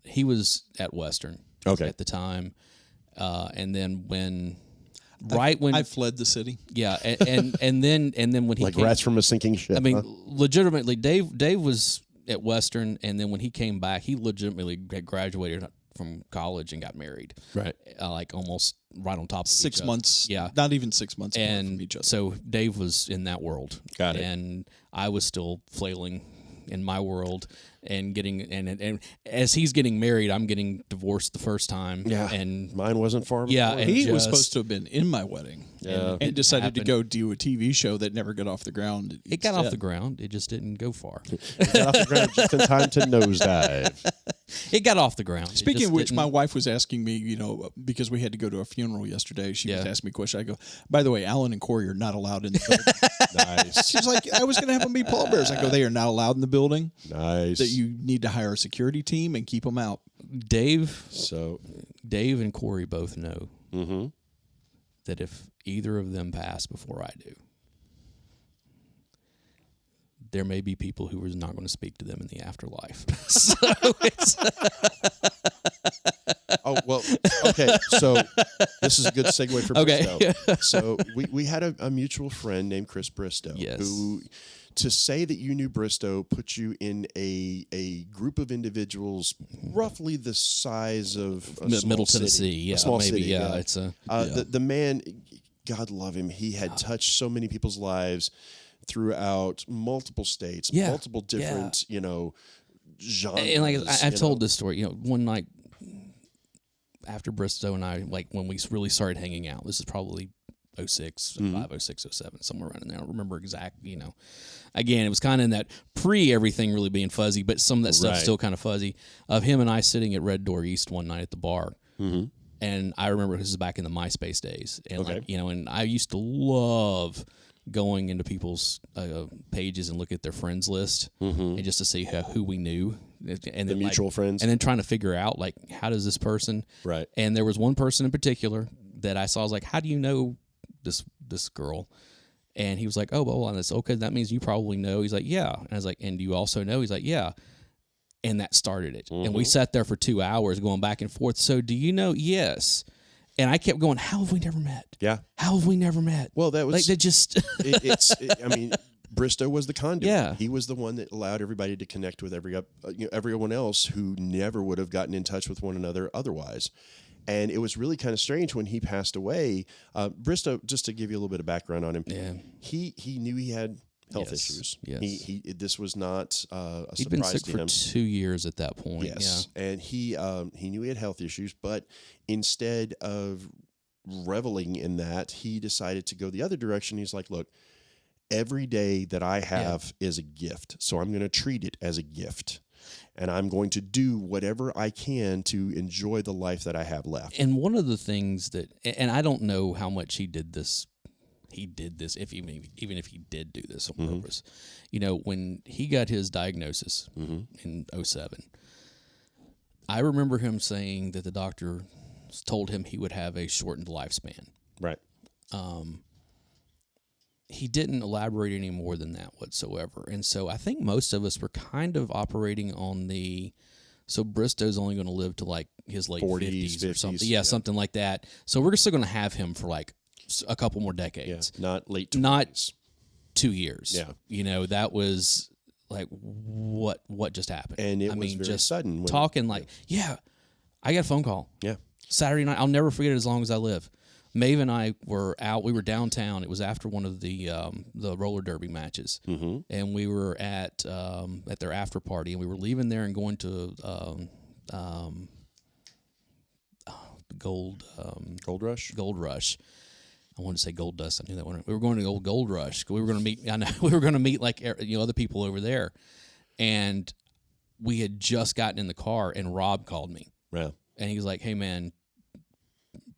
[SPEAKER 1] he was at Western.
[SPEAKER 3] Okay.
[SPEAKER 1] At the time, and then when
[SPEAKER 2] I fled the city.
[SPEAKER 1] yeah, and then when he
[SPEAKER 3] Like
[SPEAKER 1] came,
[SPEAKER 3] rats from a sinking ship.
[SPEAKER 1] I mean,
[SPEAKER 3] huh?
[SPEAKER 1] legitimately, Dave was at Western, and then when he came back, he legitimately had graduated from college and got married.
[SPEAKER 3] Right.
[SPEAKER 1] Like almost right on top of
[SPEAKER 2] 6
[SPEAKER 1] each other.
[SPEAKER 2] months.
[SPEAKER 1] Yeah.
[SPEAKER 2] Not even 6 months apart from
[SPEAKER 1] And
[SPEAKER 2] each other.
[SPEAKER 1] so Dave was in that world.
[SPEAKER 3] Got it.
[SPEAKER 1] And I was still flailing in my world and getting and as he's getting married, I'm getting divorced the first time.
[SPEAKER 3] Yeah.
[SPEAKER 1] And
[SPEAKER 3] Mine wasn't far.
[SPEAKER 1] Yeah,
[SPEAKER 3] before.
[SPEAKER 1] and
[SPEAKER 2] He was
[SPEAKER 1] just-
[SPEAKER 2] supposed to have been in my wedding.
[SPEAKER 3] Yeah.
[SPEAKER 2] And decided to
[SPEAKER 1] happened.
[SPEAKER 2] go do a TV show that never got off the ground.
[SPEAKER 1] It got off
[SPEAKER 2] instead.
[SPEAKER 1] the ground. It just didn't go far.
[SPEAKER 3] It got off the ground just in time to nosedive.
[SPEAKER 1] It got off the ground. It
[SPEAKER 2] Speaking
[SPEAKER 1] just
[SPEAKER 2] of which,
[SPEAKER 1] didn't-
[SPEAKER 2] my wife was asking me, you know, because we had to go to a funeral yesterday. She was
[SPEAKER 1] Yeah.
[SPEAKER 2] asking me a question. I go, by the way, Alan and Corey are not allowed in the building.
[SPEAKER 3] Nice.
[SPEAKER 2] She's like, I was going to have them be pallbearers. I go, they are not allowed in the building.
[SPEAKER 3] Nice.
[SPEAKER 2] That you need to hire a security team and keep them out.
[SPEAKER 1] Dave and Corey both know that if either of them pass before I do, there may be people who are not going to speak to them in the afterlife. So it's
[SPEAKER 3] Oh, well, okay. So this is a good segue for
[SPEAKER 1] Okay.
[SPEAKER 3] Bristow. So we had a mutual friend named Chris Bristow.
[SPEAKER 1] Yes.
[SPEAKER 3] Who, to say that you knew Bristow, put you in a group of individuals roughly the size of a small
[SPEAKER 1] Middle
[SPEAKER 3] city.
[SPEAKER 1] Tennessee, yeah,
[SPEAKER 3] A small
[SPEAKER 1] maybe,
[SPEAKER 3] city,
[SPEAKER 1] yeah. It's a
[SPEAKER 3] the man, God love him. He had touched so many people's lives throughout multiple states,
[SPEAKER 1] Yeah.
[SPEAKER 3] multiple different, you know, genres.
[SPEAKER 1] and like I've
[SPEAKER 3] you
[SPEAKER 1] told
[SPEAKER 3] know.
[SPEAKER 1] this story. You know, one night after Bristow and I, like when we really started hanging out, this is probably 06, 05, 06, 07, somewhere around in there. I don't remember exactly, you know. Again, it was kind of in that everything really being fuzzy, but some of that stuff's
[SPEAKER 3] Right.
[SPEAKER 1] still kind of fuzzy. Of him and I sitting at Red Door East one night at the bar. And I remember this is back in the MySpace days. And
[SPEAKER 3] Okay.
[SPEAKER 1] like, you know, and I used to love going into people's pages and look at their friends list and just to see who we knew. And then
[SPEAKER 3] mutual friends.
[SPEAKER 1] And then trying to figure out, like, how does this person...
[SPEAKER 3] Right.
[SPEAKER 1] And there was one person in particular that I saw. I was like, how do you know this girl? And he was like, oh, well, and it's okay. That means you probably know. He's like, yeah. And I was like, and do you also know? He's like, yeah. And that started it. And we sat there for 2 hours going back and forth. So do you know? Yes. And I kept going, how have we never met?
[SPEAKER 3] Yeah.
[SPEAKER 1] How have we never met?
[SPEAKER 3] Well, that was
[SPEAKER 1] like, they just...
[SPEAKER 3] I mean, Bristow was the conduit.
[SPEAKER 1] Yeah.
[SPEAKER 3] He was the one that allowed everybody to connect with everyone else who never would have gotten in touch with one another otherwise. And it was really kind of strange when he passed away. Bristow, just to give you a little bit of background on him, he knew he had health issues.
[SPEAKER 1] Yes.
[SPEAKER 3] This was not a
[SPEAKER 1] He'd been
[SPEAKER 3] surprise
[SPEAKER 1] sick
[SPEAKER 3] to
[SPEAKER 1] for
[SPEAKER 3] him.
[SPEAKER 1] 2 years at that point.
[SPEAKER 3] Yes, and he knew he had health issues, but instead of reveling in that, he decided to go the other direction. He's like, look, every day that I have is a gift. So I'm going to treat it as a gift. And I'm going to do whatever I can to enjoy the life that I have left.
[SPEAKER 1] And one of the things that, and I don't know how much he did this, if even if he did do this on purpose. You know, when he got his diagnosis in 2007, I remember him saying that the doctor told him he would have a shortened lifespan.
[SPEAKER 3] Right.
[SPEAKER 1] He didn't elaborate any more than that whatsoever. And so I think most of us were kind of operating on so Bristow's only going to live to like his late 50s or something. Yeah, something like that. So we're still going to have him for like a couple more decades.
[SPEAKER 3] Yeah, not late 20s.
[SPEAKER 1] Not 2 years.
[SPEAKER 3] Yeah.
[SPEAKER 1] You know, that was like, what just happened?
[SPEAKER 3] And it was very
[SPEAKER 1] just
[SPEAKER 3] sudden.
[SPEAKER 1] Talking like, I got a phone call.
[SPEAKER 3] Yeah.
[SPEAKER 1] Saturday night. I'll never forget it as long as I live. Maeve and I were out. We were downtown. It was after one of the roller derby matches, and we were at their after party, and we were leaving there and going to Gold
[SPEAKER 3] Rush.
[SPEAKER 1] Gold Rush. I wanted to say Gold Dust. I knew that one. We were going to Gold Rush. We were going to meet. I know we were going to meet like other people over there, and we had just gotten in the car, and Rob called me.
[SPEAKER 3] Yeah.
[SPEAKER 1] And he was like, "Hey man,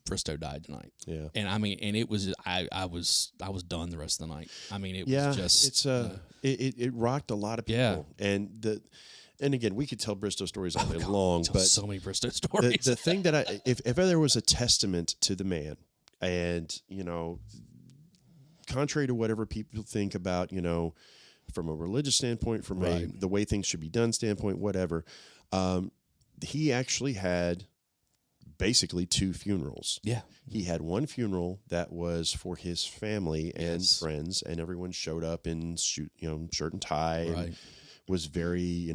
[SPEAKER 1] Bristow died tonight."
[SPEAKER 3] Yeah.
[SPEAKER 1] And I mean, and it was I was done the rest of the night. I mean, it was just
[SPEAKER 3] it rocked a lot of people.
[SPEAKER 1] Yeah.
[SPEAKER 3] And again, we could tell Bristow stories all day long, but
[SPEAKER 1] so many Bristow stories.
[SPEAKER 3] The thing that if ever there was a testament to the man, and contrary to whatever people think about, from a religious standpoint, from the way things should be done standpoint, whatever, he actually had basically 2 funerals.
[SPEAKER 1] Yeah.
[SPEAKER 3] He had one funeral that was for his family and friends, and everyone showed up in shirt and tie.
[SPEAKER 1] Right.
[SPEAKER 3] And was very,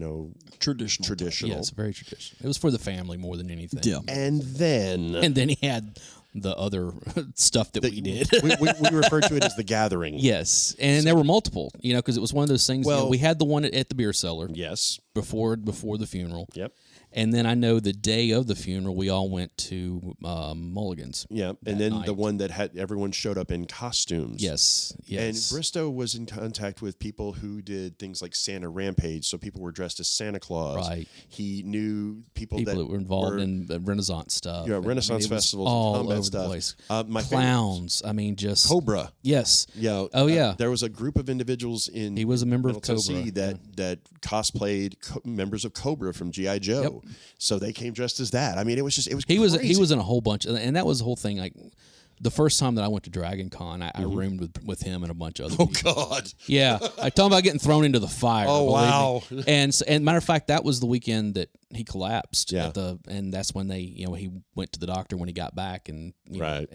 [SPEAKER 3] traditional.
[SPEAKER 1] Yeah, it's very traditional. It was for the family more than anything.
[SPEAKER 3] Yeah. And then
[SPEAKER 1] he had the other stuff that we did.
[SPEAKER 3] we refer to it as the gathering.
[SPEAKER 1] Yes. And there were multiple, because it was one of those things.
[SPEAKER 3] Well,
[SPEAKER 1] we had the one at the beer cellar.
[SPEAKER 3] Yes.
[SPEAKER 1] Before the funeral.
[SPEAKER 3] Yep.
[SPEAKER 1] And then I know the day of the funeral, we all went to Mulligan's.
[SPEAKER 3] Yeah, and then the one that had everyone showed up in costumes.
[SPEAKER 1] Yes.
[SPEAKER 3] And Bristow was in contact with people who did things like Santa Rampage, so people were dressed as Santa Claus.
[SPEAKER 1] Right.
[SPEAKER 3] He knew people that
[SPEAKER 1] were involved in the Renaissance stuff.
[SPEAKER 3] Yeah, Renaissance festivals,
[SPEAKER 1] all
[SPEAKER 3] and combat
[SPEAKER 1] over
[SPEAKER 3] stuff.
[SPEAKER 1] the place.
[SPEAKER 3] My
[SPEAKER 1] Clowns. I mean, just
[SPEAKER 3] Cobra.
[SPEAKER 1] Yes.
[SPEAKER 3] Yeah.
[SPEAKER 1] Oh yeah.
[SPEAKER 3] There was a group of individuals in.
[SPEAKER 1] He was a member
[SPEAKER 3] Middle
[SPEAKER 1] of Cobra
[SPEAKER 3] Tennessee that cosplayed members of Cobra from G.I. Joe.
[SPEAKER 1] Yep.
[SPEAKER 3] So they came dressed as that. I mean, it was crazy.
[SPEAKER 1] He was in a whole bunch, and that was the whole thing. Like the first time that I went to Dragon Con, I roomed with him and a bunch of other people.
[SPEAKER 3] Oh God!
[SPEAKER 1] Yeah, I talking about getting thrown into the fire.
[SPEAKER 3] Oh wow!
[SPEAKER 1] Me. And matter of fact, that was the weekend that he collapsed.
[SPEAKER 3] Yeah.
[SPEAKER 1] And that's when he went to the doctor when he got back, and
[SPEAKER 3] right.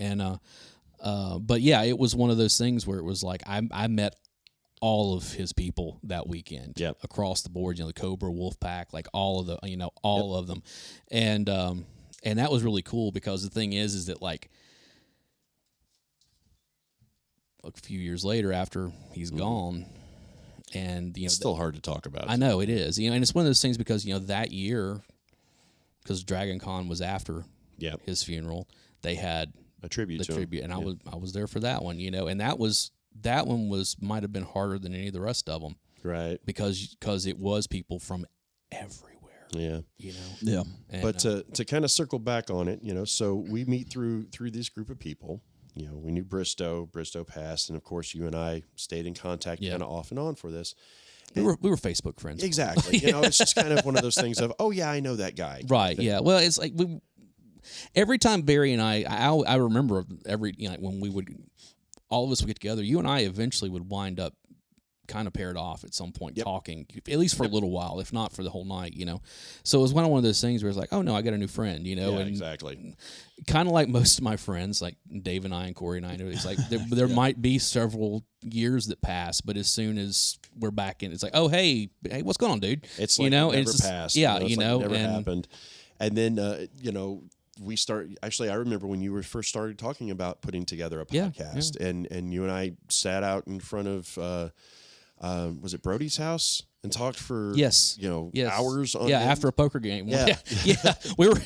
[SPEAKER 1] But yeah, it was one of those things where it was like I met all of his people that weekend.
[SPEAKER 3] Yep.
[SPEAKER 1] Across the board, the Cobra, Wolfpack, like all of of them, and that was really cool because the thing is that like a few years later after he's gone, and
[SPEAKER 3] it's still hard to talk about.
[SPEAKER 1] I know it is, and it's one of those things because that year, because Dragon Con was after his funeral, they had
[SPEAKER 3] a tribute to him.
[SPEAKER 1] And I was there for that one, and that one might have been harder than any of the rest of them,
[SPEAKER 3] right?
[SPEAKER 1] Because it was people from everywhere.
[SPEAKER 3] Yeah.
[SPEAKER 2] Yeah.
[SPEAKER 3] And, but to kind of circle back on it, so we meet through this group of people. We knew Bristow passed, and of course you and I stayed in contact kind of off and on for this.
[SPEAKER 1] We were Facebook friends.
[SPEAKER 3] Exactly. It's just kind of one of those things of, oh yeah, I know that guy.
[SPEAKER 1] Right. Yeah. Well, it's like every time Barry and I remember when we would, all of us would get together, you and I eventually would wind up kind of paired off at some point talking, at least for a little while, if not for the whole night, So it was one of those things where it's like, oh no, I got a new friend,
[SPEAKER 3] Yeah,
[SPEAKER 1] and
[SPEAKER 3] exactly.
[SPEAKER 1] Kind of like most of my friends, like Dave and I and Corey and I, it's like there might be several years that pass, but as soon as we're back in, it's like, oh hey, what's going on, dude?
[SPEAKER 3] It's like never passed.
[SPEAKER 1] Yeah,
[SPEAKER 3] it's like never happened. And then we start. Actually, I remember when you first started talking about putting together a podcast, and you and I sat out in front of was it Brody's house and talked for
[SPEAKER 1] yes.
[SPEAKER 3] hours on
[SPEAKER 1] end? After a poker game. Yeah. We were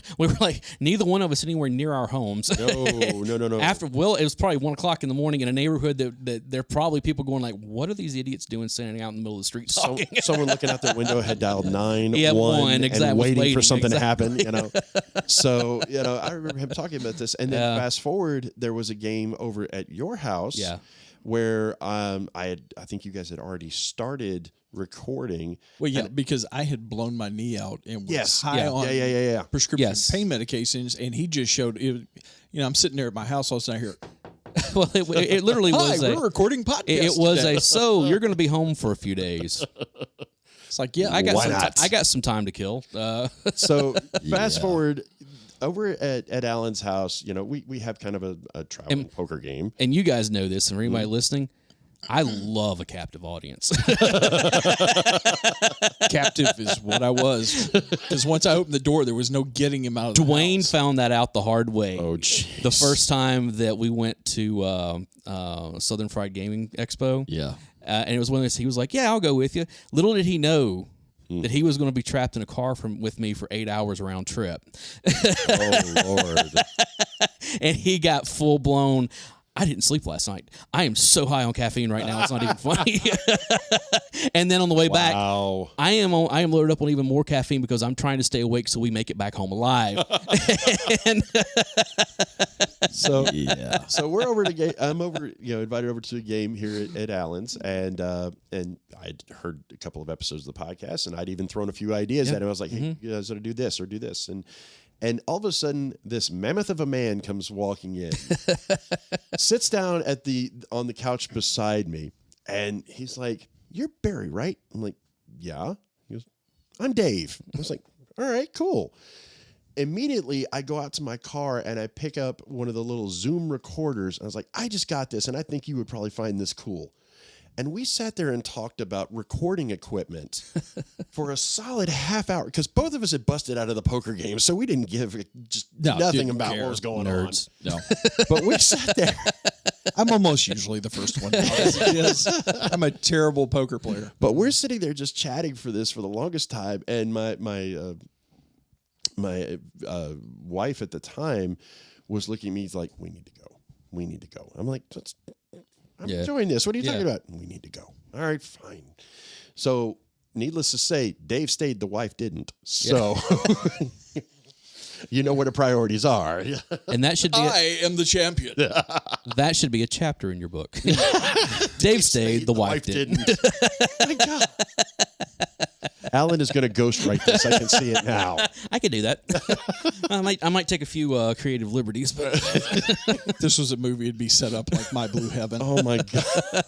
[SPEAKER 1] like neither one of us anywhere near our homes.
[SPEAKER 3] No.
[SPEAKER 1] After it was probably 1 o'clock in the morning in a neighborhood that there are probably people going like, what are these idiots doing standing out in the middle of the street talking?
[SPEAKER 3] Someone looking out their window had dialed 911
[SPEAKER 1] exactly,
[SPEAKER 3] and waiting for something to happen. So I remember him talking about this, and then fast forward, there was a game over at your house.
[SPEAKER 1] Yeah.
[SPEAKER 3] Where I think you guys had already started recording.
[SPEAKER 2] Well, because I had blown my knee out and was
[SPEAKER 3] high
[SPEAKER 2] on prescription pain medications, and he just showed it. I'm sitting there at my house all of a sudden I hear.
[SPEAKER 1] Well, it literally was.
[SPEAKER 2] We're recording podcast.
[SPEAKER 1] It was so you're going to be home for a few days. It's like I got some time to kill.
[SPEAKER 3] So fast forward. Over at Alan's house, we have kind of a traveling poker game.
[SPEAKER 1] And you guys know this, and for anybody listening, I love a captive audience.
[SPEAKER 2] Captive is what I was. Because once I opened the door, there was no getting him out of the
[SPEAKER 1] Dwayne
[SPEAKER 2] house.
[SPEAKER 1] found that out the hard way.
[SPEAKER 3] Oh, jeez.
[SPEAKER 1] The first time that we went to Southern Fried Gaming Expo.
[SPEAKER 2] Yeah.
[SPEAKER 1] And it was one of those, he was like, yeah, I'll go with you. Little did he know that he was going to be trapped in a car with me for 8 hours round trip.
[SPEAKER 3] Oh, Lord.
[SPEAKER 1] And he got full blown. I didn't sleep last night. I am so high on caffeine right now. It's not even funny. And then on the way back, I am loaded up on even more caffeine because I'm trying to stay awake so we make it back home alive.
[SPEAKER 3] So we're over to I'm over, invited over to a game here at Allen's, and I'd heard a couple of episodes of the podcast, and I'd even thrown a few ideas at him. I was like, hey, you guys ought to do this or do this, and all of a sudden, this mammoth of a man comes walking in, sits down on the couch beside me, and he's like, "You're Barry, right?" I'm like, "Yeah." He goes, "I'm Dave." I was like, "All right, cool." Immediately, I go out to my car and I pick up one of the little Zoom recorders. I was like, "I just got this, and I think you would probably find this cool." And we sat there and talked about recording equipment for a solid half hour because both of us had busted out of the poker game, so we didn't give nothing about what was going on.
[SPEAKER 2] No,
[SPEAKER 3] but we sat there.
[SPEAKER 2] I'm almost usually the first one. I'm a terrible poker player.
[SPEAKER 3] But we're sitting there just chatting for the longest time, and my wife at the time was looking at me. He's like, "We need to go." I'm like, I'm enjoying this. What are you talking about? We need to go. All right, fine. So, needless to say, Dave stayed. The wife didn't. So, you know what the priorities are.
[SPEAKER 1] And that should be
[SPEAKER 2] I am the champion.
[SPEAKER 1] That should be a chapter in your book. Dave stayed. The wife didn't.
[SPEAKER 3] My God. Alan is going to ghostwrite this. I can see it now.
[SPEAKER 1] I could do that. I might take a few creative liberties, but
[SPEAKER 2] if this was a movie, it'd be set up like My Blue Heaven.
[SPEAKER 3] Oh my God!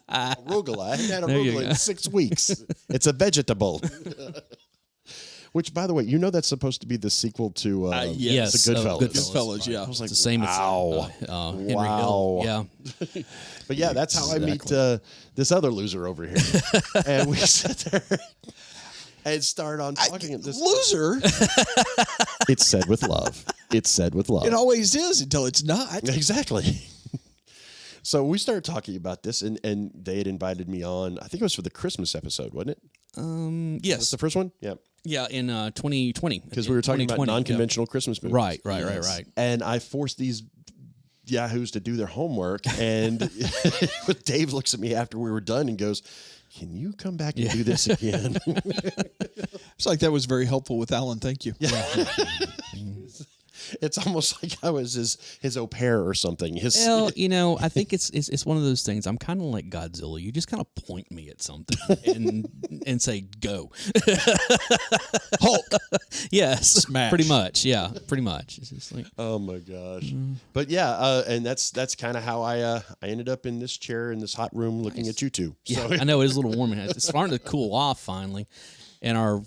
[SPEAKER 3] Arugula. I haven't had arugula in 6 weeks. It's a vegetable. Which, by the way, that's supposed to be the sequel to
[SPEAKER 1] yes,
[SPEAKER 3] Goodfellas.
[SPEAKER 2] Goodfellas, yeah.
[SPEAKER 3] I was like,
[SPEAKER 1] it's the same as Henry Hill. Yeah.
[SPEAKER 3] But yeah, that's how I meet this other loser over here. And we sit there and start on talking. This
[SPEAKER 2] loser?
[SPEAKER 3] It's said with love. It's said with love.
[SPEAKER 2] It always is until it's not.
[SPEAKER 3] Exactly. So we started talking about this, and they had invited me on. I think it was for the Christmas episode, wasn't it?
[SPEAKER 1] Yes.
[SPEAKER 3] That's the first one? Yeah.
[SPEAKER 1] Yeah, in 2020.
[SPEAKER 3] Because we were talking about non-conventional Christmas movies.
[SPEAKER 1] Right.
[SPEAKER 3] And I forced these yahoos to do their homework, and Dave looks at me after we were done and goes, "Can you come back and do this again?"
[SPEAKER 2] It's like that was very helpful with Alan. Thank you.
[SPEAKER 3] Yeah. It's almost like I was his au pair or something.
[SPEAKER 1] Well, I think it's one of those things. I'm kind of like Godzilla. You just kind of point me at something and say, "Go."
[SPEAKER 2] Hulk.
[SPEAKER 1] Yes.
[SPEAKER 2] Smash.
[SPEAKER 1] Pretty much. Yeah. Pretty much. It's just like,
[SPEAKER 3] oh my gosh. But yeah, and that's kind of how I ended up in this chair in this hot room looking at you two.
[SPEAKER 1] Yeah,
[SPEAKER 3] So.
[SPEAKER 1] I know it is a little warm in here. It's starting to cool off finally, and our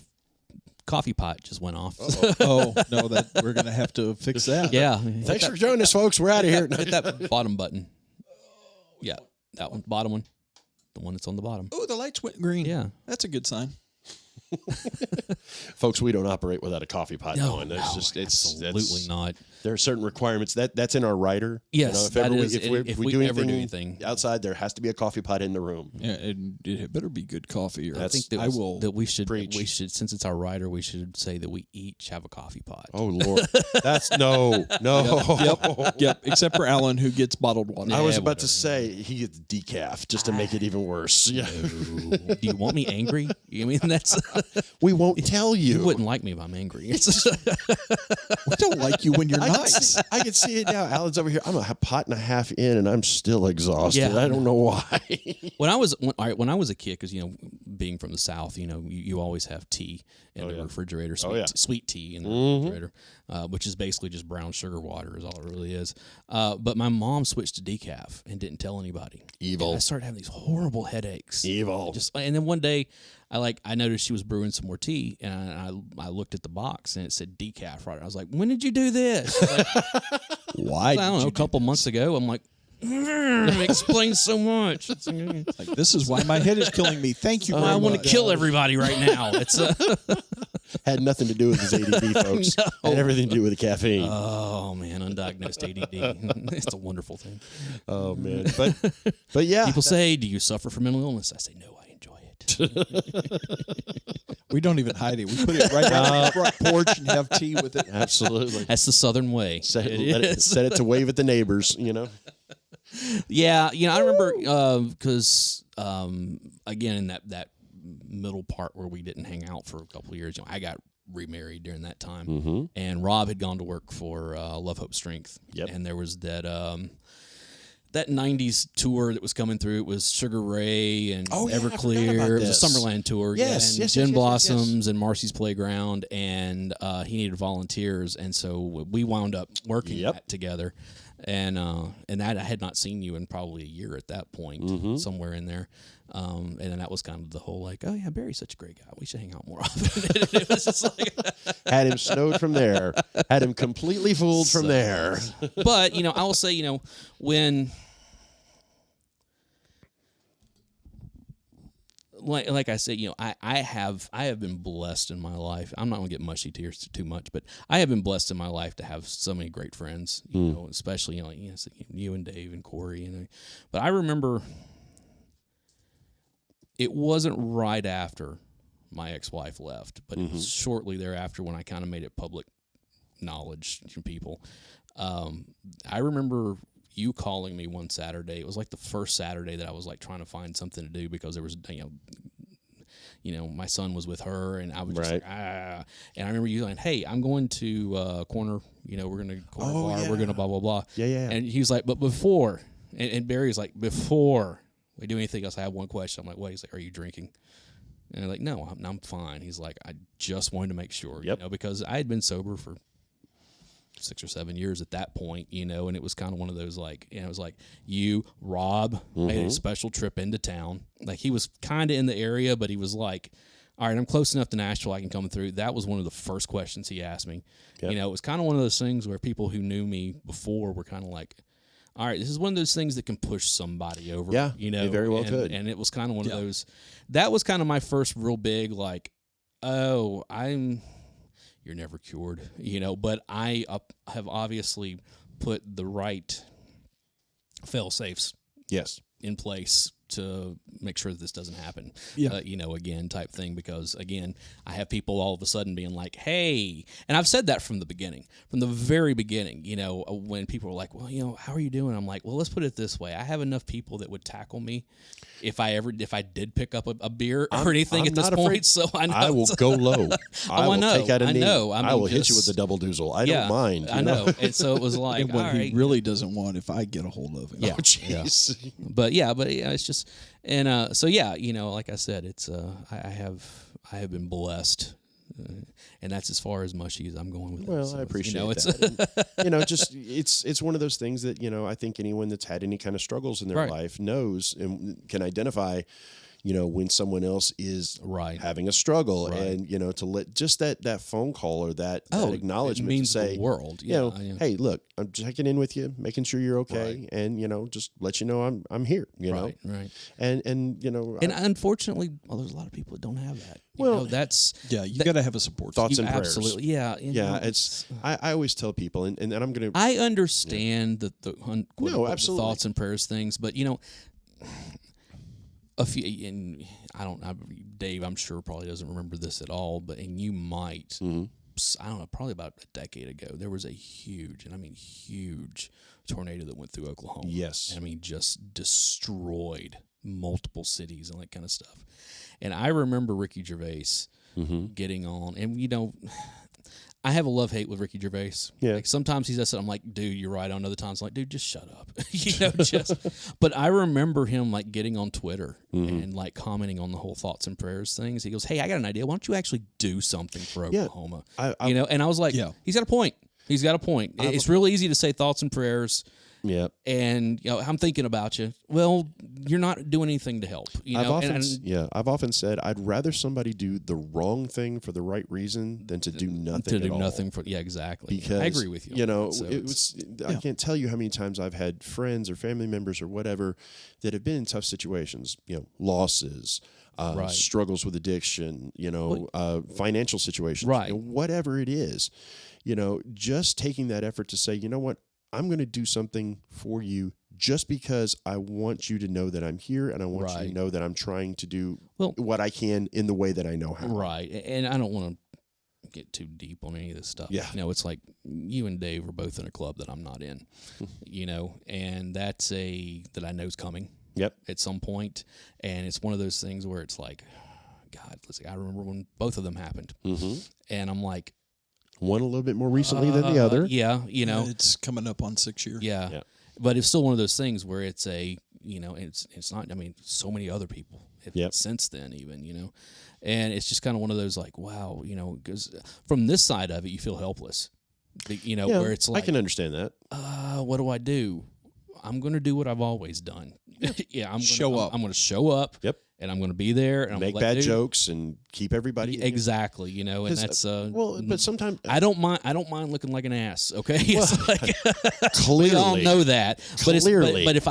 [SPEAKER 1] coffee pot just went off.
[SPEAKER 2] Oh no, we're gonna have to fix that.
[SPEAKER 1] Yeah.
[SPEAKER 3] Thanks for joining us, folks. We're out of here.
[SPEAKER 1] Hit that bottom button. Yeah, that one, bottom one, the one that's on the bottom.
[SPEAKER 2] Oh, the lights went green.
[SPEAKER 1] Yeah,
[SPEAKER 2] that's a good sign.
[SPEAKER 3] Folks, we don't operate without a coffee pot.
[SPEAKER 1] No,
[SPEAKER 3] Absolutely
[SPEAKER 1] not.
[SPEAKER 3] There are certain requirements that's in our rider.
[SPEAKER 1] Yes,
[SPEAKER 3] if we do
[SPEAKER 1] ever do
[SPEAKER 3] anything outside, there has to be a coffee pot in the room.
[SPEAKER 2] Yeah, and it better be good coffee. Or
[SPEAKER 1] I think we should since it's our rider, we should say that we each have a coffee pot.
[SPEAKER 3] Oh Lord, that's no.
[SPEAKER 2] Yep. Except for Alan, who gets bottled water.
[SPEAKER 3] I was about to say he gets decaf just to make it even worse. Yeah.
[SPEAKER 1] Do you want me angry? I mean, that's
[SPEAKER 3] we won't tell you.
[SPEAKER 1] You wouldn't like me if I'm angry.
[SPEAKER 2] We don't like you when you're nice.
[SPEAKER 3] I can see it now. Alan's over here. I'm a pot and a half in, and I'm still exhausted.
[SPEAKER 1] Yeah.
[SPEAKER 3] I don't know why.
[SPEAKER 1] When I was a kid, because being from the South, you always have tea in the refrigerator, sweet tea in the refrigerator, which is basically just brown sugar water is all it really is. But my mom switched to decaf and didn't tell anybody.
[SPEAKER 3] Evil.
[SPEAKER 1] And I started having these horrible headaches.
[SPEAKER 3] Evil.
[SPEAKER 1] And then one day, I noticed she was brewing some more tea, and I looked at the box and it said decaf right. I was like, "When did you do this?"
[SPEAKER 2] Why?
[SPEAKER 1] I don't know. A couple months ago. I'm like, it explains so much. It's
[SPEAKER 2] like, this is why my head is killing me. Thank you very much.
[SPEAKER 1] I want to kill everybody right now. It's
[SPEAKER 3] had nothing to do with his ADD, folks.
[SPEAKER 1] No.
[SPEAKER 3] Had everything to do with the caffeine.
[SPEAKER 1] Oh man, undiagnosed ADD. It's a wonderful thing.
[SPEAKER 3] Oh man, but yeah.
[SPEAKER 1] People say, "Do you suffer from mental illness?" I say, "No, I enjoy it."
[SPEAKER 2] We don't even hide it. We put it right out on the front porch and have tea with it.
[SPEAKER 3] Absolutely.
[SPEAKER 1] That's the Southern way.
[SPEAKER 3] Set it to wave at the neighbors.
[SPEAKER 1] Yeah, I remember because again in that middle part where we didn't hang out for a couple of years, I got remarried during that time, and Rob had gone to work for Love, Hope, Strength, and there was that 90s tour that was coming through. It was Sugar Ray and Everclear. It was a Summerland tour.
[SPEAKER 3] Yes,
[SPEAKER 1] and Gin Blossoms and Marcy's Playground, and he needed volunteers, and so we wound up working that together. And that I had not seen you in probably a year at that point, somewhere in there. And then that was kind of the whole like, oh yeah, Barry's such a great guy. We should hang out more often. It was just like
[SPEAKER 3] had him snowed from there, had him completely fooled from there.
[SPEAKER 1] But I will say, when like I said, I have been blessed in my life. I'm not gonna get mushy tears too much, but I have been blessed in my life to have so many great friends. Especially you and Dave and Corey. But I remember it wasn't right after my ex-wife left, but it was shortly thereafter when I kind of made it public knowledge to people. I remember you calling me one Saturday. It was like the first Saturday that I was like trying to find something to do because there was, my son was with her, and I was just like, And I remember you like, "Hey, I'm going to corner. We're going to corner bar. We're going to blah blah blah."
[SPEAKER 3] Yeah.
[SPEAKER 1] And he was like, "But before," and Barry was like, "Before we do anything else, I have one question." I'm like, "What?" He's like, "Are you drinking?" And I'm like, "No, I'm fine." He's like, "I just wanted to make sure, because I had been sober for 6 or 7 years at that point, and it was kind of one of those like, it was like Rob made a special trip into town. Like he was kind of in the area, but he was like, all right, I'm close enough to Nashville, I can come through. That was one of the first questions he asked me. Yep. It was kind of one of those things where people who knew me before were kind of like, all right, this is one of those things that can push somebody over.
[SPEAKER 3] Yeah, you very well could.
[SPEAKER 1] And it was kind of one of those, that was kind of my first real big like, oh, you're never cured, but I have obviously put the right fail-safes in place to make sure that this doesn't happen, again, type thing. Because, again, I have people all of a sudden being like, hey, and I've said that from the very beginning, when people are like, well, how are you doing? I'm like, well, let's put it this way. I have enough people that would tackle me if I did pick up a beer or anything at this point. So I know.
[SPEAKER 3] I will go low. I will take out a knee.
[SPEAKER 1] I
[SPEAKER 3] will hit you with the double doozle. I don't mind.
[SPEAKER 1] I know. And so it was like,
[SPEAKER 2] and what he really doesn't want if I get a hold of it.
[SPEAKER 1] Yeah.
[SPEAKER 3] Oh, jeez.
[SPEAKER 1] Yeah. But it's just, and so like I said, it's I have been blessed, and that's as far as mushy as I'm going with it.
[SPEAKER 3] Well,
[SPEAKER 1] so,
[SPEAKER 3] I appreciate that. Just it's one of those things that I think anyone that's had any kind of struggles in their life knows and can identify. when someone else is having a struggle, and to let just that phone call or that acknowledgement
[SPEAKER 1] means
[SPEAKER 3] to say,
[SPEAKER 1] the world.
[SPEAKER 3] Hey, look, I'm checking in with you, making sure you're okay, and just let you know I'm here.
[SPEAKER 1] Right.
[SPEAKER 3] And
[SPEAKER 1] unfortunately, there's a lot of people that don't have that. That's
[SPEAKER 2] you got to have a support.
[SPEAKER 3] Thoughts and prayers.
[SPEAKER 1] Absolutely, yeah.
[SPEAKER 3] It's I always tell people, and I'm gonna.
[SPEAKER 1] I understand the
[SPEAKER 3] absolutely
[SPEAKER 1] thoughts and prayers things, but a few, and Dave, I'm sure probably doesn't remember this at all, and you might.
[SPEAKER 3] Mm-hmm.
[SPEAKER 1] I don't know, probably about a decade ago, there was a huge tornado that went through Oklahoma.
[SPEAKER 3] Yes.
[SPEAKER 1] And just destroyed multiple cities and that kind of stuff. And I remember Ricky Gervais getting on, and I have a love-hate with Ricky Gervais.
[SPEAKER 3] Yeah.
[SPEAKER 1] Like sometimes he's I'm like, dude, you're right. On other times, I'm like, dude, just shut up. But I remember him getting on Twitter and commenting on the whole thoughts and prayers things. He goes, hey, I got an idea. Why don't you actually do something for Oklahoma? And I was like, he's got a point. He's got a point. It's real easy to say thoughts and prayers.
[SPEAKER 3] Yeah.
[SPEAKER 1] And I'm thinking about you. Well, you're not doing anything to help.
[SPEAKER 3] I've often said I'd rather somebody do the wrong thing for the right reason than to do nothing.
[SPEAKER 1] Exactly.
[SPEAKER 3] Because
[SPEAKER 1] I agree with you.
[SPEAKER 3] I can't tell you how many times I've had friends or family members or whatever that have been in tough situations. Losses, struggles with addiction. Financial situations.
[SPEAKER 1] Right.
[SPEAKER 3] Whatever it is. Just taking that effort to say, you know what, I'm going to do something for you just because I want you to know that I'm here, and I want you to know that I'm trying to do what I can in the way that I know how.
[SPEAKER 1] Right. And I don't want to get too deep on any of this stuff.
[SPEAKER 3] Yeah.
[SPEAKER 1] It's like you and Dave are both in a club that I'm not in, and that's that I know is coming.
[SPEAKER 3] Yep.
[SPEAKER 1] At some point. And it's one of those things where it's like, God, I remember when both of them happened. Mm-hmm. And I'm like,
[SPEAKER 3] one a little bit more recently than the other.
[SPEAKER 1] Yeah,
[SPEAKER 2] it's coming up on 6 years.
[SPEAKER 1] Yeah. But it's still one of those things where it's it's not. I mean, so many other people since then, even and it's just kind of one of those like, wow, because from this side of it, you feel helpless, where it's like,
[SPEAKER 3] I can understand that.
[SPEAKER 1] What do I do? I'm going to do what I've always done. I'm going to show up.
[SPEAKER 3] Yep.
[SPEAKER 1] And I'm going to be there and
[SPEAKER 3] make bad jokes and keep everybody
[SPEAKER 1] exactly, and that's
[SPEAKER 3] but sometimes
[SPEAKER 1] I don't mind looking like an ass. Okay, it's like
[SPEAKER 3] clearly
[SPEAKER 1] we all know that.
[SPEAKER 3] Clearly,
[SPEAKER 1] but if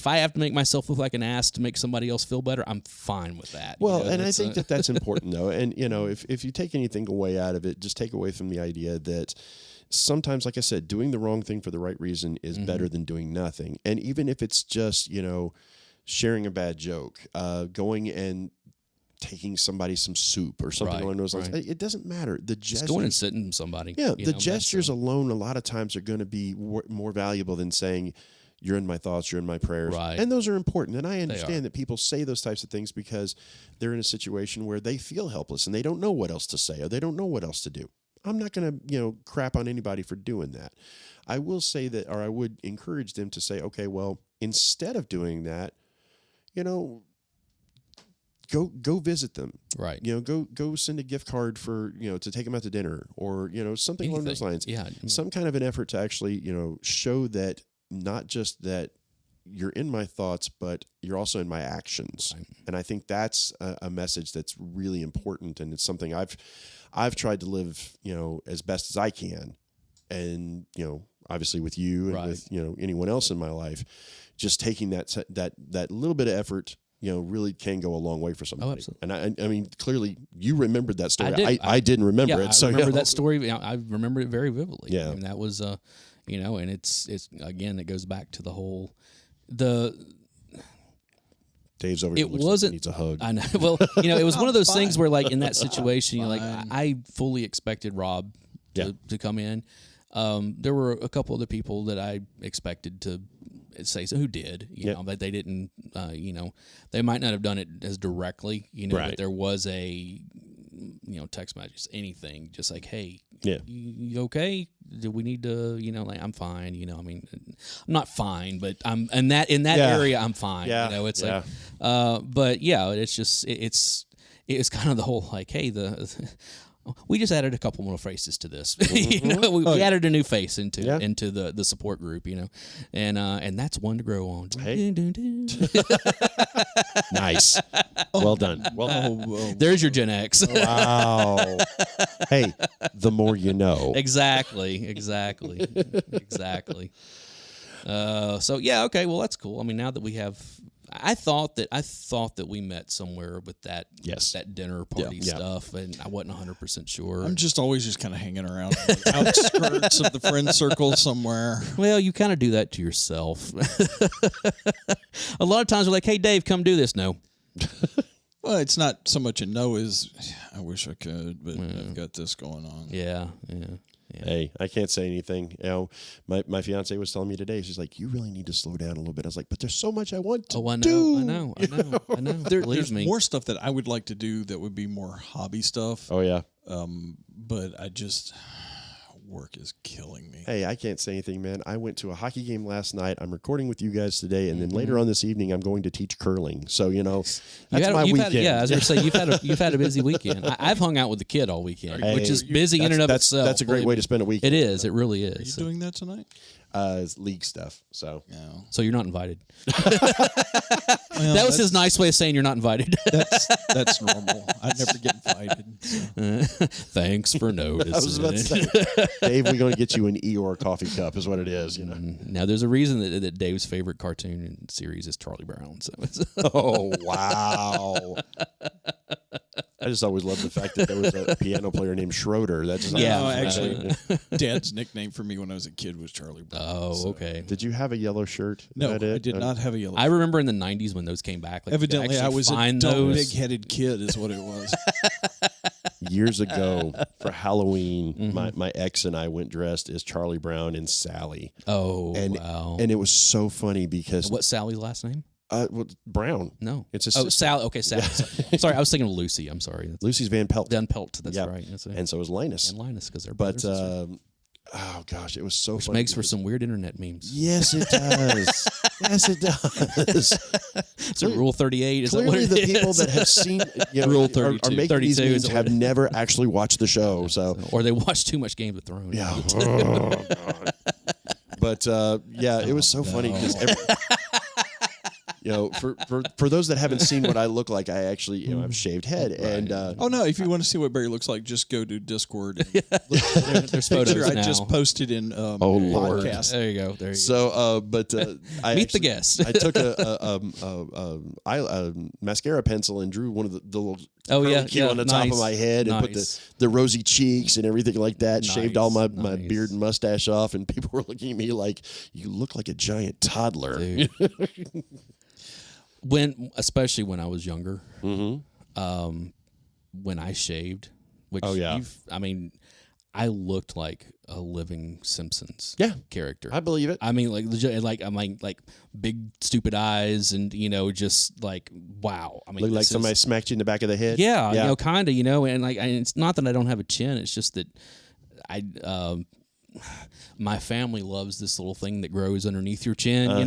[SPEAKER 1] I have to make myself look like an ass to make somebody else feel better, I'm fine with that.
[SPEAKER 3] Well, and I think that's important though. And if you take anything away out of it, just take away from the idea that sometimes, like I said, doing the wrong thing for the right reason is better than doing nothing. And even if it's just sharing a bad joke, going and taking somebody some soup or something along those lines. It doesn't matter. The gestures,
[SPEAKER 1] just going and sitting with somebody.
[SPEAKER 3] Yeah, the gestures alone a lot of times are going to be more valuable than saying, you're in my thoughts, you're in my prayers.
[SPEAKER 1] Right.
[SPEAKER 3] And those are important. And I understand that people say those types of things because they're in a situation where they feel helpless and they don't know what else to say or they don't know what else to do. I'm not going to, crap on anybody for doing that. I will say that, or I would encourage them to say, okay, well, instead of doing that, go visit them.
[SPEAKER 1] Right.
[SPEAKER 3] Go send a gift card for, to take them out to dinner or, something along those lines.
[SPEAKER 1] Yeah.
[SPEAKER 3] Some kind of an effort to actually, show that not just that you're in my thoughts, but you're also in my actions. Right. And I think that's a message that's really important. And it's something I've tried to live, as best as I can. And, obviously with you and with, anyone else in my life, just taking that little bit of effort, really can go a long way for somebody.
[SPEAKER 1] Oh, absolutely.
[SPEAKER 3] And I mean, clearly you remembered that story. I didn't remember it.
[SPEAKER 1] I remember that story. I remember it very vividly.
[SPEAKER 3] Yeah.
[SPEAKER 1] I mean, that was, and it's again, it goes back to the whole,
[SPEAKER 3] Dave's over here. Needs a hug.
[SPEAKER 1] I know. Well, it was one of those things where, like, in that situation, I fully expected Rob to come in. There were a couple other people that I expected to say so who did, but they didn't. They might not have done it as directly, but there was a, text message, anything, just like, hey, you okay? Do we need to, I'm fine. I mean, I'm not fine, but I'm in that area. I'm fine.
[SPEAKER 3] Yeah.
[SPEAKER 1] It's like, but yeah, it's just it's kind of the whole like, hey, We just added a couple more faces to this. We added a new face into the support group, and that's one to grow on.
[SPEAKER 3] Hey. Nice. Well done. Well done.
[SPEAKER 1] There's your Gen X.
[SPEAKER 3] Wow. Hey, the more you know.
[SPEAKER 1] Exactly. So yeah, okay. Well, that's cool. I mean, now that we have, I thought that we met somewhere with that dinner party stuff, and I wasn't 100% sure.
[SPEAKER 2] I'm just always kind of hanging around the outskirts of the friend circle somewhere.
[SPEAKER 1] Well, you kind of do that to yourself. A lot of times we're like, "Hey, Dave, come do this." No.
[SPEAKER 2] Well, it's not so much a no as I wish I could, but I've got this going on.
[SPEAKER 1] Yeah.
[SPEAKER 3] Hey, I can't say anything. My fiance was telling me today, she's like, you really need to slow down a little bit. I was like, but there's so much I want to do.
[SPEAKER 1] I know.
[SPEAKER 2] There's more stuff that I would like to do that would be more hobby stuff.
[SPEAKER 3] Oh, yeah.
[SPEAKER 2] But work is killing me.
[SPEAKER 3] Hey, I can't say anything, man. I went to a hockey game last night. I'm recording with you guys today, and then later on this evening, I'm going to teach curling. So, that's my weekend.
[SPEAKER 1] I was going to say, you've had a busy weekend. I've hung out with the kid all weekend, which is busy in and of itself.
[SPEAKER 3] That's a great way to spend a weekend.
[SPEAKER 1] It is. It really is.
[SPEAKER 2] Are you doing that tonight?
[SPEAKER 3] It's league stuff. So,
[SPEAKER 1] so you're not invited. That was his nice way of saying you're not invited.
[SPEAKER 2] That's normal. I never get invited. So.
[SPEAKER 1] Thanks for noticing.
[SPEAKER 3] I was about to say, Dave, we're going to get you an Eeyore coffee cup, is what it is.
[SPEAKER 1] Now, there's a reason that Dave's favorite cartoon series is Charlie Brown. So
[SPEAKER 3] oh wow! I just always loved the fact that there was a piano player named Schroeder. That's
[SPEAKER 2] actually, Dad's nickname for me when I was a kid was Charlie Brown.
[SPEAKER 1] Oh, okay.
[SPEAKER 3] Did you have a yellow shirt?
[SPEAKER 2] No, I did not have a yellow shirt.
[SPEAKER 1] I remember in the 90s when those came back. Like,
[SPEAKER 2] evidently, I was a dumb, big-headed kid is what it was.
[SPEAKER 3] Years ago, for Halloween, my ex and I went dressed as Charlie Brown and Sally.
[SPEAKER 1] Oh,
[SPEAKER 3] wow. And it was so funny because...
[SPEAKER 1] What's Sally's last name?
[SPEAKER 3] Brown.
[SPEAKER 1] No.
[SPEAKER 3] It's a
[SPEAKER 1] Sally. Okay, Sally. Sorry, I was thinking of Lucy. I'm sorry.
[SPEAKER 3] Lucy's Van Pelt.
[SPEAKER 1] Van Pelt, that's right.
[SPEAKER 3] And so is Linus.
[SPEAKER 1] And Linus, because they're
[SPEAKER 3] brothers. But... oh gosh, it was so funny.
[SPEAKER 1] Which makes for some weird internet memes.
[SPEAKER 3] Yes, it does. Yes, it does.
[SPEAKER 1] So Rule 38 is
[SPEAKER 3] clearly
[SPEAKER 1] that what it
[SPEAKER 3] the people
[SPEAKER 1] is?
[SPEAKER 3] that have seen
[SPEAKER 1] Rule 32,
[SPEAKER 3] are making
[SPEAKER 1] 32
[SPEAKER 3] these memes have never actually watched the show. So
[SPEAKER 1] or they watch too much Game of Thrones.
[SPEAKER 3] Yeah. Oh, God. But it was so funny because for those that haven't seen what I look like, I actually have a shaved head. And
[SPEAKER 2] if you want to see what Barry looks like, just go to Discord. And
[SPEAKER 1] there's photos now.
[SPEAKER 2] I just posted in
[SPEAKER 3] Lord.
[SPEAKER 2] podcast.
[SPEAKER 1] There you go. There you
[SPEAKER 3] go. I
[SPEAKER 1] meet the guest.
[SPEAKER 3] I took a mascara pencil and drew one of the little curlicue on the top of my head and put the rosy cheeks and everything like that. Shaved all my beard and mustache off, and people were looking at me like, "You look like a giant toddler."
[SPEAKER 1] Especially when I was younger, when I shaved, which I looked like a living Simpsons character.
[SPEAKER 3] I believe it.
[SPEAKER 1] I mean, like big stupid eyes, and just like wow. I mean,
[SPEAKER 3] look like somebody smacked you in the back of the head.
[SPEAKER 1] Yeah. Kind of, and it's not that I don't have a chin. It's just that my family loves this little thing that grows underneath your chin,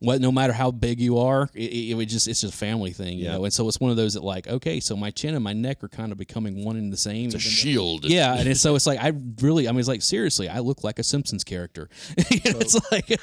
[SPEAKER 1] no matter how big you are, it's just a family thing, and so it's one of those that so my chin and my neck are kind of becoming one and the same.
[SPEAKER 3] It's a shield.
[SPEAKER 1] And so it's like, it's like, seriously, I look like a Simpsons character. It's like,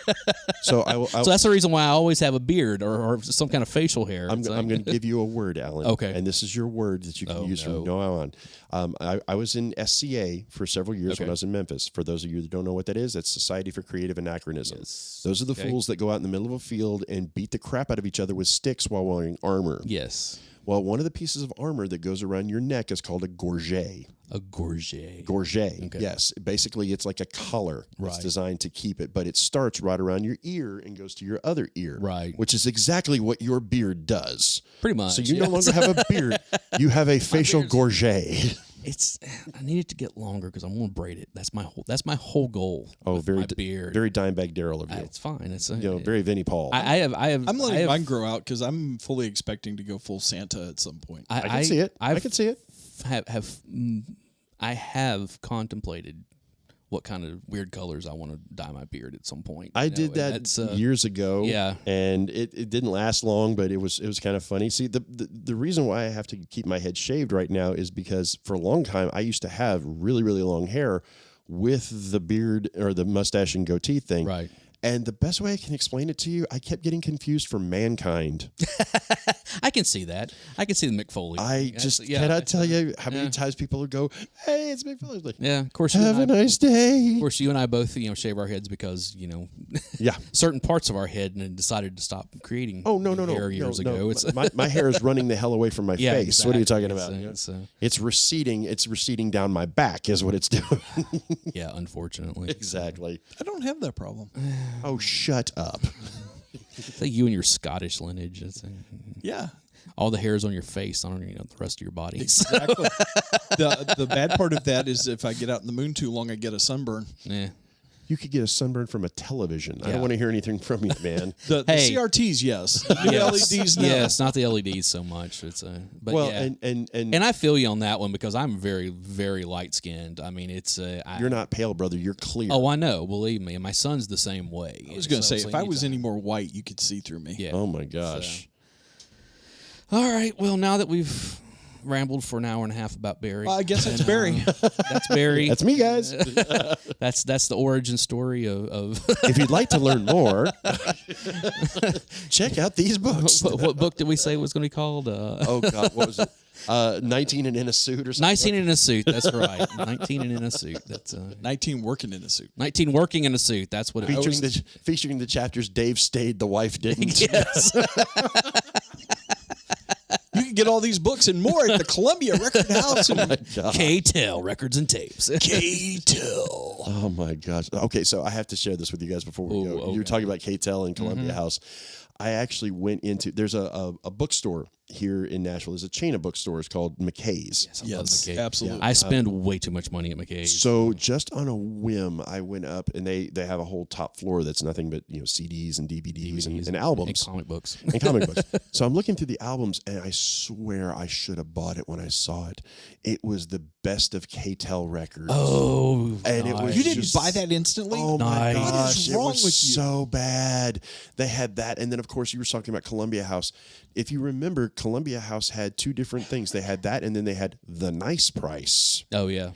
[SPEAKER 1] so that's the reason why I always have a beard or some kind of facial hair.
[SPEAKER 3] I'm going to give you a word, Alan.
[SPEAKER 1] Okay.
[SPEAKER 3] And this is your word that you can use from now on. I was in SCA for several years when I was in Memphis. For those of you that don't know what that is, that's Society for Creative Anachronism.
[SPEAKER 1] Yes.
[SPEAKER 3] Those are the fools that go out in the middle of a field and beat the crap out of each other with sticks while wearing armor.
[SPEAKER 1] Yes.
[SPEAKER 3] Well, one of the pieces of armor that goes around your neck is called a gorget.
[SPEAKER 1] A gorget.
[SPEAKER 3] Gorget, okay. Yes. Basically, it's like a collar. Right. It's designed to keep it, but it starts right around your ear and goes to your other ear.
[SPEAKER 1] Right.
[SPEAKER 3] Which is exactly what your beard does.
[SPEAKER 1] Pretty much.
[SPEAKER 3] So you no longer have a beard. You have a facial gorget.
[SPEAKER 1] I need it to get longer because I'm going to braid it. That's my whole goal.
[SPEAKER 3] Oh, very
[SPEAKER 1] my beard.
[SPEAKER 3] Very Dimebag Daryl of you.
[SPEAKER 1] It's fine. It's
[SPEAKER 3] very Vinnie Paul.
[SPEAKER 2] I'm letting mine grow out because I'm fully expecting to go full Santa at some point.
[SPEAKER 3] I can see it. I can see it.
[SPEAKER 1] I have contemplated what kind of weird colors I want to dye my beard at some point.
[SPEAKER 3] I did that years ago.
[SPEAKER 1] Yeah.
[SPEAKER 3] And it didn't last long, but it was kind of funny. See, the reason why I have to keep my head shaved right now is because for a long time I used to have really, really long hair with the beard or the mustache and goatee thing.
[SPEAKER 1] Right.
[SPEAKER 3] And the best way I can explain it to you, I kept getting confused for Mankind.
[SPEAKER 1] I can see that. I can see the Mick Foley.
[SPEAKER 3] I just cannot tell you how many times people would go, "Hey, it's Mick Foley." Like,
[SPEAKER 1] yeah, of course.
[SPEAKER 3] Have a nice day.
[SPEAKER 1] Of course, you and I both, shave our heads because certain parts of our head and decided to stop creating.
[SPEAKER 3] Hair
[SPEAKER 1] years ago.
[SPEAKER 3] My hair is running the hell away from my face.
[SPEAKER 1] Exactly.
[SPEAKER 3] What are you talking about? It's receding. It's receding down my back, is what it's doing.
[SPEAKER 1] Yeah, unfortunately.
[SPEAKER 3] Exactly.
[SPEAKER 2] I don't have that problem.
[SPEAKER 3] Oh, shut up.
[SPEAKER 1] It's like you and your Scottish lineage.
[SPEAKER 2] Yeah.
[SPEAKER 1] All the hairs on your face, on the rest of your body.
[SPEAKER 2] Exactly. The bad part of that is if I get out in the moon too long, I get a sunburn.
[SPEAKER 1] Yeah.
[SPEAKER 3] You could get a sunburn from a television. I don't want to hear anything from you, man.
[SPEAKER 2] The CRTs, yes. The LEDs, no.
[SPEAKER 1] Yes, not the LEDs so much. And I feel you on that one because I'm very, very light skinned. I mean,
[SPEAKER 3] you're not pale, brother. You're clear.
[SPEAKER 1] Oh, I know. Believe me. And my son's the same way.
[SPEAKER 2] I was going to say, if I was any more white, you could see through me.
[SPEAKER 1] Yeah.
[SPEAKER 3] Oh my gosh.
[SPEAKER 1] All right. Well, now that we've rambled for an hour and a half about Barry.
[SPEAKER 2] I guess that's Barry.
[SPEAKER 1] That's Barry.
[SPEAKER 3] That's me, guys.
[SPEAKER 1] That's the origin story of
[SPEAKER 3] If you'd like to learn more, check out these books.
[SPEAKER 1] What book did we say was going to be called?
[SPEAKER 3] Oh God, what was it? 19 and in a suit or something.
[SPEAKER 1] 19 in a suit. That's right. 19 and in a suit. That's
[SPEAKER 2] 19 working in a suit.
[SPEAKER 1] 19 working in a suit. That's what it was.
[SPEAKER 3] Featuring the chapters Dave stayed, the wife didn't.
[SPEAKER 1] Yes.
[SPEAKER 2] You can get all these books and more at the Columbia Record House.
[SPEAKER 1] K-Tel Records and Tapes.
[SPEAKER 2] K-Tel.
[SPEAKER 3] Oh, my gosh. Okay, so I have to share this with you guys before we go. Okay. You were talking about K-Tel and Columbia House. I actually went into, there's a bookstore here in Nashville. There's a chain of bookstores called McKay's.
[SPEAKER 1] Yes, I love McKay.
[SPEAKER 2] Absolutely.
[SPEAKER 1] I spend way too much money at McKay's.
[SPEAKER 3] So just on a whim, I went up and they have a whole top floor that's nothing but CDs and DVDs and albums.
[SPEAKER 1] And comic books.
[SPEAKER 3] And comic books. So I'm looking through the albums and I swear I should have bought it when I saw it. It was the best of K-Tel records.
[SPEAKER 1] Oh,
[SPEAKER 3] and it was
[SPEAKER 2] you didn't buy that instantly?
[SPEAKER 3] Oh my gosh.
[SPEAKER 2] What is wrong with you?
[SPEAKER 3] So bad. They had that. And then of course you were talking about Columbia House. If you remember, Columbia House had two different things. They had that, and then they had the nice price.
[SPEAKER 1] Oh yeah.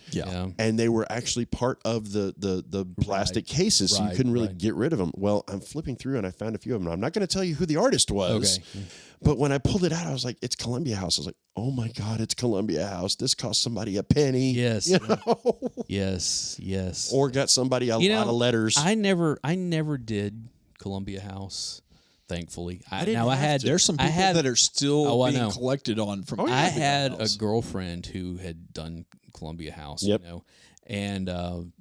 [SPEAKER 3] And they were actually part of the plastic cases, so you couldn't really get rid of them. Well, I'm flipping through, and I found a few of them. I'm not going to tell you who the artist was. Okay. But when I pulled it out, I was like, "It's Columbia House." I was like, "Oh my God, it's Columbia House! This cost somebody a penny."
[SPEAKER 1] Yes. Yes.
[SPEAKER 3] Or got somebody a lot of letters.
[SPEAKER 1] I never did Columbia House. Thankfully,
[SPEAKER 2] There's some people that are still being collected on from.
[SPEAKER 1] I had a girlfriend who had done Columbia House, and so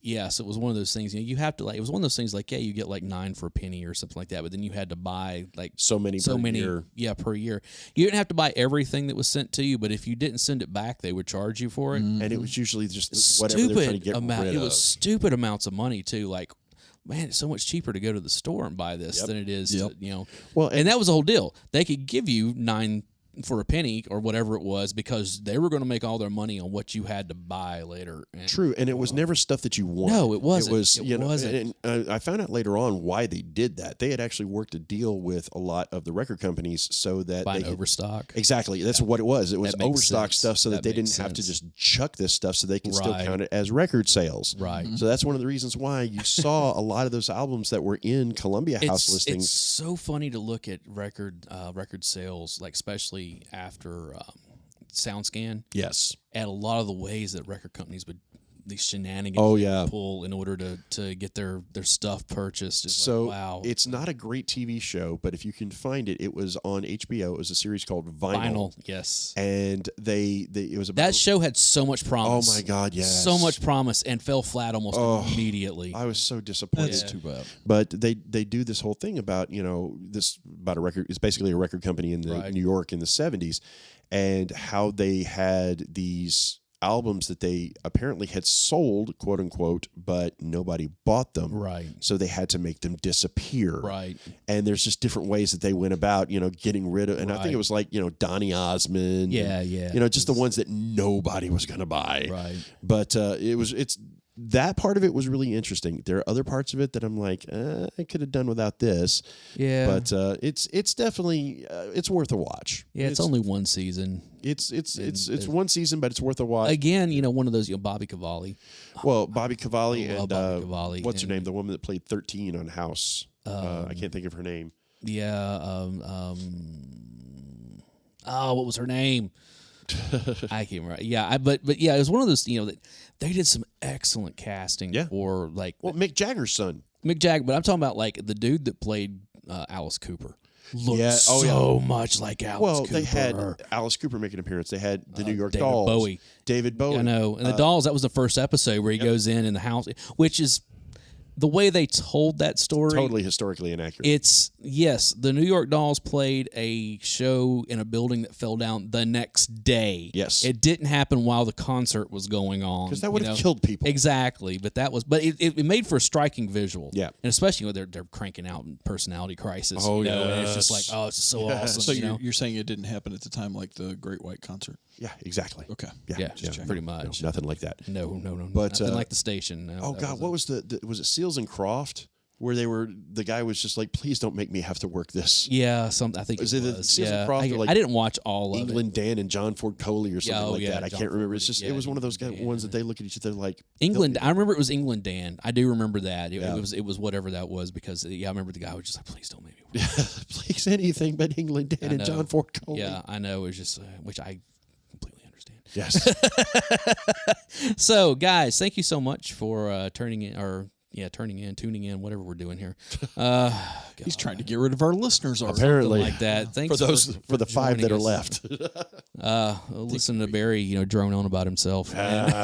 [SPEAKER 1] it was one of those things. You have to it was one of those things like you get like 9 for a penny or something like that, but then you had to buy like
[SPEAKER 3] so many year.
[SPEAKER 1] Yeah, per year. You didn't have to buy everything that was sent to you, but if you didn't send it back, they would charge you for it.
[SPEAKER 3] And it was usually just whatever they're trying to get rid of.
[SPEAKER 1] It was stupid amounts of money too, like. Man, it's so much cheaper to go to the store and buy this than it is to, Well, and that was the whole deal. They could give you 9 for a penny or whatever it was because they were going to make all their money on what you had to buy later.
[SPEAKER 3] True, and it was never stuff that you wanted.
[SPEAKER 1] No, it wasn't.
[SPEAKER 3] It wasn't. And I found out later on why they did that. They had actually worked a deal with a lot of the record companies so that
[SPEAKER 1] they could overstock.
[SPEAKER 3] Exactly, that's what it was. It was overstock stuff so that they didn't have to just chuck this stuff so they can still count it as record sales.
[SPEAKER 1] Right.
[SPEAKER 3] So that's one of the reasons why you saw a lot of those albums that were in Columbia House listings.
[SPEAKER 1] It's so funny to look at record sales, like especially after SoundScan.
[SPEAKER 3] Yes.
[SPEAKER 1] And a lot of the ways that record companies would these shenanigans pull in order to get their stuff purchased.
[SPEAKER 3] So
[SPEAKER 1] wow.
[SPEAKER 3] It's not a great TV show, but if you can find it, it was on HBO. It was a series called Vinyl.
[SPEAKER 1] Yes.
[SPEAKER 3] And it was about
[SPEAKER 1] that show had so much promise.
[SPEAKER 3] Oh my God, yes.
[SPEAKER 1] So much promise and fell flat almost immediately.
[SPEAKER 3] I was so disappointed.
[SPEAKER 2] That's too bad.
[SPEAKER 3] But they do this whole thing about, about a record. It's basically a record company in New York in the 70s, and how they had these albums that they apparently had sold, quote unquote, but nobody bought them.
[SPEAKER 1] Right.
[SPEAKER 3] So they had to make them disappear.
[SPEAKER 1] Right.
[SPEAKER 3] And there's just different ways that they went about, getting rid of. And I think it was like, Donny Osmond.
[SPEAKER 1] Yeah.
[SPEAKER 3] And, just the ones that nobody was going to buy.
[SPEAKER 1] Right.
[SPEAKER 3] But it's that part of it was really interesting. There are other parts of it that I'm like, I could have done without this.
[SPEAKER 1] Yeah,
[SPEAKER 3] but it's definitely it's worth a watch.
[SPEAKER 1] Yeah, it's only one season.
[SPEAKER 3] It's one season, but it's worth a watch.
[SPEAKER 1] Again, one of those, Bobby Cavalli.
[SPEAKER 3] Well, Bobby Cavalli and
[SPEAKER 1] Bobby Cavalli
[SPEAKER 3] what's her name? The woman that played 13 on House. I can't think of her name.
[SPEAKER 1] Yeah. What was her name? I can't remember. Yeah, but yeah, it was one of those, that they did some excellent casting for
[SPEAKER 3] Mick Jagger's son.
[SPEAKER 1] Mick Jagger, but I'm talking about the dude that played Alice Cooper. Looked much like Alice Cooper.
[SPEAKER 3] Well, they had Alice Cooper make an appearance. They had the New York Dolls. David Bowie.
[SPEAKER 1] I know. And the Dolls, that was the first episode where he goes in the house, which is the way they told that story.
[SPEAKER 3] Totally historically inaccurate.
[SPEAKER 1] Yes, the New York Dolls played a show in a building that fell down the next day.
[SPEAKER 3] Yes.
[SPEAKER 1] It didn't happen while the concert was going on.
[SPEAKER 3] Because that would have killed people.
[SPEAKER 1] Exactly. But it made for a striking visual.
[SPEAKER 3] Yeah.
[SPEAKER 1] And especially when they're cranking out Personality Crisis.
[SPEAKER 3] Oh,
[SPEAKER 1] yeah. And it's just like, oh, it's so awesome.
[SPEAKER 2] So you're saying it didn't happen at the time like the Great White Concert?
[SPEAKER 3] Yeah, exactly.
[SPEAKER 2] Okay.
[SPEAKER 1] Yeah, pretty much.
[SPEAKER 3] No, nothing like that.
[SPEAKER 1] No.
[SPEAKER 3] But,
[SPEAKER 1] nothing like the station. No,
[SPEAKER 3] oh, God, what was was it Seals and Croft? Where the guy was just like, please don't make me have to work this.
[SPEAKER 1] Yeah, I think
[SPEAKER 3] was it
[SPEAKER 1] was.
[SPEAKER 3] Seals and Croft?
[SPEAKER 1] I didn't watch all of
[SPEAKER 3] England Dan and John Ford Coley or something that. I can't remember. It's just it was one of those ones that they look at each other like
[SPEAKER 1] England. I remember it was England Dan. I do remember that. It was whatever that was because I remember the guy was just like, please don't make me work.
[SPEAKER 3] Please anything but England Dan and John Ford Coley.
[SPEAKER 1] Yeah, I know. It was just which I completely understand.
[SPEAKER 3] Yes.
[SPEAKER 1] So, guys, thank you so much for tuning in, whatever we're doing here.
[SPEAKER 2] He's trying to get rid of our listeners already.
[SPEAKER 3] Apparently.
[SPEAKER 1] Like that. Thanks
[SPEAKER 3] for the 5 that are left.
[SPEAKER 1] Listen to Barry, drone on about himself.
[SPEAKER 2] You're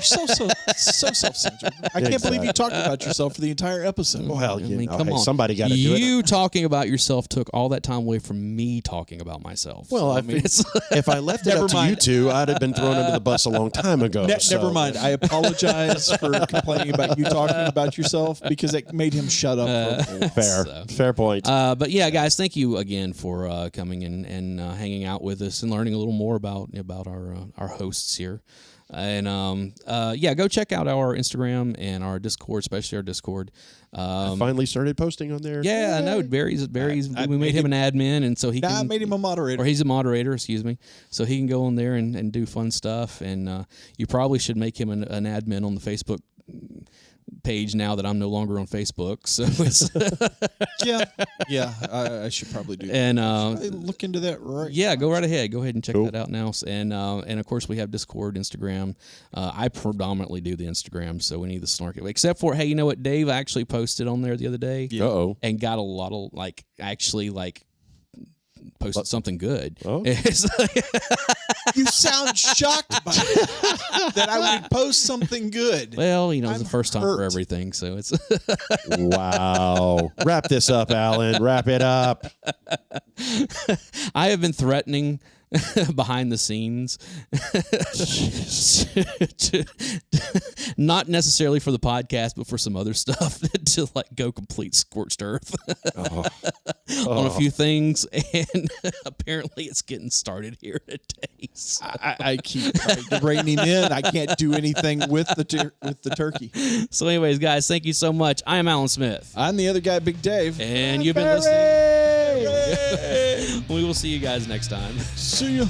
[SPEAKER 2] so self-centered. I can't believe you talked about yourself for the entire episode.
[SPEAKER 3] Well,
[SPEAKER 1] come on.
[SPEAKER 3] Somebody got to do it.
[SPEAKER 1] You talking about yourself took all that time away from me talking about myself.
[SPEAKER 3] Well, if I left it up to you two, I'd have been thrown under the bus a long time ago.
[SPEAKER 2] Never mind. I apologize for complaining about you talking about yourself because it made him shut up.
[SPEAKER 3] Fair point.
[SPEAKER 1] But yeah, guys, thank you again for coming and hanging out with us and learning a little more about our hosts here. And go check out our Instagram and our Discord, especially our Discord.
[SPEAKER 3] I finally started posting on there.
[SPEAKER 1] Yeah, I know. Barry's. We made him an admin, and so he can.
[SPEAKER 2] I made him a moderator,
[SPEAKER 1] or he's a moderator. Excuse me. So he can go on there and do fun stuff. And you probably should make him an admin on the Facebook page now that I'm no longer on Facebook. So it's
[SPEAKER 2] I should probably do that.
[SPEAKER 1] And
[SPEAKER 2] look into that right.
[SPEAKER 1] Yeah, go right ahead. Go ahead and check that out now. And of course we have Discord, Instagram. I predominantly do the Instagram, so we need the snark it. Except for, hey, you know what? Dave actually posted on there the other day.
[SPEAKER 3] Yeah. Uh-oh.
[SPEAKER 1] And got a lot of posted something good.
[SPEAKER 3] Oh.
[SPEAKER 2] You sound shocked by that I would post something good.
[SPEAKER 1] Well, it's the first time for everything, so it's
[SPEAKER 3] wow. Wrap this up, Alan. Wrap it up.
[SPEAKER 1] I have been threatening behind the scenes not necessarily for the podcast, but for some other stuff to go complete scorched earth on a few things, and apparently it's getting started here today. So.
[SPEAKER 2] I keep reining in. I can't do anything with the turkey.
[SPEAKER 1] So anyways, guys, thank you so much. I am Alan Smith.
[SPEAKER 2] I'm the other guy, Big Dave.
[SPEAKER 1] And you've been listening. We will see you guys next time.
[SPEAKER 2] See ya.